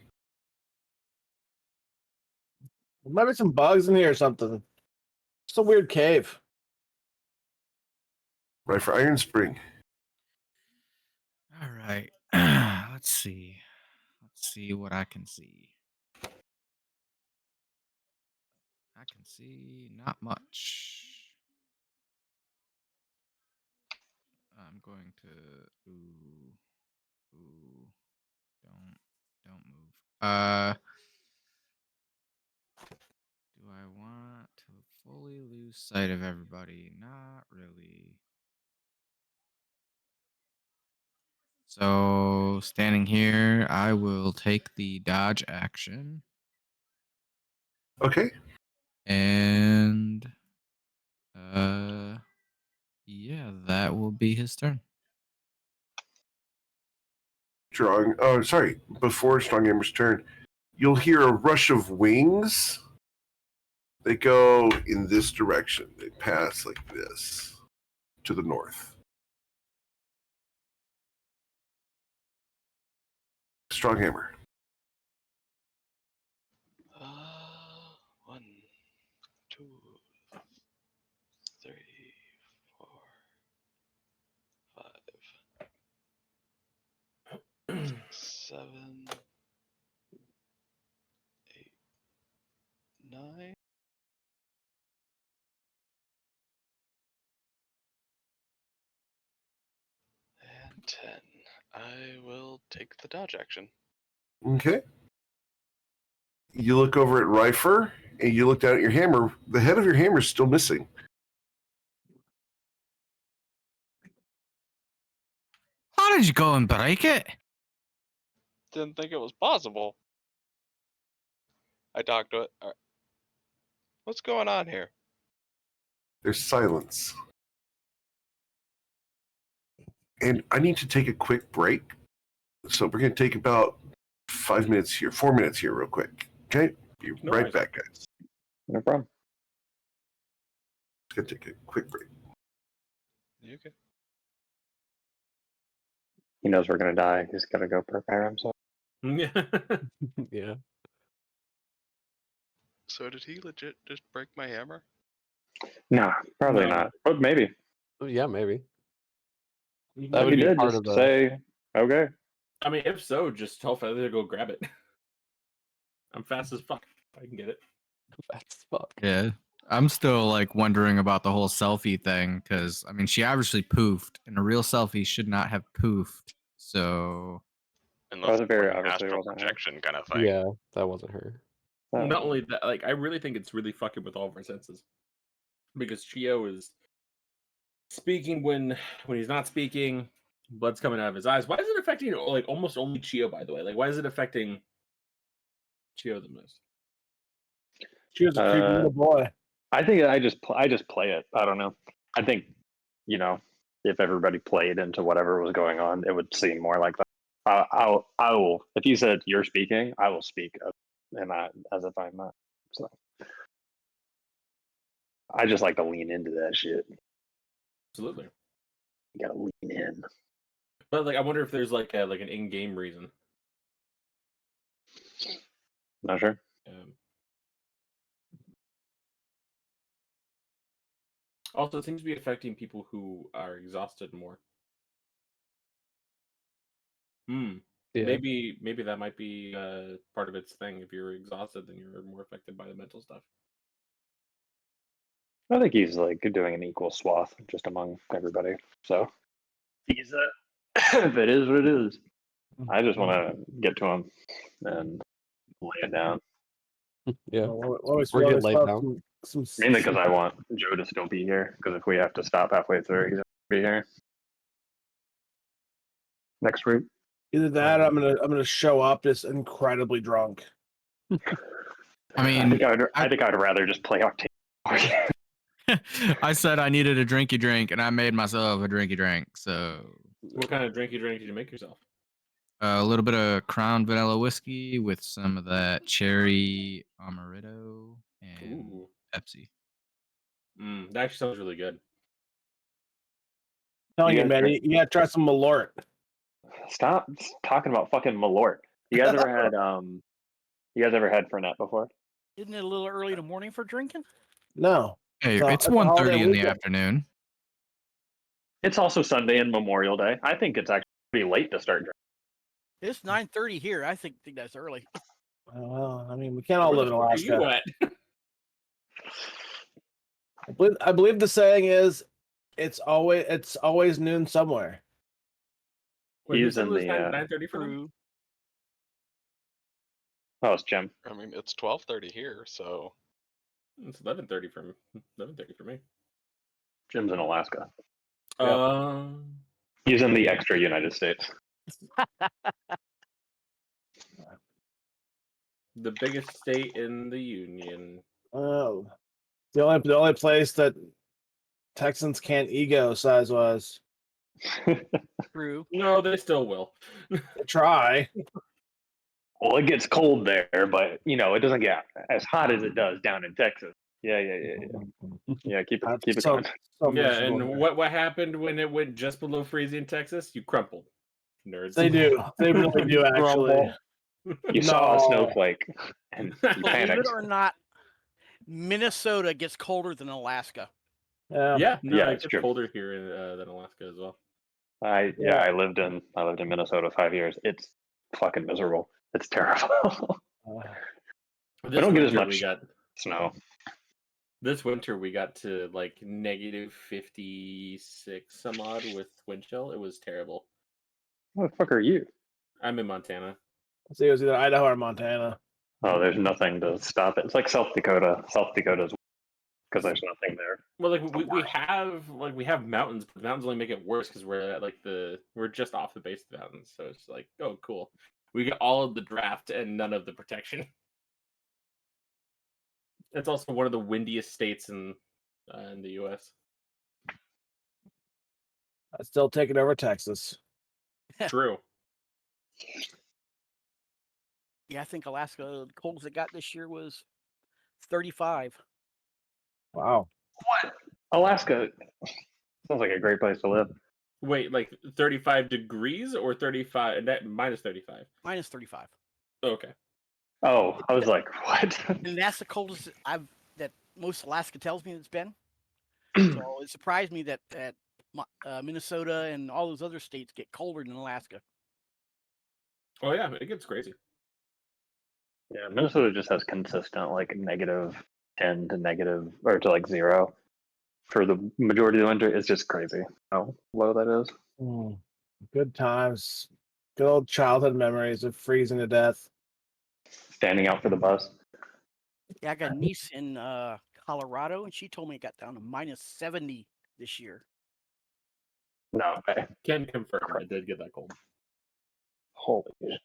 There might be some bugs in here or something. It's a weird cave. Right for Iron Spring. All right. Let's see. Let's see what I can see. I can see not much. I'm going to don't move. Do I want to fully lose sight of everybody? Not really. So standing here, I will take the dodge action. Okay. And yeah, that will be his turn. Before Stronghammer's turn, you'll hear a rush of wings. They go in this direction. They pass like this to the north. Stronghammer. 1, 2, 3, 4, 5, 6, 7, 8, 9. And 10. I will take the dodge action. Okay. You look over at Rifer, and you look down at your hammer. The head of your hammer is still missing. How did you go and break it? Didn't think it was possible. I talked to it. All right. What's going on here? There's silence. And I need to take a quick break. So we're going to take about 5 minutes here, 4 minutes here, real quick. Okay? Be No right worries. back, guys. No problem. Just going to take a quick break. You okay? He knows we're gonna die. He's gonna go prepare himself. Yeah. Yeah. So did he legit just break my hammer? No, probably No. not. But maybe. Yeah, maybe. That If would he be did, part just of the say, okay. I mean, if so, just tell Feather to go grab it. I'm fast as fuck. I can get it. fast fuck. Yeah. I'm still like wondering about the whole selfie thing because I mean she obviously poofed and a real selfie should not have poofed. So Unless was it's very like an obviously astral wasn't her. projection kind of thing. Yeah, that wasn't her. Not only that, like I really think it's really fucking with all of our senses, because Chio is speaking when he's not speaking. Blood's coming out of his eyes. Why is it affecting like almost only Chio? By the way, like why is it affecting Chio the most? She was a creepy little boy. I think I just play it. I don't know. I think, if everybody played into whatever was going on, it would seem more like that. I will. If you said you're speaking, I will speak as if I'm not. So I just like to lean into that shit. Absolutely. You gotta lean in. But like, I wonder if there's like an in-game reason. Not sure. Also, it seems to be affecting people who are exhausted more. Yeah. Maybe that might be part of its thing. If you're exhausted, then you're more affected by the mental stuff. I think he's like doing an equal swath just among everybody. So he's if it is what it is. I just want to get to him and lay it down. Yeah. We're getting laid down. Mainly because I want Joe to still be here. Because if we have to stop halfway through, he's gonna be here next week. Either that, or I'm gonna show up just incredibly drunk. I mean, I think I'd rather just play Artery. I said I needed a drinky drink, and I made myself a drinky drink. So, What kind of drinky drink did you make yourself? a little bit of Crown Vanilla whiskey with some of that cherry amaretto and Pepsi. That actually sounds really good. Telling You you, guys man, you gotta try some Malort. Stop talking about fucking Malort. You guys ever had Fernet before? Isn't it a little early in the morning for drinking? No. Hey, So, it's it's a holiday 1:30 in the weekend. afternoon. It's also Sunday and Memorial Day. I think it's actually pretty late to start drinking. It's 9:30 here. I think that's early. Well, I mean, we can't all Where live the in fuck are you Alaska. at? I believe the saying is, it's always noon somewhere. Wait, He's in the 9:30 for them? True. oh, it's Jim. I mean, it's 12:30 here, so It's 11:30 for me. Jim's in Alaska. Yep. He's in the extra United States. The biggest state in the union. Oh, the only place that Texans can't ego size wise. True. No, they still will. Try. Well, it gets cold there, but it doesn't get as hot as it does down in Texas. Yeah. Yeah, keep it So- going. so Yeah, miserable and there. what happened when it went just below freezing in Texas? You crumpled, nerds. They do. They really do actually. You saw a No. snowflake and you Believe panicked. it or not, Minnesota gets colder than Alaska. Yeah, no, Yeah, it it's gets true. colder here than Alaska as well. I lived in Minnesota 5 years. It's fucking miserable. It's terrible. This don't get as winter much- we got Snow. this winter we got to like negative 56 some odd with wind chill. It was terrible. What the fuck are you? I'm in Montana. See, it was either Idaho or Montana. Oh, there's nothing to stop it. It's like South Dakota. South Dakota's because there's nothing there. Well, like we have mountains, but the mountains only make it worse because we're at we're just off the base of the mountains. So it's like, oh, cool. We get all of the draft and none of the protection. It's also one of the windiest states in the U.S. I still take it over Texas. True. Yeah, I think Alaska, the coldest it got this year was 35. Wow. Alaska sounds like a great place to live. Wait, like 35 degrees or 35 minus 35? Minus 35. Okay. Oh, I was like, what? And that's the coldest that most Alaska tells me it's been. So it surprised me that Minnesota and all those other states get colder than Alaska. Oh yeah, it gets crazy. Yeah, Minnesota just has consistent like -10 to negative or to like 0 for the majority of the winter. It's just crazy how low that is. Good times. Good old childhood memories of freezing to death. Standing out for the bus. Yeah, I got a niece in Colorado, and she told me it got down to minus 70 this year. No way. Can confirm it did get that cold. Holy shit.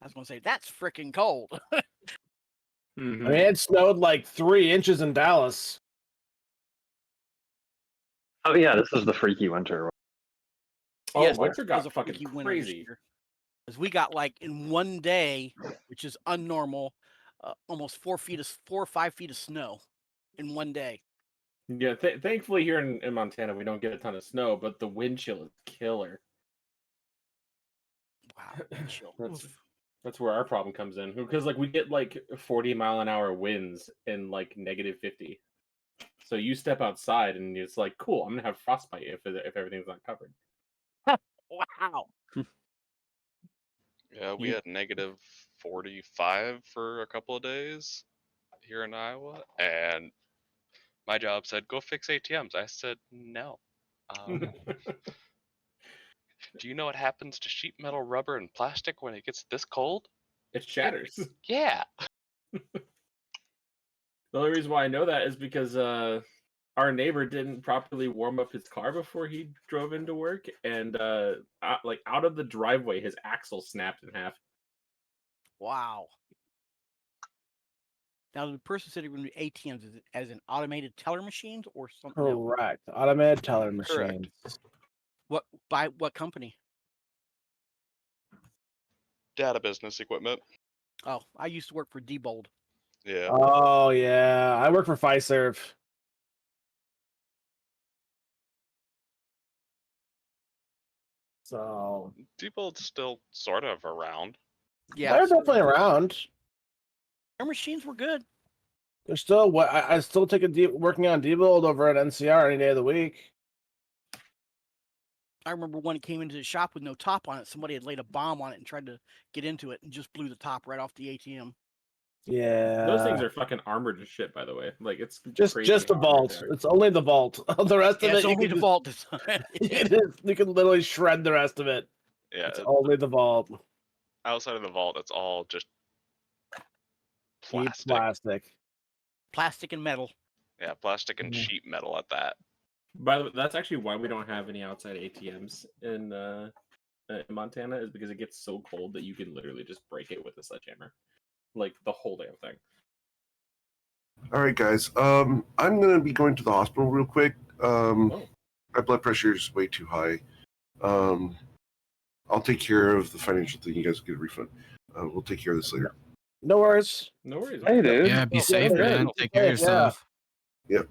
I was going to say, that's freaking cold. Mm-hmm. I mean, it snowed like 3 inches in Dallas. Oh yeah, this is the freaky winter. Oh, Yes, winter it got was a fucking freaky winter this crazy. year. Because we got like in one day, which is unnormal, almost 4 or 5 feet of snow in one day. Yeah, thankfully here in Montana we don't get a ton of snow, but the wind chill is killer. Wow, wind chill. That's where our problem comes in, because like we get like 40-mile-an-hour winds and like -50. So you step outside, and it's like, cool. I'm gonna have frostbite if everything's not covered. Wow. Yeah, we had negative 45 for a couple of days here in Iowa, and my job said, go fix ATMs. I said, no. Do you know what happens to sheet metal, rubber, and plastic when it gets this cold? It shatters. Yeah. The only reason why I know that is because our neighbor didn't properly warm up his car before he drove into work, and out of the driveway, his axle snapped in half. Wow. Now, the person sitting in the ATMs, is it as in automated teller machines or something else? Correct. Automated teller Correct. machines. By what company? Data business equipment. Oh, I used to work for Diebold. Yeah. Oh yeah, I work for Fiserv. So Diebold's still sort of around. Yeah, they're so definitely around. their machines were good. They're still what I still take working on Diebold over at NCR any day of the week. I remember when it came into the shop with no top on it, somebody had laid a bomb on it and tried to get into it and just blew the top right off the ATM. Yeah, Those things are fucking armored as shit, by the way. Like, it's just crazy the how vault. armored they are. It's only the vault. The rest Yeah, of it's it, only the vault. you can literally shred the rest of it. Yeah. It's only the vault. Outside of the vault, it's all just Cheap plastic. plastic. Plastic and metal. Yeah, plastic and Mhm. sheet metal at that. By the way, that's actually why we don't have any outside ATMs in Montana, is because it gets so cold that you can literally just break it with a sledgehammer, like the whole damn thing. All right, guys. I'm gonna be going to the hospital real quick. Oh. My blood pressure is way too high. I'll take care of the financial thing. You guys get a refund. We'll take care of this later. No worries. No worries. Hey, dude. Yeah, be Oh, safe, okay. man. Take care of Yeah. yourself. Yep.